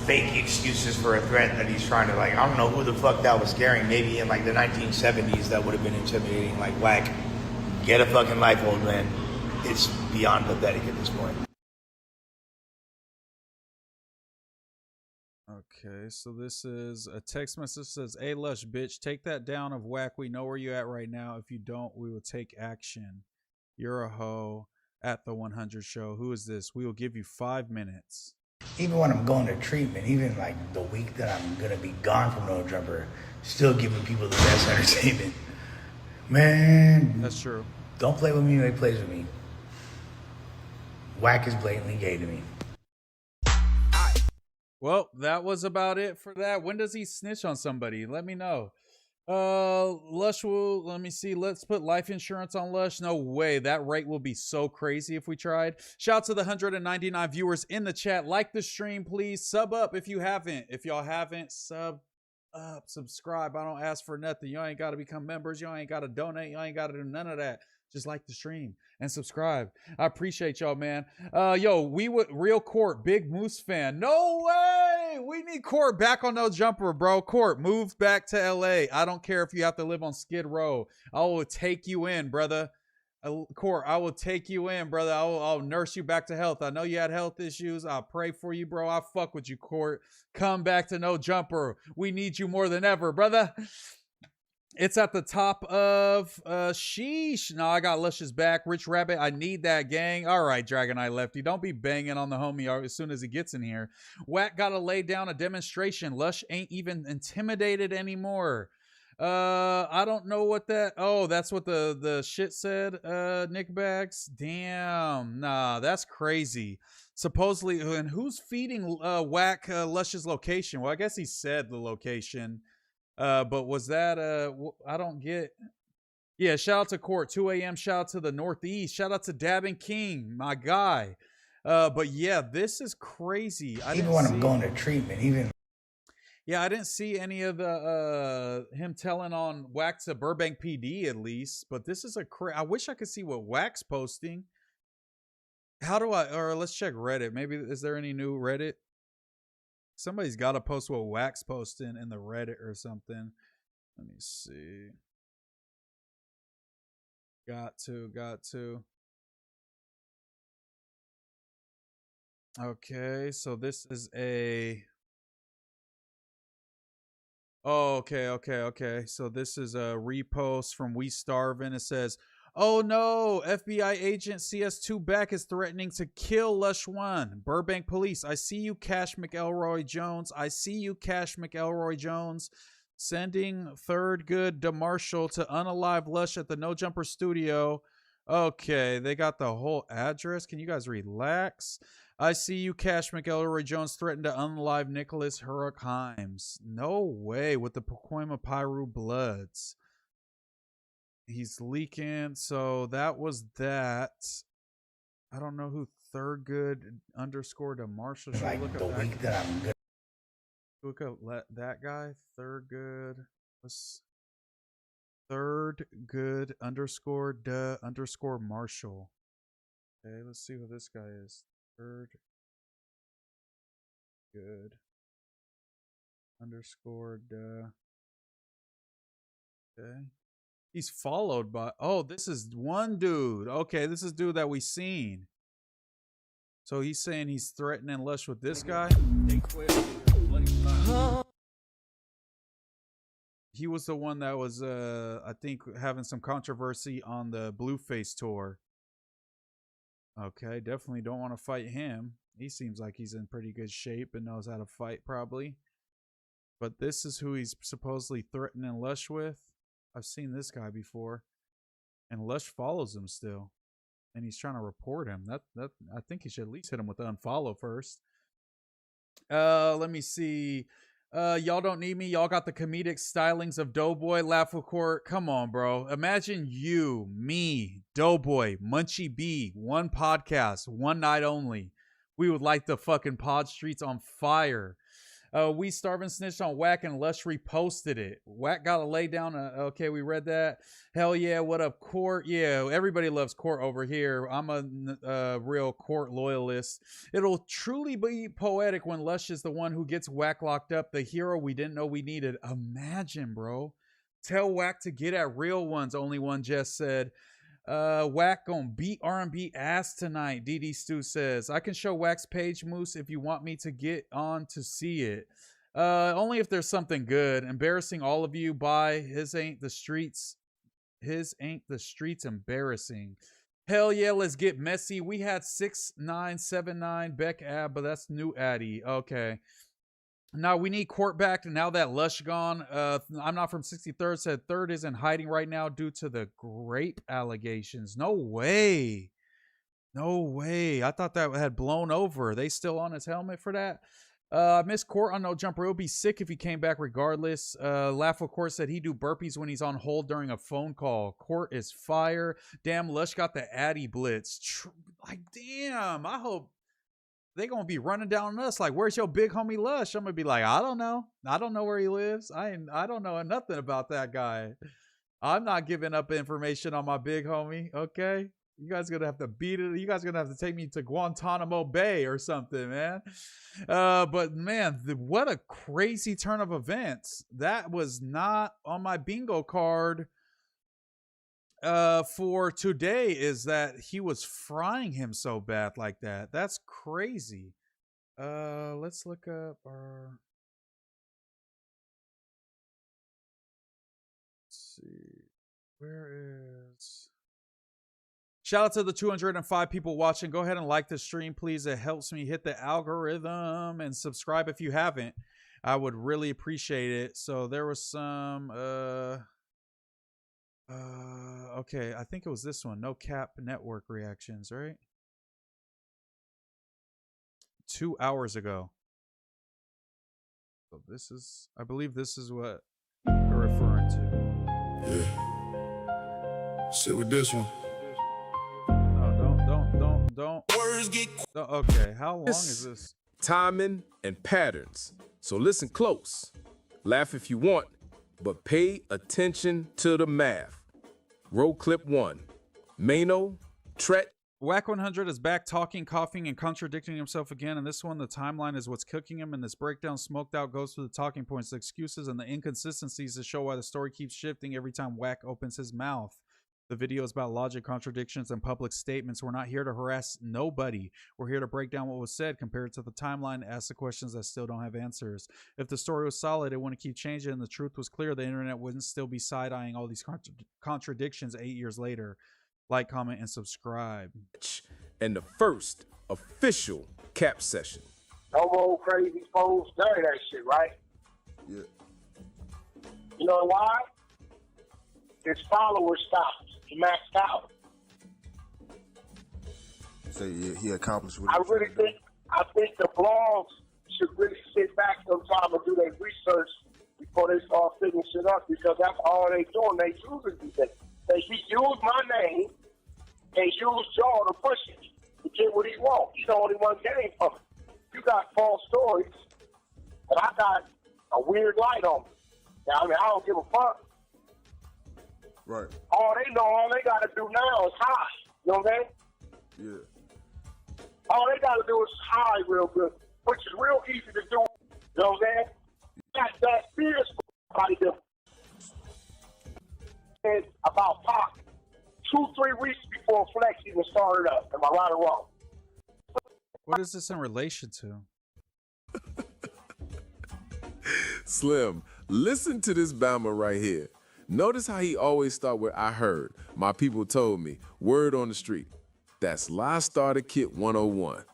fake excuses for a threat that he's trying to, like, I don't know who the fuck that was scaring. Maybe in like the 1970s that would have been intimidating. Like, Wack, get a fucking life, old man. It's beyond pathetic at this point. Okay, so this is a text message that says, "Hey Lush, bitch, take that down of Wack. We know where you at right now. If you don't, we will take action. You're a hoe at the 100 show. Who is this? We will give you 5 minutes." Even when I'm going to treatment, even like the week that I'm gonna be gone from No Jumper, still giving people the best entertainment. Man, that's true. Don't play with me when he plays with me. Wack is blatantly gay to me. Well, that was about it for that. When does he snitch on somebody? Let me know. Lush will, let me see. Let's put life insurance on Lush. No way. That rate will be so crazy if we tried. Shout out to the 199 viewers in the chat. Like the stream, please. Sub up if you haven't. If y'all haven't, sub up, subscribe. I don't ask for nothing. Y'all ain't got to become members. Y'all ain't got to donate. Y'all ain't got to do none of that. Just like the stream and subscribe. I appreciate y'all, man. Yo, we would real Court, big Moose fan. No way. We need Court back on No Jumper, bro. Court, move back to LA. I don't care if you have to live on Skid Row. I will take you in, brother. Court, I will take you in, brother. I'll nurse you back to health. I know you had health issues. I'll pray for you, bro. I fuck with you, Court. Come back to No Jumper. We need you more than ever, brother. It's at the top of sheesh. No, I got Lush's back. Rich Rabbit, I need that gang. All right, Dragon Eye Lefty. Don't be banging on the homie as soon as he gets in here. Wack gotta lay down a demonstration. Lush ain't even intimidated anymore. I don't know what that. Oh, that's what the shit said, Nick Bags. Damn. Nah, that's crazy. Supposedly, and who's feeding Wack Lush's location? Well, I guess he said the location. But was that I don't get. Yeah, shout out to Court 2 a.m. Shout out to the Northeast. Shout out to Dabbing King, my guy. But yeah, this is crazy. Even when I'm going to treatment, even. Yeah, I didn't see any of the him telling on Wack to Burbank PD at least. But this is I wish I could see what Wack's posting. How do or let's check Reddit. Maybe is there any new Reddit? Somebody's got to post what Wack's posting in the Reddit or something. Let me see. Got to. Okay, so this is a. Oh, okay. So this is a repost from We Starvin'. It says, "Oh no, FBI agent CS2 Back is threatening to kill Lush1. Burbank police, I see you, Cash McElroy Jones. I see you, Cash McElroy Jones. Sending third good DeMarshall to unalive Lush at the No Jumper studio." Okay, they got the whole address. Can you guys relax? I see you, Cash McElroy Jones, threatened to unalive Nicholas Herrick-Himes. No way, with the Pacoima Pyru Bloods. He's leaking. So that was that. I don't know who Thurgood _ DeMarshall. Should Like look the up week that I'm good. Look up that guy. Thurgood. What's Thurgood _ Marshall. Okay, let's see who this guy is. Thurgood _ Okay. He's followed by, oh, this is one dude. Okay, this is dude that we seen. So he's saying he's threatening Lush with this guy. He was the one that was, I think, having some controversy on the Blueface tour. Okay, definitely don't want to fight him. He seems like he's in pretty good shape and knows how to fight, probably. But this is who he's supposedly threatening Lush with. I've seen this guy before, and Lush follows him still, and he's trying to report him. That I think he should at least hit him with unfollow first. Let me see. Y'all don't need me. Y'all got the comedic stylings of Doughboy, Laugh with Court. Come on, bro. Imagine you, me, Doughboy, Munchie B, one podcast, one night only. We would light the fucking pod streets on fire. We Starving snitched on Wack and Lush reposted it. Wack got to lay down. Okay, we read that. Hell yeah, what up, Court? Yeah, everybody loves Court over here. I'm a real Court loyalist. It'll truly be poetic when Lush is the one who gets Wack locked up, the hero we didn't know we needed. Imagine, bro. Tell Wack to get at real ones, only one just said. Wack gonna beat R&B ass tonight, DD Stu says. I can show Wack's page, Moose, if you want me to get on to see it. Only if there's something good. Embarrassing all of you. Bye. His ain't the streets embarrassing. Hell yeah, let's get messy. We had 6979 Beck Ab, but that's new Addy. Okay. Now we need Court back. Now that Lush gone, I'm not from 63rd said third is in hiding right now due to the grape allegations. No way. I thought that had blown over. Are they still on his helmet for that? Miss Court on No Jumper. It would be sick if he came back regardless. Laugh of Court said he do burpees when he's on hold during a phone call. Court is fire. Damn, Lush got the Addy blitz. Like, damn, I hope they gonna be running down on us like, where's your big homie Lush? I'm gonna be like, I don't know where he lives. I don't know nothing about that guy. I'm not giving up information on my big homie. Okay, you guys gonna have to beat it. You guys gonna have to take me to Guantanamo Bay or something, man. But man, what a crazy turn of events. That was not on my bingo card for today, is that he was frying him so bad like that. That's crazy. Let's look up our Where is... Shout out to the 205 people watching. Go ahead and like the stream, please. It helps me hit the algorithm, and subscribe if you haven't. I would really appreciate it. So there was some okay, I think it was this one. No Cap Network reactions, right? 2 hours ago. So this is, I believe this is what we're referring to. Yeah. Sit with this one. Don't. Words get. Okay, how long is this? Timing and patterns. So listen close. Laugh if you want, but pay attention to the math. Roll clip 1. Mano, Tret. Wack100 is back talking, coughing, and contradicting himself again. And this one, the timeline is what's cooking him. And this breakdown, smoked out, goes through the talking points, the excuses, and the inconsistencies to show why the story keeps shifting every time Wack opens his mouth. The video is about logic, contradictions, and public statements. We're not here to harass nobody. We're here to break down what was said, compare it to the timeline, ask the questions that still don't have answers. If the story was solid, it wouldn't keep changing, and the truth was clear, the internet wouldn't still be side-eyeing all these contradictions 8 years later. Like, comment, and subscribe. And the first official Cap session. No more crazy posts, none of that shit, right? Yeah. You know why? His followers stopped. He maxed out. Say he accomplished what I think the blogs should really sit back sometime and do their research before they start figuring shit up, because that's all they doing. They using these things. He used my name and used y'all to push it to get what he wants. He's the only one getting from it. You got false stories, and I got a weird light on me. Now, I mean, I don't give a fuck. Right. All they got to do now is hide. You know what I'm saying? Yeah. All they got to do is hide real good, which is real easy to do. You know what I'm saying? That fierce body different. And about Pac 2-3 weeks before Flex even started up. Am I right or wrong? What is this in relation to? Slim, listen to this Bama right here. Notice how he always start with I heard, my people told me, word on the street. That's Lie Starter Kit 101.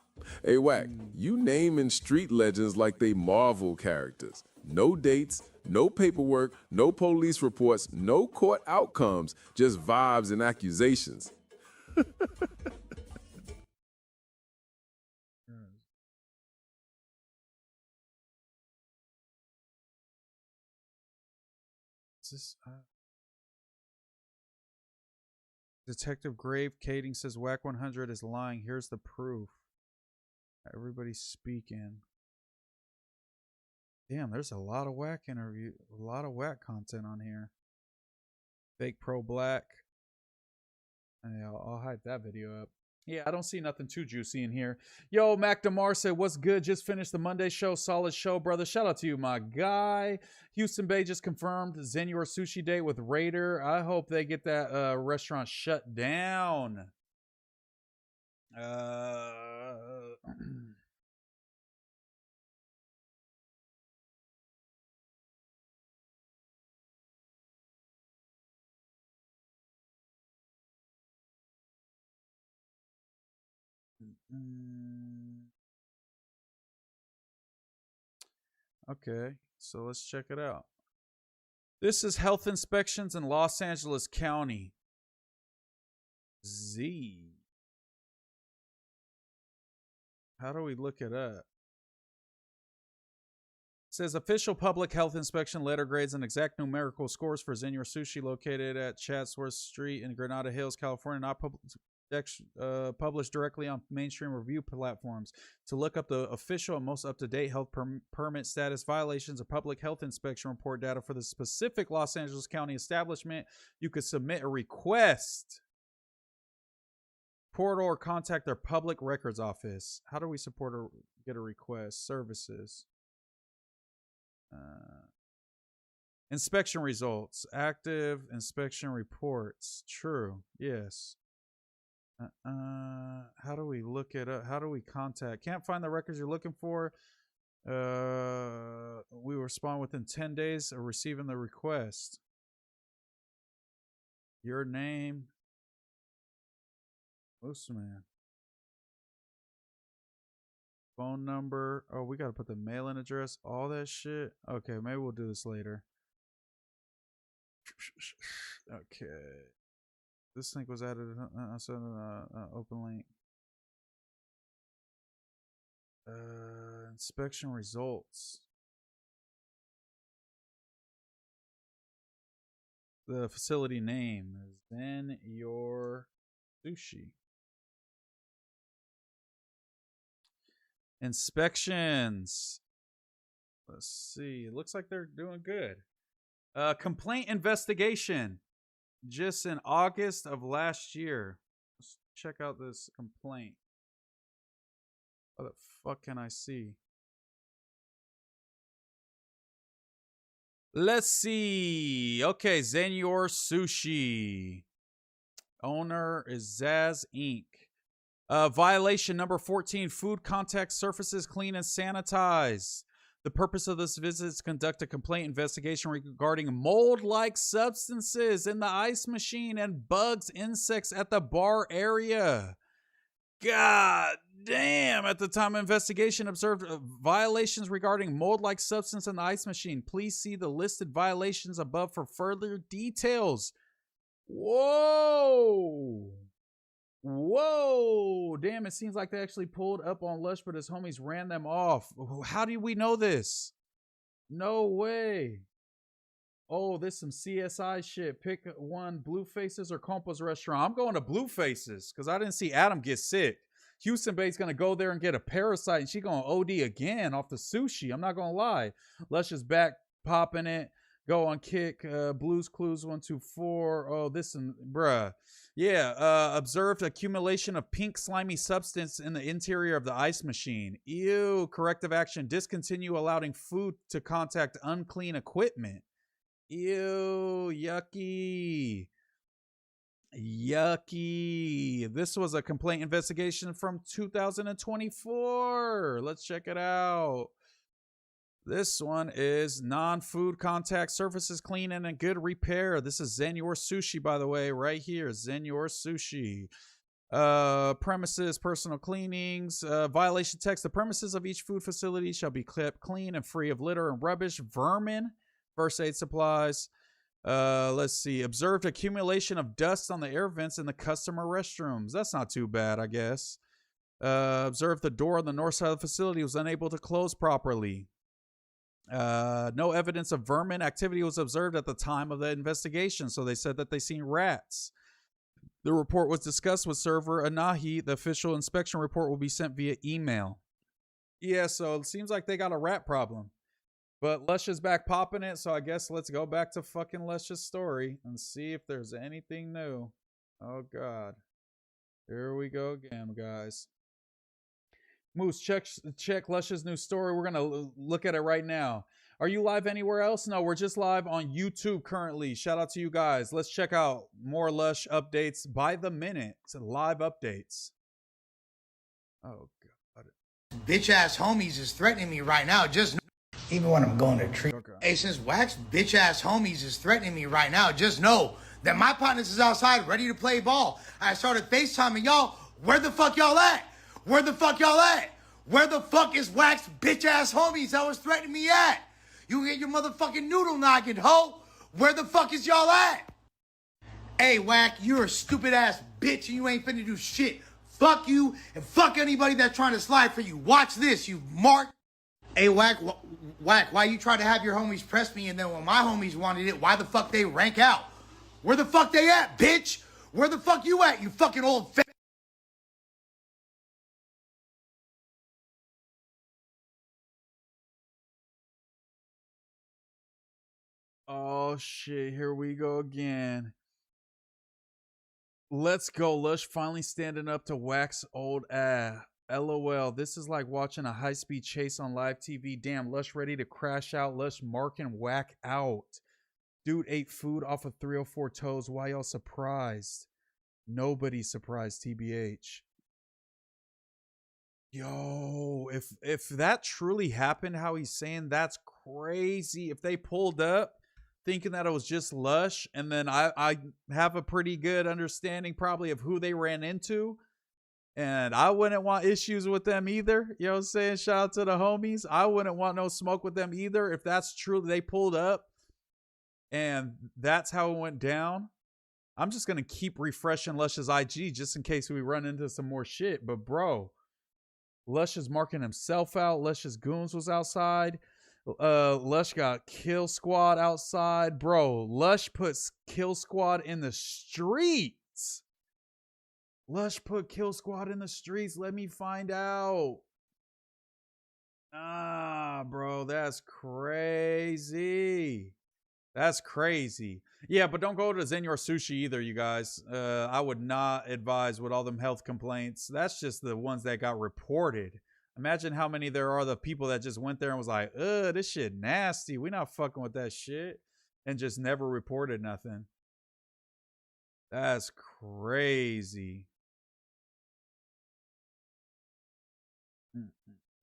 Hey, Wack, you naming street legends like they Marvel characters. No dates, no paperwork, no police reports, no court outcomes, just vibes and accusations. Is this, Detective Grave Kading says Wack100 is lying. Here's the proof. Everybody's speaking. Damn, there's a lot of Wack interview, a lot of Wack content on here. Fake pro black. Yeah, I'll hype that video up. Yeah, I don't see nothing too juicy in here. Yo, Mac DeMar said, what's good? Just finished the Monday show. Solid show, brother. Shout out to you, my guy. Houston Bay just confirmed Zenyor sushi date with Raider. I hope they get that restaurant shut down. Okay, so let's check it out. This is health inspections in Los Angeles County. Z. How do we look it up? It says official public health inspection letter grades and exact numerical scores for Zenyor Sushi located at Chatsworth Street in Granada Hills, California, not published directly on mainstream review platforms. To look up the official and most up-to-date health permit status, violations, or public health inspection report data for the specific Los Angeles County establishment, you could submit a request. Portal or contact their public records office. How do we support or get a request? Services. Inspection results. Active inspection reports. True. Yes. How do we look it up? How do we contact? Can't find the records you're looking for. We respond within 10 days of receiving the request. Your name. MooseMan. Phone number. Oh, we got to put the mailing address. All that shit. Okay, maybe we'll do this later. Okay. This link was added. Open link. Inspection results. The facility name is Then Your Sushi. Inspections. Let's see. It looks like they're doing good. Complaint investigation. Just in August of last year. Let's check out this complaint. What the fuck can I see? Let's see. Okay, Zenyor Sushi. Owner is Zaz Inc. Violation number 14. Food contact surfaces clean and sanitize. The purpose of this visit is to conduct a complaint investigation regarding mold-like substances in the ice machine and bugs, insects at the bar area. God damn. At the time of investigation, observed violations regarding mold-like substance in the ice machine. Please see the listed violations above for further details. Whoa. Whoa. Damn, it seems like they actually pulled up on Lush, but his homies ran them off. How do we know this? No way. Oh, this some CSI shit. Pick one, Blue Faces or Compa's restaurant. I'm going to Blue Faces because I didn't see Adam get sick. Houston Bay's going to go there and get a parasite, and she going to OD again off the sushi. I'm not going to lie. Lush is back popping it. Go on Kick. Blues Clues 124. Oh, this and bruh. Yeah. Observed accumulation of pink slimy substance in the interior of the ice machine. Ew. Corrective action. Discontinue allowing food to contact unclean equipment. Ew. Yucky. Yucky. This was a complaint investigation from 2024. Let's check it out. This one is non-food contact surfaces clean and in good repair. This is Zenyor Sushi, by the way, right here. Zenyor Sushi. Premises, personal cleanings. Violation text. The premises of each food facility shall be kept clean and free of litter and rubbish, vermin, first aid supplies. Let's see. Observed accumulation of dust on the air vents in the customer restrooms. That's not too bad, I guess. Observed the door on the north side of the facility was unable to close properly. No evidence of vermin activity was observed at the time of the investigation, so they said that they seen rats. The report was discussed with server Anahi. The official inspection report will be sent via email. Yeah, so it seems like they got a rat problem. But Lush is back popping it, so I guess let's go back to fucking Lush's story and see if there's anything new. Oh, God. Here we go again, guys. Moose, check Lush's new story. We're going to look at it right now. Are you live anywhere else? No, we're just live on YouTube currently. Shout out to you guys. Let's check out more Lush updates by the minute. It's live updates. Oh, God. Bitch ass homies is threatening me right now. Just even when I'm going to treat. Okay. Hey, since Wack's bitch ass homies is threatening me right now, just know that my partners is outside ready to play ball. I started FaceTiming y'all. Where the fuck y'all at? Where the fuck y'all at? Where the fuck is Wack's bitch ass homies that was threatening me at? You get your motherfucking noodle knocking, ho. Where the fuck is y'all at? Hey, Wack, you're a stupid ass bitch and you ain't finna do shit. Fuck you and fuck anybody that's trying to slide for you. Watch this, you mark. Hey, Wack, why you try to have your homies press me and then when my homies wanted it, why the fuck they rank out? Where the fuck they at, bitch? Where the fuck you at, you fucking old fat? Oh, shit. Here we go again. Let's go. Lush finally standing up to Wack's old ass. LOL. This is like watching a high-speed chase on live TV. Damn, Lush ready to crash out. Lush marking Wack out. Dude ate food off of 304 toes. Why y'all surprised? Nobody's surprised, TBH. Yo, if that truly happened, how he's saying, that's crazy. If they pulled up, thinking that it was just Lush, and then I have a pretty good understanding probably of who they ran into, and I wouldn't want issues with them either. You know what I'm saying? Shout out to the homies. I wouldn't want no smoke with them either. If that's true, they pulled up and that's how it went down. I'm just going to keep refreshing Lush's IG just in case we run into some more shit. But bro, Lush is marking himself out. Lush's goons was outside. Lush got Kill Squad outside. Bro, Lush puts Kill Squad in the streets. Lush put Kill Squad in the streets. Let me find out. Bro, that's crazy. That's crazy. Yeah, but don't go to Zenyor Sushi either, you guys. I would not advise with all them health complaints. That's just the ones that got reported. Imagine how many there are the people that just went there and was like, this shit nasty. We not fucking with that shit. And just never reported nothing. That's crazy.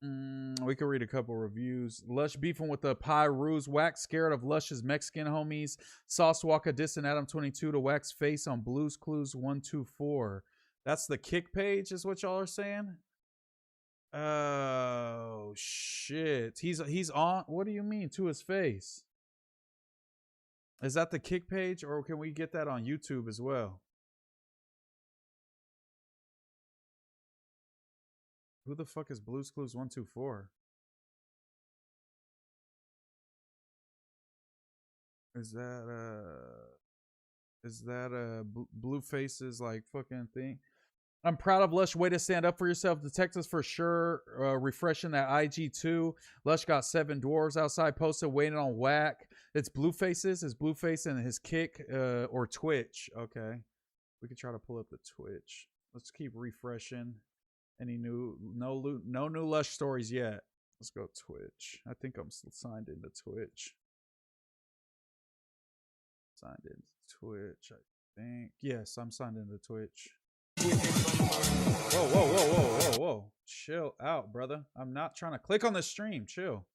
We could read a couple reviews. Lush beefing with the Pyrus. Wack scared of Lush's Mexican homies. Sauce Walker dissing Adam 22 to Wack's face on Blues Clues 124. That's the kick page, is what y'all are saying? Oh shit. He's on. What do you mean to his face? Is that the kick page, or can we get that on YouTube as well? Who the fuck is Blues Clues 124? Is that Blueface's like fucking thing? I'm proud of Lush. Way to stand up for yourself. Detectives for sure. Refreshing that IG too. Lush got 7 dwarves outside posted waiting on Wack. It's Blueface's. His Blueface and his kick or Twitch. Okay. We could try to pull up the Twitch. Let's keep refreshing. Any new, no new Lush stories yet. Let's go Twitch. I think I'm still signed into Twitch. Signed into Twitch, I think. Yes, I'm signed into Twitch. Whoa. Chill out, brother. I'm not trying to click on the stream. Chill.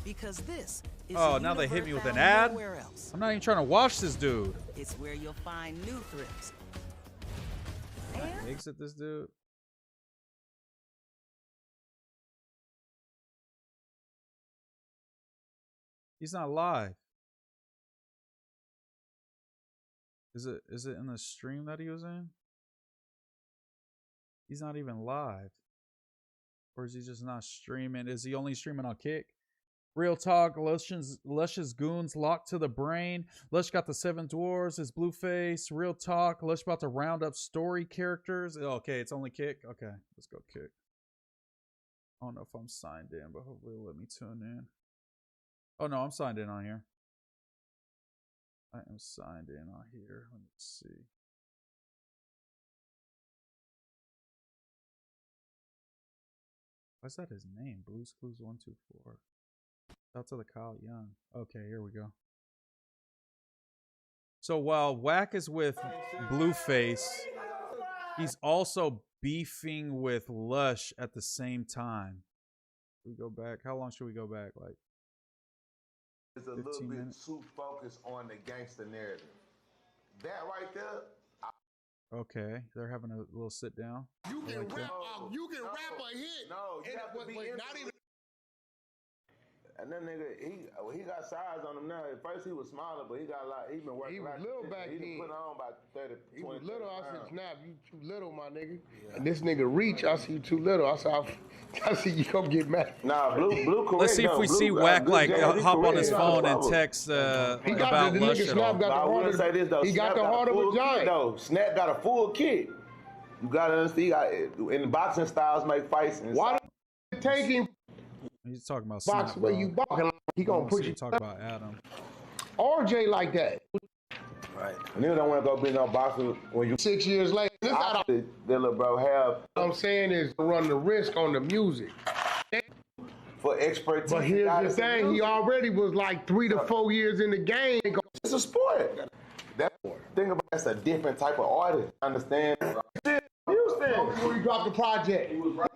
Because this is now they hit me with an ad? I'm not even trying to watch this dude. It's where you'll find new thrills. Exit this dude. He's not live. Is it in the stream that he was in? He's not even live. Or is he just not streaming? Is he only streaming on Kick? Real talk, Lush's goons locked to the brain. Lush got the 7 dwarves, his Blueface. Real talk, Lush about to round up story characters. Okay, it's only Kick. Okay, let's go Kick. I don't know if I'm signed in, but hopefully it'll let me tune in. Oh no, I'm signed in on here. I am signed in on here. Let me see. What's that his name? Blues Clues 124. Out to the Kyle Young. Okay, here we go. So while Wack is with Blueface, he's also beefing with Lush at the same time. We go back. How long should we go back? Like It's a little bit too focused on the gangster narrative. That right there. Okay, they're having a little sit down. You can like rap. You can rap a hit. No, you have to be not even. And that nigga, he got size on him now. At first he was smaller, but he got a lot. He been working. He was little back then. He put on about 30. He was little. I said, "Snap, you too little, my nigga." Yeah. And this nigga Reach, I see you too little. I see you gonna get mad. Nah, blue. Correct, let's see if we see Wack like hop on his phone and text about Lush at all. He got the heart of a giant. Though Snap got a full kit. You gotta understand. In boxing styles, make fights. Why don't you take him? He's talking about box where you boxing. He gonna put you. Talk about Adam. RJ like that. Right. And you don't want to go be no boxer when you 6 years later. This that little bro have. What I'm saying is run the risk on the music. For expertise. But here's the thing, he already was like 3 to 4 years in the game. It's a sport. Think about that's a different type of artist. Understand? Houston. Before you dropped the project. He was right.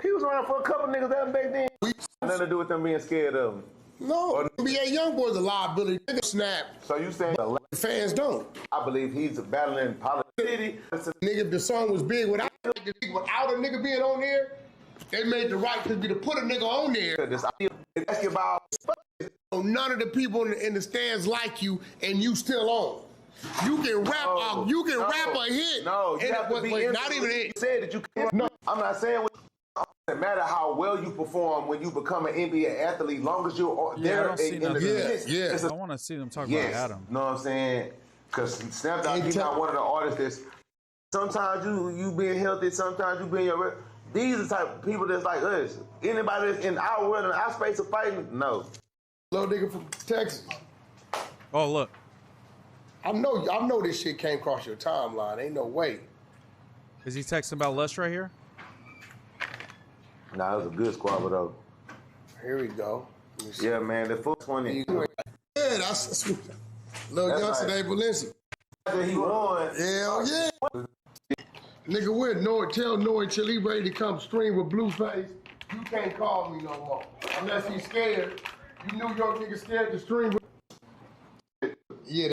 He was around for a couple niggas that back then. Nothing to do with them being scared of him. No, NBA YoungBoy's a liability. Nigga snap. So you saying the fans don't? I believe he's battling politics. Nigga, if the song was big without a nigga being on there, they made the right to put a nigga on there. Basketball. None of the people in the stands like you, and you still on. You can rap. You can rap a hit. No, you have to be not even it. You said that you can't. No, I'm not saying. It doesn't matter how well you perform when you become an NBA athlete, long as you're there. I want to see them talk about Adam. Know what I'm saying? Because Snapdog, he's not one of the artists that's. Sometimes you being healthy, sometimes you being your. These are the type of people that's like us. Anybody that's in our world, in our space of fighting, no. Little nigga from Texas. Oh, look. I know this shit came across your timeline. Ain't no way. Is he texting about Lush right here? Nah, it was a good squabble though. Here we go. Yeah, man, the full 20. Yeah, that's little youngster named Valencia. He won. Hell yeah. Nigga, we're tell Noah till he ready to come stream with Blueface. You can't call me no more. Unless he's scared. You New York niggas scared to stream with. Yeah.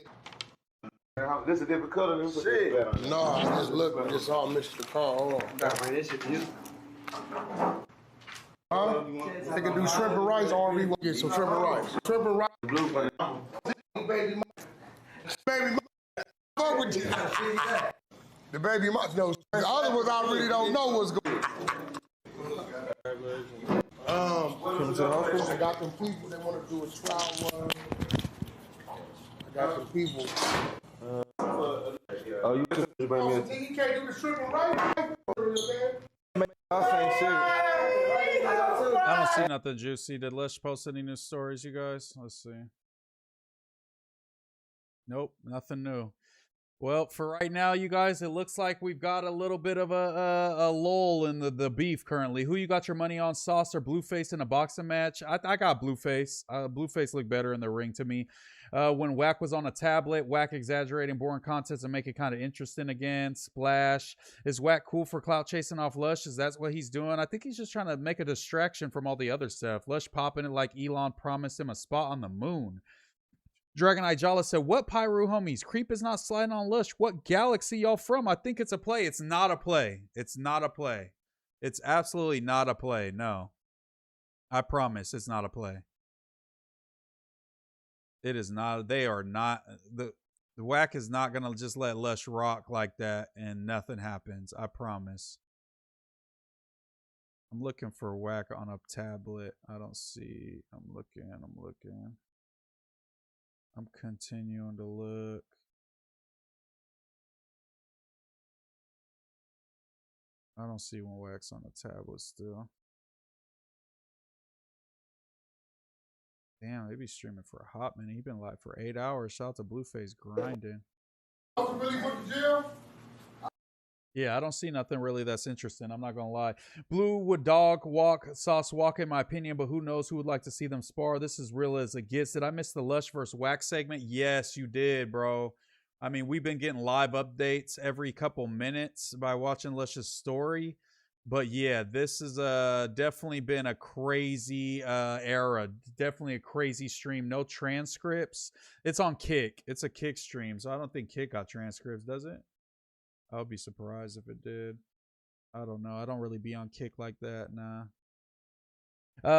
This is a different color than shit. No, I just looked and just saw Mr. Carl. Hold on. This shit you. Huh? They can do shrimp and rice, or we get some shrimp and rice. Shrimp and rice. Baby, fuck with you. The baby must know. The other ones I really don't know what's going on. I got some people that want to do a trial one. I got some people. Oh, you just bring me. Think he can't do the shrimp and rice? I don't see nothing juicy. Did Lush post any new stories, you guys? Let's see. Nope, nothing new. Well, for right now, you guys, it looks like we've got a little bit of a lull in the beef currently. Who you got your money on, Sauce or Blueface in a boxing match? I got Blueface. Blueface looked better in the ring to me. When Wack was on a tablet, Wack exaggerating boring content and make it kind of interesting again. Splash. Is Wack cool for clout chasing off Lush? Is that what he's doing? I think he's just trying to make a distraction from all the other stuff. Lush popping it like Elon promised him a spot on the moon. Dragon Eye Jala said, what Pyru homies? Creep is not sliding on Lush. What galaxy y'all from? I think it's a play. It's not a play. It's not a play. It's absolutely not a play. No. I promise it's not a play. It is not. They are not. The Wack is not going to just let Lush rock like that and nothing happens. I promise. I'm looking for Wack on a tablet. I don't see. I'm looking. I'm continuing to look. I don't see one Wack's on the tablet still. Damn, they be streaming for a hot minute. He been live for 8 hours. Shout out to Blueface grinding. Really went to jail? Yeah, I don't see nothing really that's interesting. I'm not going to lie. Blue would dog walk, Sauce walk in my opinion, but who knows who would like to see them spar. This is real as it gets. Did I miss the Lush versus Wack segment? Yes, you did, bro. I mean, we've been getting live updates every couple minutes by watching Lush's story. But yeah, this has definitely been a crazy era. Definitely a crazy stream. No transcripts. It's on Kick. It's a Kick stream, so I don't think Kick got transcripts, does it? I would be surprised if it did. I don't know. I don't really be on Kick like that, nah.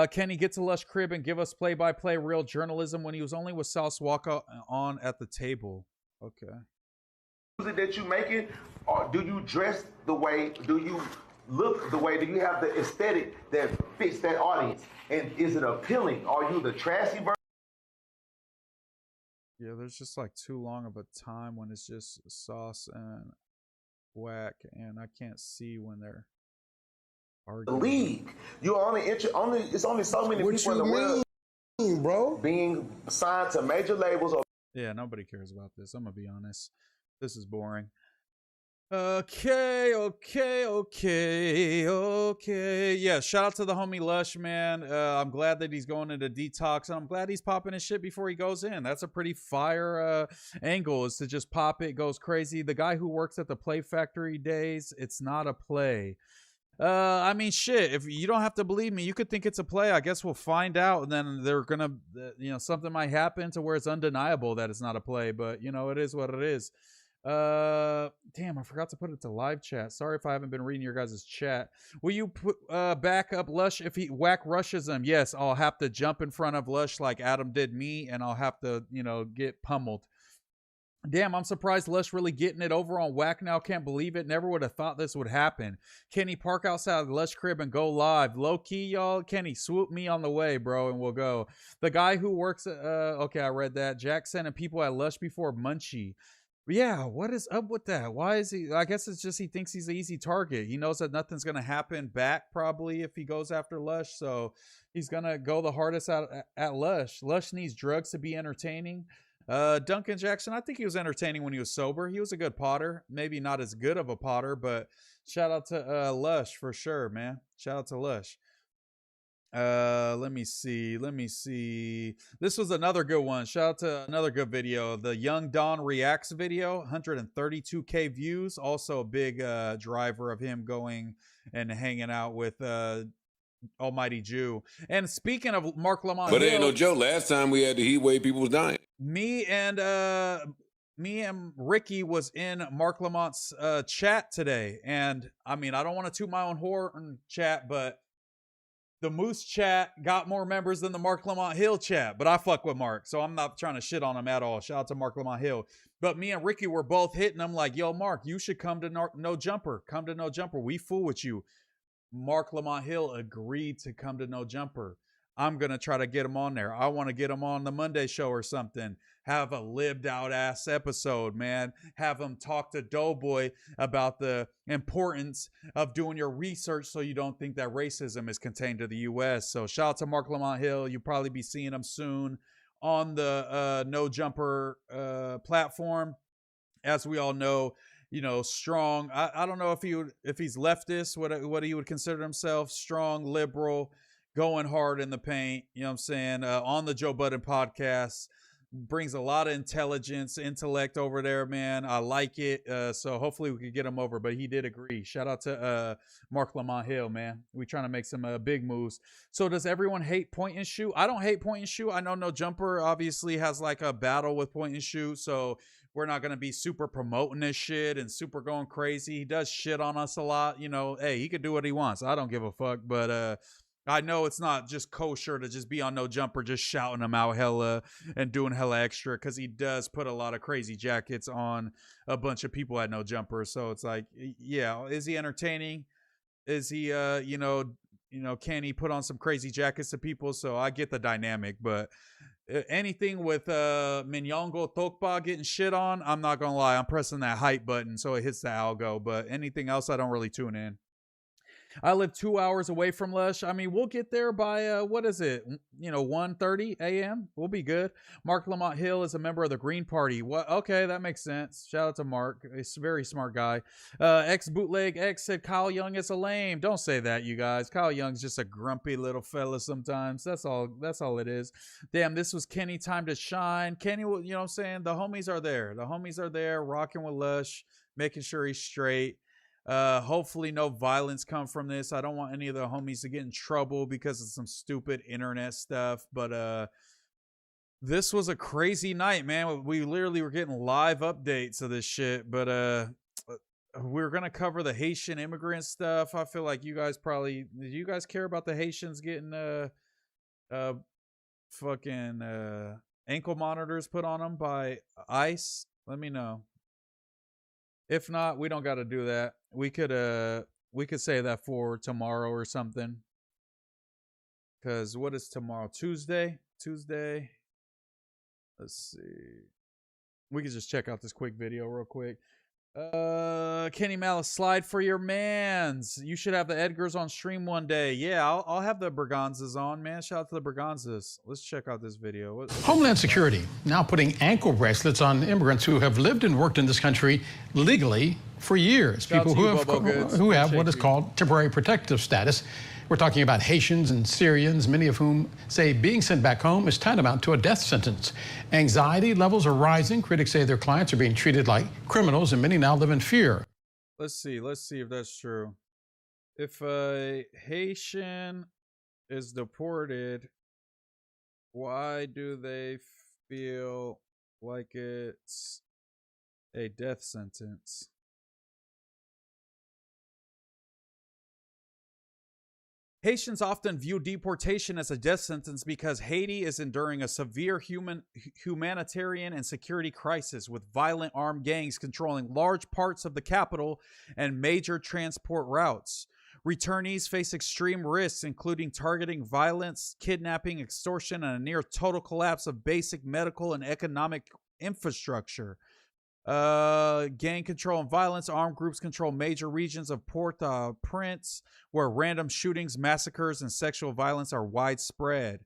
Can he get to Lush crib and give us play-by-play real journalism when he was only with Sauce Walker on at the table? Okay. Music that you making, or do you dress the way? Do you look the way? Do you have the aesthetic that fits that audience? And is it appealing? Are you the trashy version? Yeah, there's just like too long of a time when it's just Sauce and Wack, and I can't see when they're arguing. The league. You only it's only so many people in the world, bro, being signed to major labels. Or yeah, nobody cares about this. I'm gonna be honest. This is boring. Okay. Yeah, shout out to the homie Lush, man. I'm glad that he's going into detox, and I'm glad he's popping his shit before he goes in. That's a pretty fire angle, is to just pop it, goes crazy. The guy who works at the Play Factory days, it's not a play. I mean, shit, if you don't have to believe me, you could think it's a play. I guess we'll find out, and then they're gonna, something might happen to where it's undeniable that it's not a play, but it is what it is. Damn, I forgot to put it to live chat. Sorry if I haven't been reading your guys' chat. Will you put back up Lush if he Wack rushes him? Yes, I'll have to jump in front of Lush like Adam did me, and I'll have to, get pummeled. Damn, I'm surprised Lush really getting it over on Wack now. Can't believe it. Never would have thought this would happen. Kenny, park outside the Lush crib and go live. Low key, y'all. Kenny, swoop me on the way, bro, and we'll go. The guy who works at, okay, I read that. Jack sending people at Lush before Munchie. Yeah, what is up with that? Why is he? I guess it's just he thinks he's an easy target. He knows that nothing's going to happen back probably if he goes after Lush. So he's going to go the hardest out at Lush. Lush needs drugs to be entertaining. Duncan Jackson, I think he was entertaining when he was sober. He was a good potter. Maybe not as good of a potter, but shout out to Lush for sure, man. Shout out to Lush. Let me see. This was another good one. Shout out to another good video. The Young Don Reacts video, 132K views. Also a big driver of him going and hanging out with Almighty Jew. And speaking of Mark Lamont, but it ain't no joke. Last time we had the heat wave, people was dying. Me and Ricky was in Mark Lamont's chat today, and I mean, I don't want to toot my own horn chat, but the Moose chat got more members than the Mark Lamont Hill chat. But I fuck with Mark, so I'm not trying to shit on him at all. Shout out to Mark Lamont Hill. But me and Ricky were both hitting him like, yo, Mark, you should come to No Jumper. Come to No Jumper. We fool with you. Mark Lamont Hill agreed to come to No Jumper. I'm going to try to get him on there. I want to get him on the Monday show or something. Have a lived out ass episode, man. Have him talk to Doughboy about the importance of doing your research so you don't think that racism is contained to the U.S. So shout out to Mark Lamont Hill. You'll probably be seeing him soon on the No Jumper platform. As we all know, strong. I don't know if he's leftist, what he would consider himself, strong, liberal, going hard in the paint, you know what I'm saying? On the Joe Budden podcast, brings a lot of intellect over there, man. I like it. So hopefully we could get him over, but he did agree. Shout out to Mark Lamont Hill, man. We trying to make some big moves. So does everyone hate point and shoot? I don't hate point and shoot. I know No Jumper obviously has like a battle with point and shoot, so we're not going to be super promoting this shit and super going crazy. He does shit on us a lot. Hey, he could do what he wants. I don't give a fuck, but I know it's not just kosher to just be on No Jumper, just shouting him out hella and doing hella extra, because he does put a lot of crazy jackets on a bunch of people at No Jumper. So it's like, yeah, is he entertaining? Is he, can he put on some crazy jackets to people? So I get the dynamic, but anything with Minyongo Tokpa getting shit on, I'm not gonna lie, I'm pressing that hype button so it hits the algo. But anything else, I don't really tune in. I live 2 hours away from Lush. I mean, we'll get there by, 1:30 a.m. We'll be good. Mark Lamont Hill is a member of the Green Party. What? Okay, that makes sense. Shout out to Mark. He's a very smart guy. Bootleg X said Kyle Young is a lame. Don't say that, you guys. Kyle Young's just a grumpy little fella sometimes. That's all it is. Damn, this was Kenny time to shine. Kenny, you know what I'm saying? The homies are there. The homies are there rocking with Lush, making sure he's straight. Hopefully no violence come from this. I don't want any of the homies to get in trouble because of some stupid internet stuff, but this was a crazy night, man. We literally were getting live updates of this shit, but we're gonna cover the Haitian immigrant stuff. I feel like you guys do you guys care about the Haitians getting fucking ankle monitors put on them by ICE? Let me know. If not, we don't got to do that. We could say that for tomorrow or something. Cause what is tomorrow? Tuesday. Let's see. We could just check out this quick video real quick. Kenny Malice, slide for your mans. You should have the Edgars on stream one day. Yeah, I'll have the Berganzas on, man. Shout out to the Berganzas. Let's check out this video. Homeland Security now putting ankle bracelets on immigrants who have lived and worked in this country legally for years. People who have what is called temporary protective status. We're talking about Haitians and Syrians, many of whom say being sent back home is tantamount to a death sentence. Anxiety levels are rising. Critics say their clients are being treated like criminals, and many now live in fear. Let's see if that's true. If a Haitian is deported, why do they feel like it's a death sentence? Haitians often view deportation as a death sentence because Haiti is enduring a severe humanitarian and security crisis, with violent armed gangs controlling large parts of the capital and major transport routes. Returnees face extreme risks, including targeting violence, kidnapping, extortion, and a near total collapse of basic medical and economic infrastructure. Gang control and violence. Armed groups control major regions of Port-au-Prince, where random shootings, massacres, and sexual violence are widespread.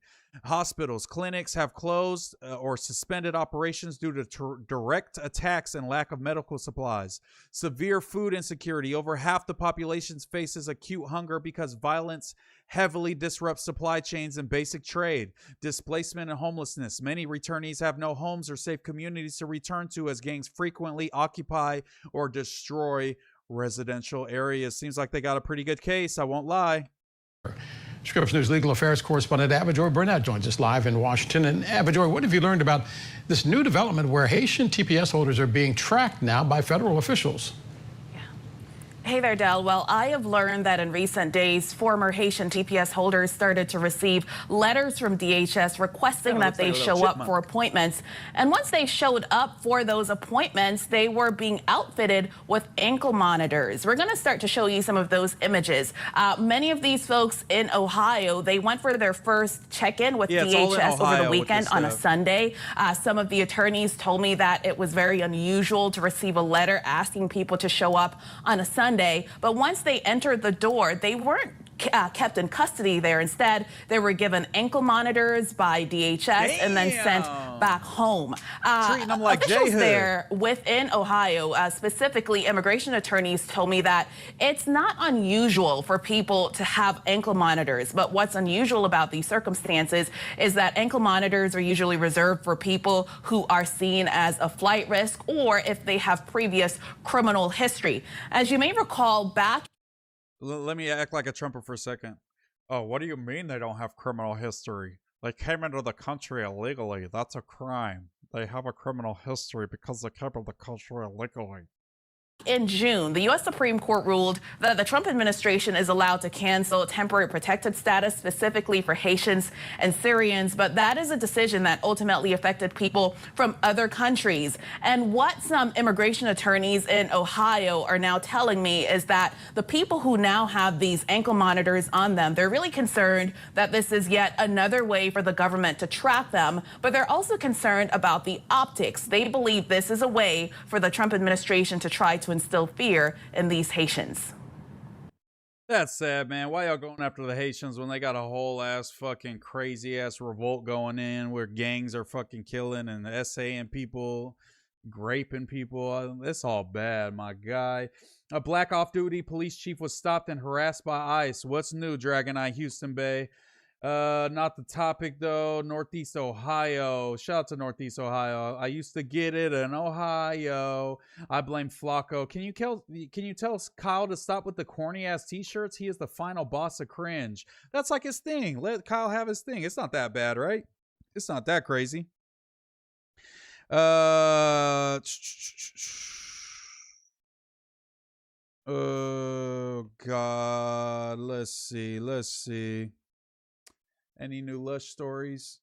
Hospitals, clinics have closed or suspended operations due to direct attacks and lack of medical supplies. Severe food insecurity. Over half the population faces acute hunger because violence heavily disrupts supply chains and basic trade. Displacement and homelessness. Many returnees have no homes or safe communities to return to, as gangs frequently occupy or destroy residential areas. Seems like they got a pretty good case, I won't lie. Scripps News legal affairs correspondent Abijoy Burnett joins us live in Washington. And Abijoy, what have you learned about this new development where Haitian TPS holders are being tracked now by federal officials? Hey there, Del. Well, I have learned that in recent days, former Haitian TPS holders started to receive letters from DHS requesting that they show up for appointments. And once they showed up for those appointments, they were being outfitted with ankle monitors. We're going to start to show you some of those images. Many of these folks in Ohio, they went for their first check-in with DHS over the weekend on a Sunday. Some of the attorneys told me that it was very unusual to receive a letter asking people to show up on a Sunday. But once they entered the door, they weren't kept in custody there. Instead, they were given ankle monitors by DHS and then sent back home. Treating them like officials J-Hood. there within Ohio, specifically immigration attorneys, told me that it's not unusual for people to have ankle monitors. But what's unusual about these circumstances is that ankle monitors are usually reserved for people who are seen as a flight risk or if they have previous criminal history. As you may recall, back Let me act like a Trumper for a second. Oh, what do you mean they don't have criminal history? They came into the country illegally. That's a crime. They have a criminal history because they came into the country illegally. in June, the U.S. Supreme Court ruled that the Trump administration is allowed to cancel temporary protected status specifically for Haitians and Syrians, but that is a decision that ultimately affected people from other countries. And what some immigration attorneys in Ohio are now telling me is that the people who now have these ankle monitors on them, they're really concerned that this is yet another way for the government to track them, but they're also concerned about the optics. They believe this is a way for the Trump administration to try to instill fear in these Haitians. That's sad, man. Why y'all going after the Haitians when they got a whole ass fucking crazy ass revolt going in where gangs are fucking killing and essaying people, raping people? It's all bad, my guy. A black off-duty police chief was stopped and harassed by ICE. What's new, Dragon Eye, Houston Bay? Not the topic though. Northeast Ohio. Shout out to Northeast Ohio. I used to get it in Ohio. I blame Flakko. Can you tell Kyle to stop with the corny ass t-shirts? He is the final boss of cringe. That's like his thing. Let Kyle have his thing. It's not that bad, right? It's not that crazy. Oh God. Let's see. Any new Lush stories?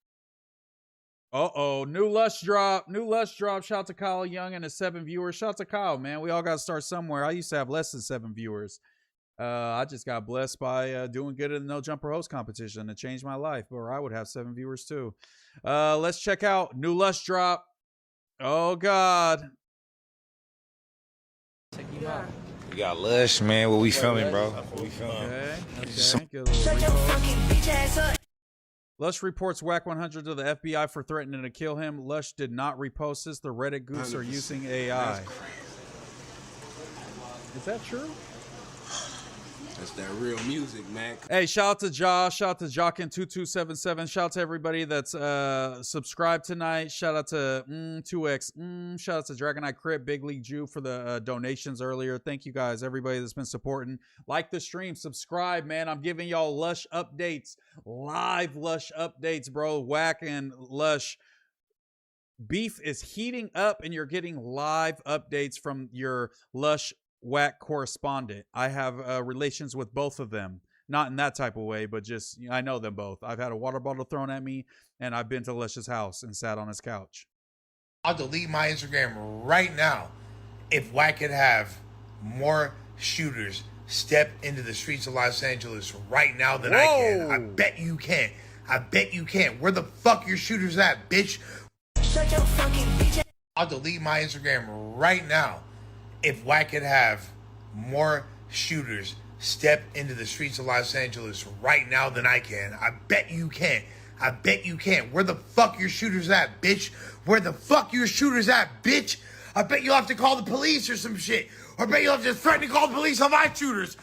New Lush drop. Shout out to Kyle Young and his 7 viewers. Shout out to Kyle, man. We all got to start somewhere. I used to have less than 7 viewers. I just got blessed by doing good in the No Jumper host competition. It changed my life, or I would have 7 viewers too. Let's check out new Lush drop. Oh God. Yeah. We got Lush, man. What we filming, bro? What we filming? Okay. Get a little Lush reports Wack100 to the FBI for threatening to kill him. Lush did not repost this. The Reddit goose are using AI. Is that true? That's that real music, man. Hey, shout out to Josh, shout out to Jockin2277, shout out to everybody that's subscribed tonight. Shout out to 2X, shout out to Dragon Eye Crip, Big League Jew for the donations earlier. Thank you guys, everybody that's been supporting. Like the stream, subscribe, man. I'm giving y'all Lush updates, live Lush updates, bro. Wack and Lush beef is heating up, and you're getting live updates from your Lush Wack correspondent. I have relations with both of them, not in that type of way, but just, I know them both. I've had a water bottle thrown at me, and I've been to Lush's house and sat on his couch. I'll delete my Instagram right now if Wack could have more shooters step into the streets of Los Angeles right now than I can. I bet you can. I bet you can. Where the fuck your shooters at, bitch? Shut your fucking bitch. I'll delete my Instagram right now if Wack could have more shooters step into the streets of Los Angeles right now than I can. I bet you can. I bet you can. Where the fuck your shooters at, bitch? Where the fuck your shooters at, bitch? I bet you'll have to call the police or some shit. Or I bet you'll have to threaten to call the police on my shooters.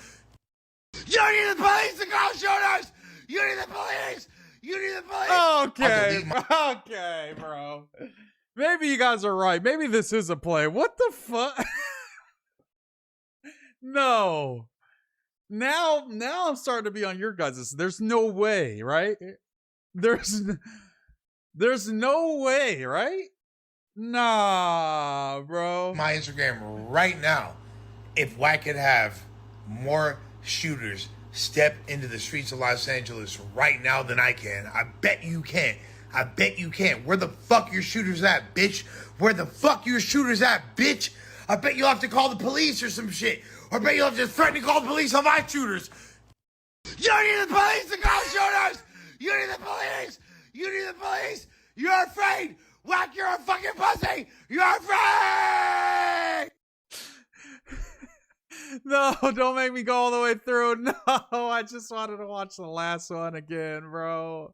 You need the police to call shooters! You need the police! You need the police! Okay, okay, bro. Maybe you guys are right. Maybe this is a play. What the fuck? No. Now I'm starting to be on your guys'. There's no way, right? There's no way, right? Nah, bro. My Instagram right now if Wack could have more shooters step into the streets of Los Angeles right now than I can. I bet you can. I bet you can. Where the fuck your shooters at, bitch? Where the fuck your shooters at, bitch? I bet you'll have to call the police or some shit. Or I bet you'll have to threaten to call the police on my shooters. You need the police to call shooters! You need the police! You need the police! You're afraid! Wack, you're a fucking pussy! You're afraid! No, don't make me go all the way through. No, I just wanted to watch the last one again, bro.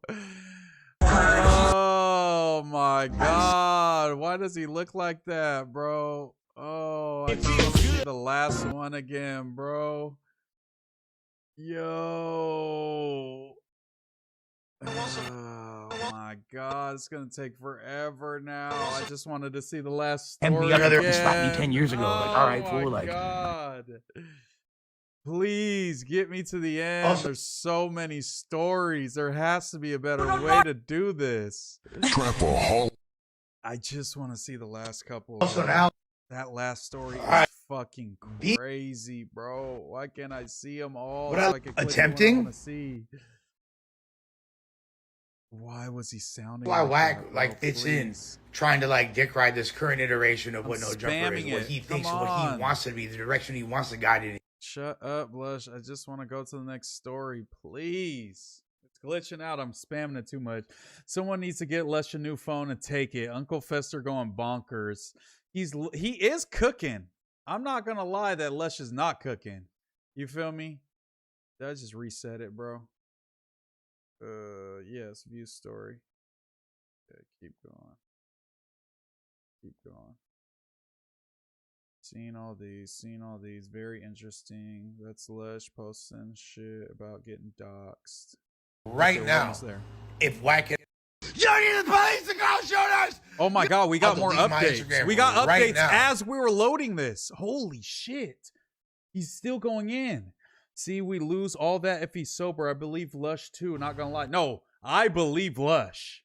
Oh my god. Why does he look like that, bro? Oh, I just want to see the last one again, bro. Yo. Oh my god, it's gonna take forever now. I just wanted to see the last story. And the other again. slapped me 10 years ago. Like, all right, fool. Like, God. Please get me to the end. There's so many stories. There has to be a better way to do this. I just want to see the last couple. That last story is fucking crazy, bro. Why can't I see them all? What I attempting? See. Why was he sounding? Why like Wack that, like bro? fits in trying to like dick ride this current iteration of what No Jumper is, what he thinks, what he wants to be, the direction he wants to guide it in. Shut up, Lush. I just want to go to the next story, please. It's glitching out. I'm spamming it too much. Someone needs to get Lush a new phone and take it. Uncle Fester going bonkers. He is cooking. I'm not gonna lie that Lush is not cooking. You feel me? Did I just reset it, bro? Yes, view story. Okay, keep going. Keep going. Seeing all these. Very interesting. That's Lush posting shit about getting doxxed. Right now, if Wack it. You need the police to call shooters! Oh my god, we got more updates. We got updates right now. as we were loading this. Holy shit. He's still going in. See, we lose all that if he's sober. I believe Lush too, not gonna lie. No, I believe Lush.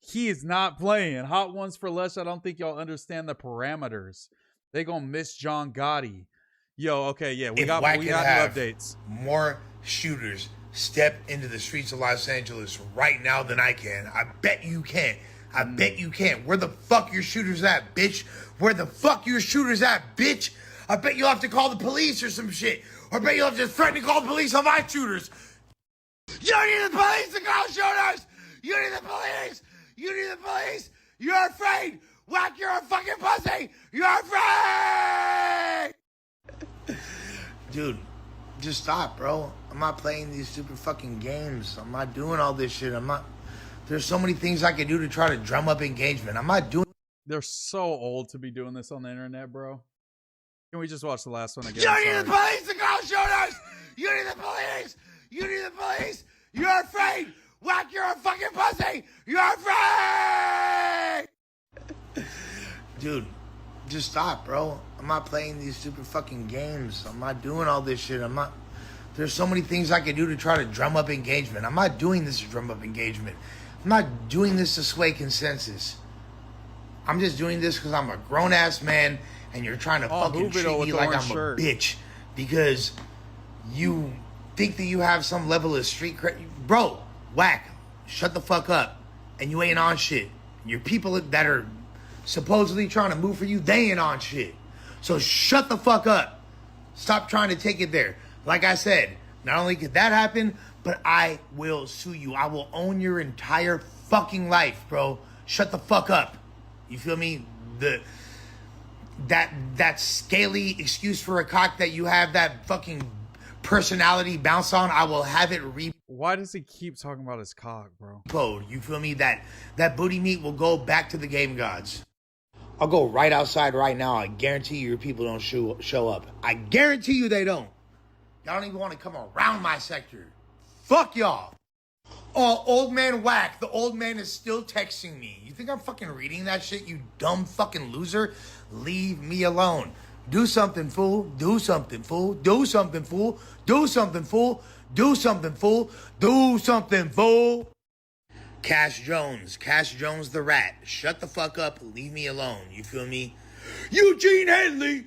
He is not playing. Hot ones for Lush. I don't think y'all understand the parameters. They gonna miss John Gotti. Yo, okay, yeah, we got new updates. More shooters step into the streets of Los Angeles right now than I can. I bet you can. I bet you can. Where the fuck your shooters at, bitch? Where the fuck your shooters at, bitch? I bet you'll have to call the police or some shit. Or I bet you'll have to threaten to call the police on my shooters. You need the police to call shooters! You need the police! You need the police! You're afraid! Wack, you're a fucking pussy! You're afraid! Dude, just stop, bro. I'm not playing these stupid fucking games. I'm not doing all this shit. There's so many things I can do to try to drum up engagement. I'm not doing. They're so old to be doing this on the internet, bro. Can we just watch the last one again? You need the police to call shooters! You need the police! You need the police! You're afraid! Wack, you're a fucking pussy! You're afraid! Dude, just stop, bro. I'm not playing these stupid fucking games. I'm not doing all this shit. There's so many things I can do to try to drum up engagement. I'm not doing this to drum up engagement. I'm not doing this to sway consensus. I'm just doing this because I'm a grown-ass man and you're trying to fucking treat me like I'm a bitch because you think that you have some level of street cred. Bro, Wack, shut the fuck up. And you ain't on shit. Your people that are supposedly trying to move for you, they ain't on shit. So shut the fuck up. Stop trying to take it there. Like I said, not only could that happen, but I will sue you. I will own your entire fucking life, bro. Shut the fuck up. You feel me? That scaly excuse for a cock that you have that fucking personality bounce on, I will have it Why does he keep talking about his cock, bro? You feel me? That booty meat will go back to the game gods. I'll go right outside right now. I guarantee you your people don't show up. I guarantee you they don't. Y'all don't even want to come around my sector. Fuck y'all. Oh, old man Wack. The old man is still texting me. You think I'm fucking reading that shit, you dumb fucking loser? Leave me alone. Do something, fool. Do something, fool. Do something, fool. Do something, fool. Do something, fool. Do something, fool. Cash Jones the rat. Shut the fuck up. Leave me alone. You feel me? Eugene Henley.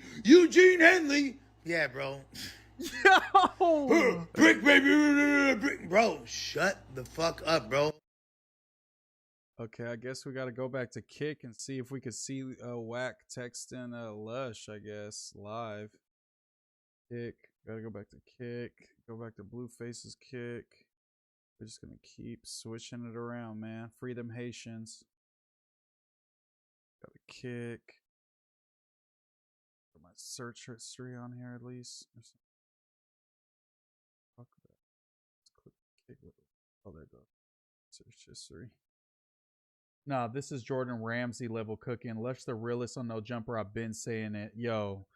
Yeah, bro. Yo! Brick, baby. Brick. Bro, shut the fuck up, bro. Okay, I guess we got to go back to Kick and see if we could see Wack texting Lush, I guess, live. Kick. Got to go back to Kick. Go back to Blueface's Kick. We're just going to keep switching it around, man. Free them Haitians. Got a Kick. Put my search history on here at least. Fuck that. Let's click Kick. Oh, there it goes. Search history. Nah, this is Jordan Ramsey level cooking. Lush the realest on No Jumper. I've been saying it. Yo,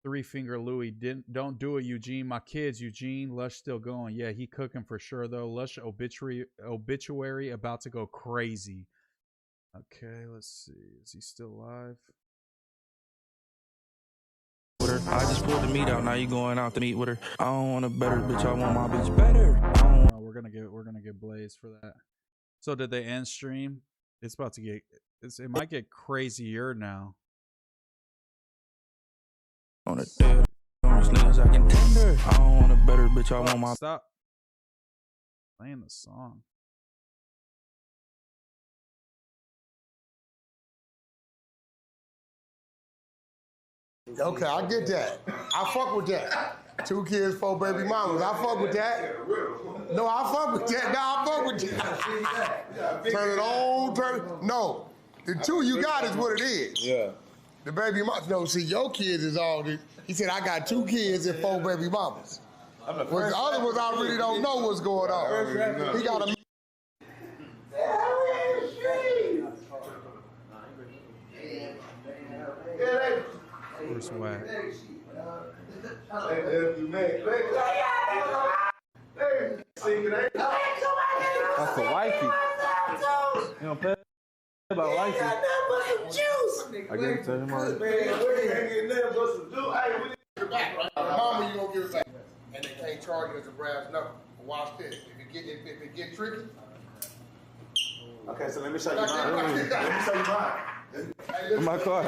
3-finger Louie. Don't do it, Eugene. My kids, Eugene. Lush still going. Yeah, he cooking for sure though. Lush obituary about to go crazy. Okay, let's see. Is he still live? I just pulled the meat out. Now you going out to meet with her. I don't want a better bitch. I want my bitch better. No, we're gonna get Blaze for that. So did they end stream? It's about to get. It might get crazier now. On a dead on these niggas I can tender. I don't want a better bitch. I want my. Stop playing the song. Okay, I get that. I fuck with that. 2 kids, 4 baby mamas. I fuck with that. No, I fuck with that. No, I fuck with that. Turn it on, turn it. No. The 2 you got is what it is. Yeah. The baby mamas. No, see, your kids is all this. He said, I got 2 kids and 4 baby mamas. With the other ones, I really don't know what's going on. He got a. Where's Wack? That's the wifey. You don't play about wifey. I gave it to him already. Mama, you gonna give us that. And they can't charge you as a brass knuckle. Watch this. If it get tricky. Okay, so let me show you mine. Let me show you mine. My car.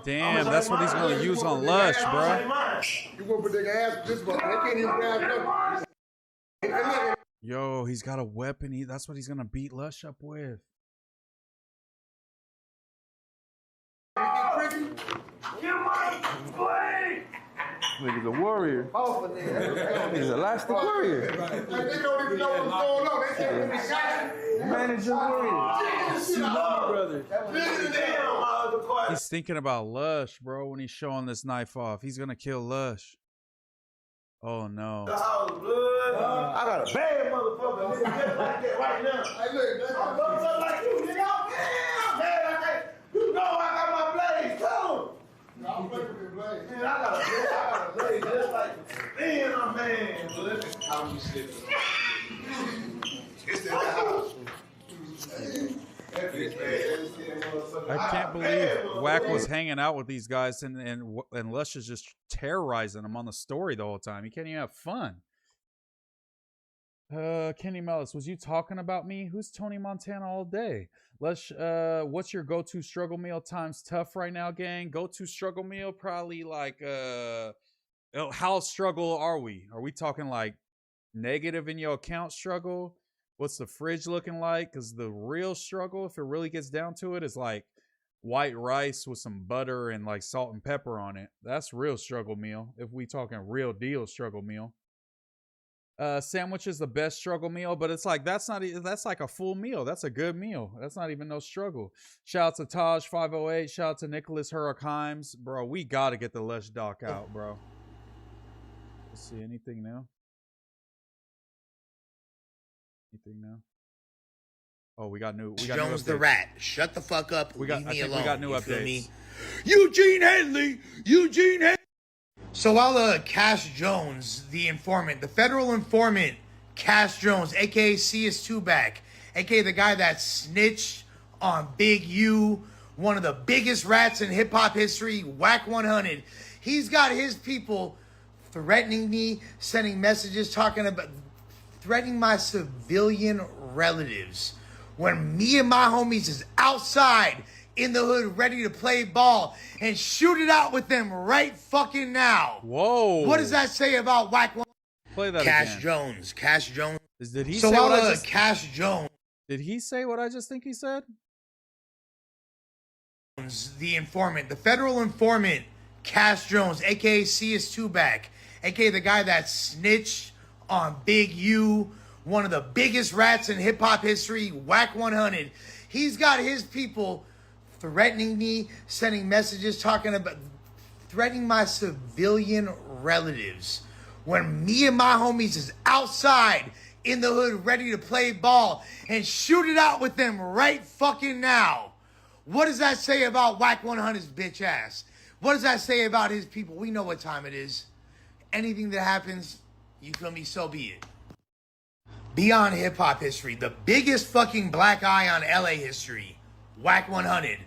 Damn, that's what he's gonna use on Lush, bro. You gonna put their ass with this one? They can't even grab nothing. Yo, he's got a weapon. That's what he's gonna beat Lush up with. Nigga's a warrior. He's a elastic warrior. They don't even know what's going on. They can't even shot. Manager warrior. He's thinking about Lush, bro, when he's showing this knife off. He's gonna kill Lush. Oh no. I got a bad motherfucker nigga just like that right now. Hey, look, that's a motherfucker like you, nigga. I'm mad like that. You know I got my blades too. No, I'm playing with your blades. Man, I got a blade just like, man, I'm mad. Man, look. How you shit. It's in the house. I can't believe Wack was hanging out with these guys and Lush is just terrorizing him on the story the whole time. He can't even have fun. Kenny Mellis, was you talking about me? Who's Tony Montana all day? Lush, what's your go-to struggle meal times tough right now, gang? Go-to struggle meal, probably like, how struggle are we? Are we talking like negative in your account struggle? What's the fridge looking like? Because the real struggle, if it really gets down to it, is like white rice with some butter and like salt and pepper on it. That's real struggle meal. If we talking real deal struggle meal. Sandwich is the best struggle meal, but it's like that's like a full meal. That's a good meal. That's not even no struggle. Shout out to Taj 508. Shout out to Nicholas Hurrichimes. Bro, we gotta get the Lush doc out, bro. Let's see, anything new? Anything new? Oh, we got new. Jones the Rat. Shut the fuck up. We got. Leave I me think alone. we got new You feel updates. me? Eugene Henley. Eugene Henley. So while Cash Jones, the informant, the federal informant, Cash Jones, aka CS2 back, aka the guy that snitched on Big U, one of the biggest rats in hip hop history, Wack100. He's got his people threatening me, sending messages talking about threatening my civilian relatives when me and my homies is outside in the hood ready to play ball and shoot it out with them right fucking now. Whoa. What does that say about Wack100? Play that Cash again. Jones. Cash Jones. Did he so say what I while just... Cash Jones. Did he say what I just think he said? The informant, the federal informant, Cash Jones, aka CS2 back, aka the guy that snitched on Big U, one of the biggest rats in hip hop history, Wack100. He's got his people threatening me, sending messages talking about threatening my civilian relatives when me and my homies is outside in the hood ready to play ball and shoot it out with them right fucking now. What does that say about Wack100's bitch ass? What does that say about his people? We know what time it is. Anything that happens, you feel me, so be it. Beyond hip hop history, the biggest fucking black eye on LA history, Wack100.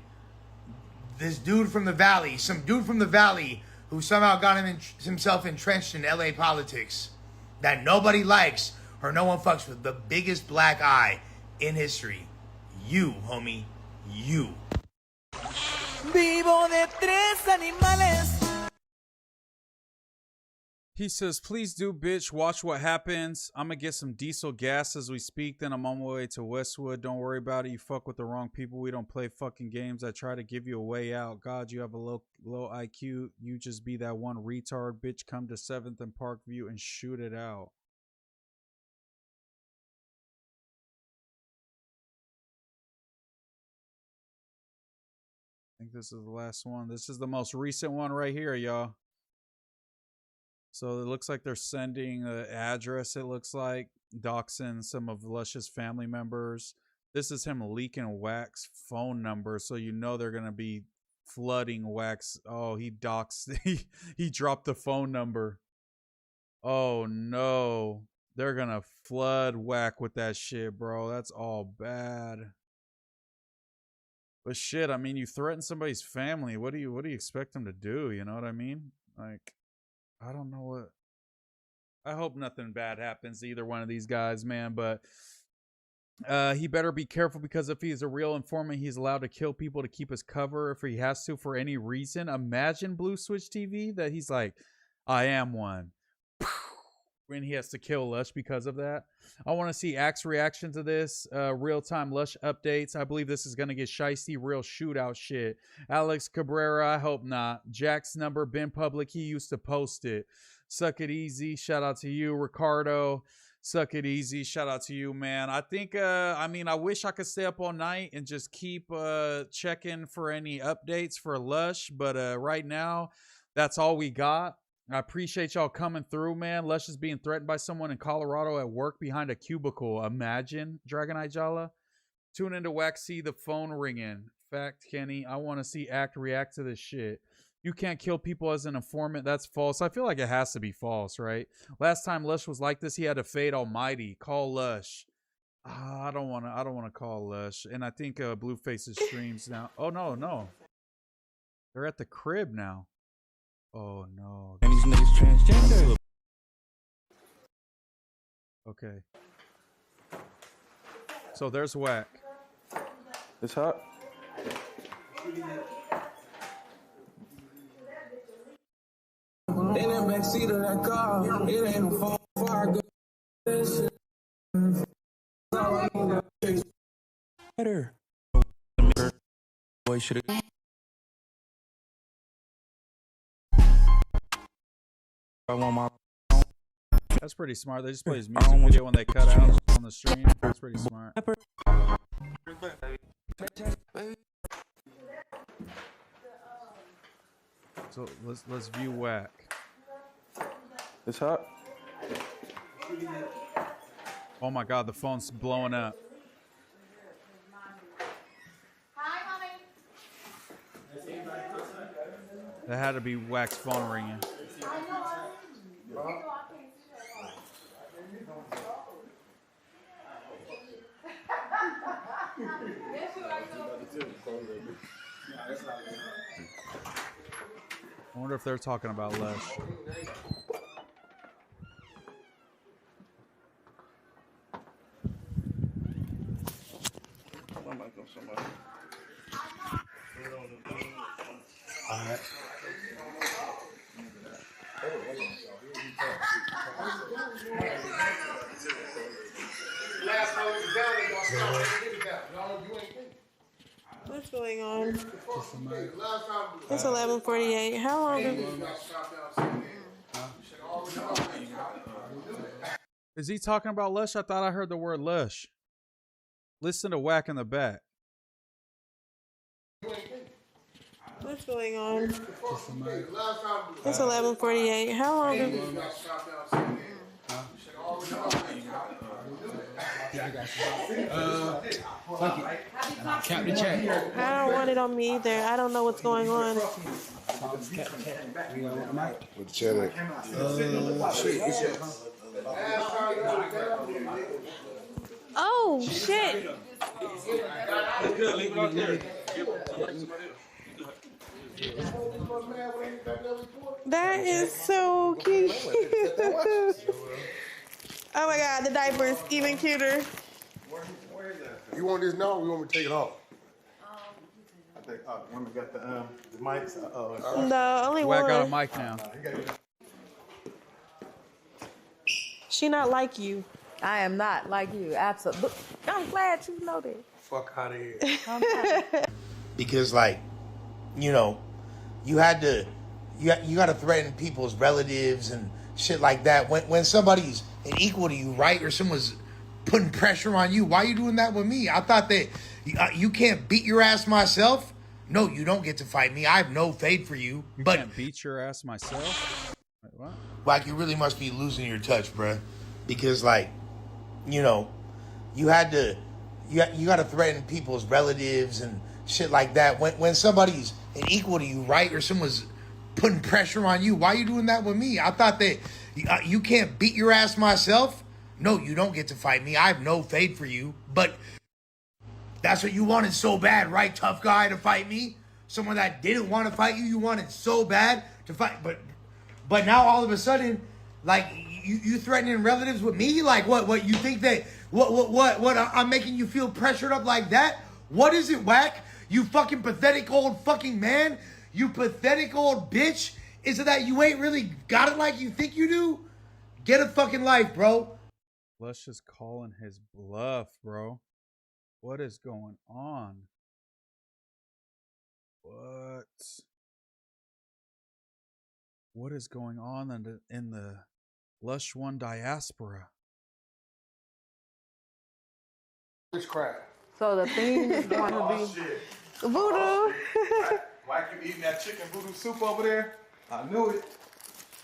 This dude from the valley, some dude from the valley who somehow got himself entrenched in LA politics that nobody likes or no one fucks with. The biggest black eye in history. You, homie. You. Vivo de tres animales. He says, please do, bitch. Watch what happens. I'm going to get some diesel gas as we speak. Then I'm on my way to Westwood. Don't worry about it. You fuck with the wrong people. We don't play fucking games. I try to give you a way out. God, you have a low IQ. You just be that one retard. Bitch, come to 7th and Parkview and shoot it out. I think this is the last one. This is the most recent one right here, y'all. So it looks like they're sending the address, it looks like, doxing some of Lush's family members. This is him leaking Wack's phone number, so you know they're going to be flooding Wack's. Oh, he doxed. he dropped the phone number. Oh, no. They're going to flood Wack with that shit, bro. That's all bad. But shit, I mean, you threaten somebody's family. What do you expect them to do? You know what I mean? Like, I don't know what. I hope nothing bad happens to either one of these guys, man. But he better be careful, because if he's a real informant, he's allowed to kill people to keep his cover if he has to for any reason. Imagine Blue Switch TV that he's like, I am one. When he has to kill Lush because of that. I want to see Axe reaction to this. Real-time Lush updates. I believe this is going to get shiesty, real shootout shit. Alex Cabrera, I hope not. Jack's number been public. He used to post it. Suck it easy. Shout out to you, Ricardo. Suck it easy. Shout out to you, man. I think, I mean, I wish I could stay up all night and just keep checking for any updates for Lush. But right now, that's all we got. I appreciate y'all coming through, man. Lush is being threatened by someone in Colorado at work behind a cubicle. Imagine, Dragonite Jala. Tune into Wack, see the phone ringing. Fact, Kenny. I want to see Act react to this shit. You can't kill people as an informant. That's false. I feel like it has to be false, right? Last time Lush was like this, he had to fade Almighty. Call Lush. I don't want to call Lush. And I think Blueface's streams now. Oh no. They're at the crib now. Oh no. And these niggas transgender. Okay. So there's Wack. It's hot. In that backseat of that car, it ain't no phone far good. Better. Boy should have. I want my. That's pretty smart. They just play his music video when they cut out on the stream. That's pretty smart. So let's view Wack. It's hot. Oh my God, the phone's blowing up. That had to be Wack's phone ringing. I wonder if they're talking about Lush. Alright. What's going on? It's 11:48. How long? Is he talking about Lush? I thought I heard the word Lush. Listen to Wack in the back. What's going on? It's 11:48. How long? Fuck it. Cap the chat. I don't want it on me either. I don't know what's going on. With the chat. Oh shit! That is so cute. Oh my God, the diaper is even cuter. You want this now or you want me to take it off? I think women got the mics. No, only Wack one. got a mic now. She not like you. I am not like you, absolutely. I'm glad you know that. Fuck out of here. Because, like, you know, you got to threaten people's relatives and shit like that when somebody's an equal to you, right? Or someone's putting pressure on you. Why are you doing that with me? I thought that you can't beat your ass myself. No, you don't get to fight me. I have no faith for you. You but can't beat your ass myself? Wait, what? Like, you really must be losing your touch, bruh. Because, like, you know, you got to threaten people's relatives and shit like that when somebody's an equal to you, right? Or someone's putting pressure on you. Why are you doing that with me? I thought that you can't beat your ass myself. No, you don't get to fight me. I have no faith for you. But that's what you wanted so bad, right, tough guy, to fight me? Someone that didn't want to fight you, you wanted so bad to fight. But now all of a sudden, like, you threatening relatives with me? Like, what you think that what I'm making you feel pressured up like that? What is it, Wack? You fucking pathetic old fucking man? You pathetic old bitch? Is it that you ain't really got it like you think you do? Get a fucking life, bro. Lush is calling his bluff, bro. What is going on? What is going on in the LUSHONE diaspora? It's crap. So the theme is going to be voodoo. Why you eating that chicken voodoo soup over there? I knew it.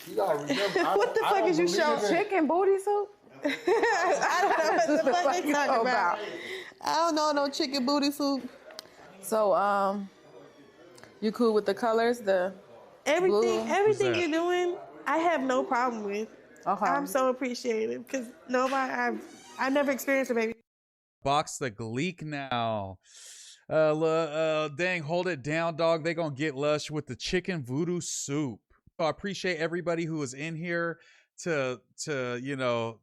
You gotta remember. What the fuck is you showing? Chicken booty soup? I don't know what the fuck they talking about. I don't know no chicken booty soup. So, you cool with the colors? Everything you're doing, I have no problem with. I'm so appreciative because I never experienced a baby. Box the Gleek now. Dang, hold it down, dog. They gonna get Lush with the chicken voodoo soup. So I appreciate everybody who was in here to you know,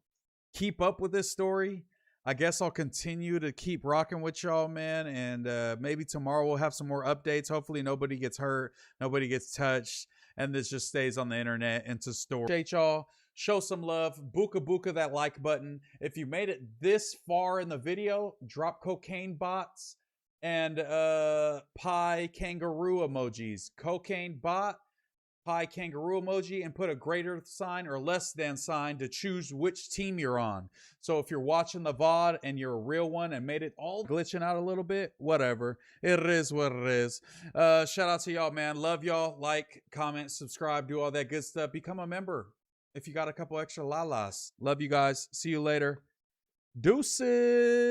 keep up with this story. I guess I'll continue to keep rocking with y'all, man. And maybe tomorrow we'll have some more updates. Hopefully nobody gets hurt, nobody gets touched, and this just stays on the internet and to store. Appreciate y'all. Show some love. Buka that like button. If you made it this far in the video, drop cocaine bots and pie kangaroo emojis. Cocaine bot, pie kangaroo emoji, and put a greater sign or less than sign to choose which team you're on. So if you're watching the VOD and you're a real one and made it all glitching out a little bit, whatever. It is what it is. Shout out to y'all, man. Love y'all. Like, comment, subscribe, do all that good stuff. Become a member if you got a couple extra lalas. Love you guys. See you later. Deuces.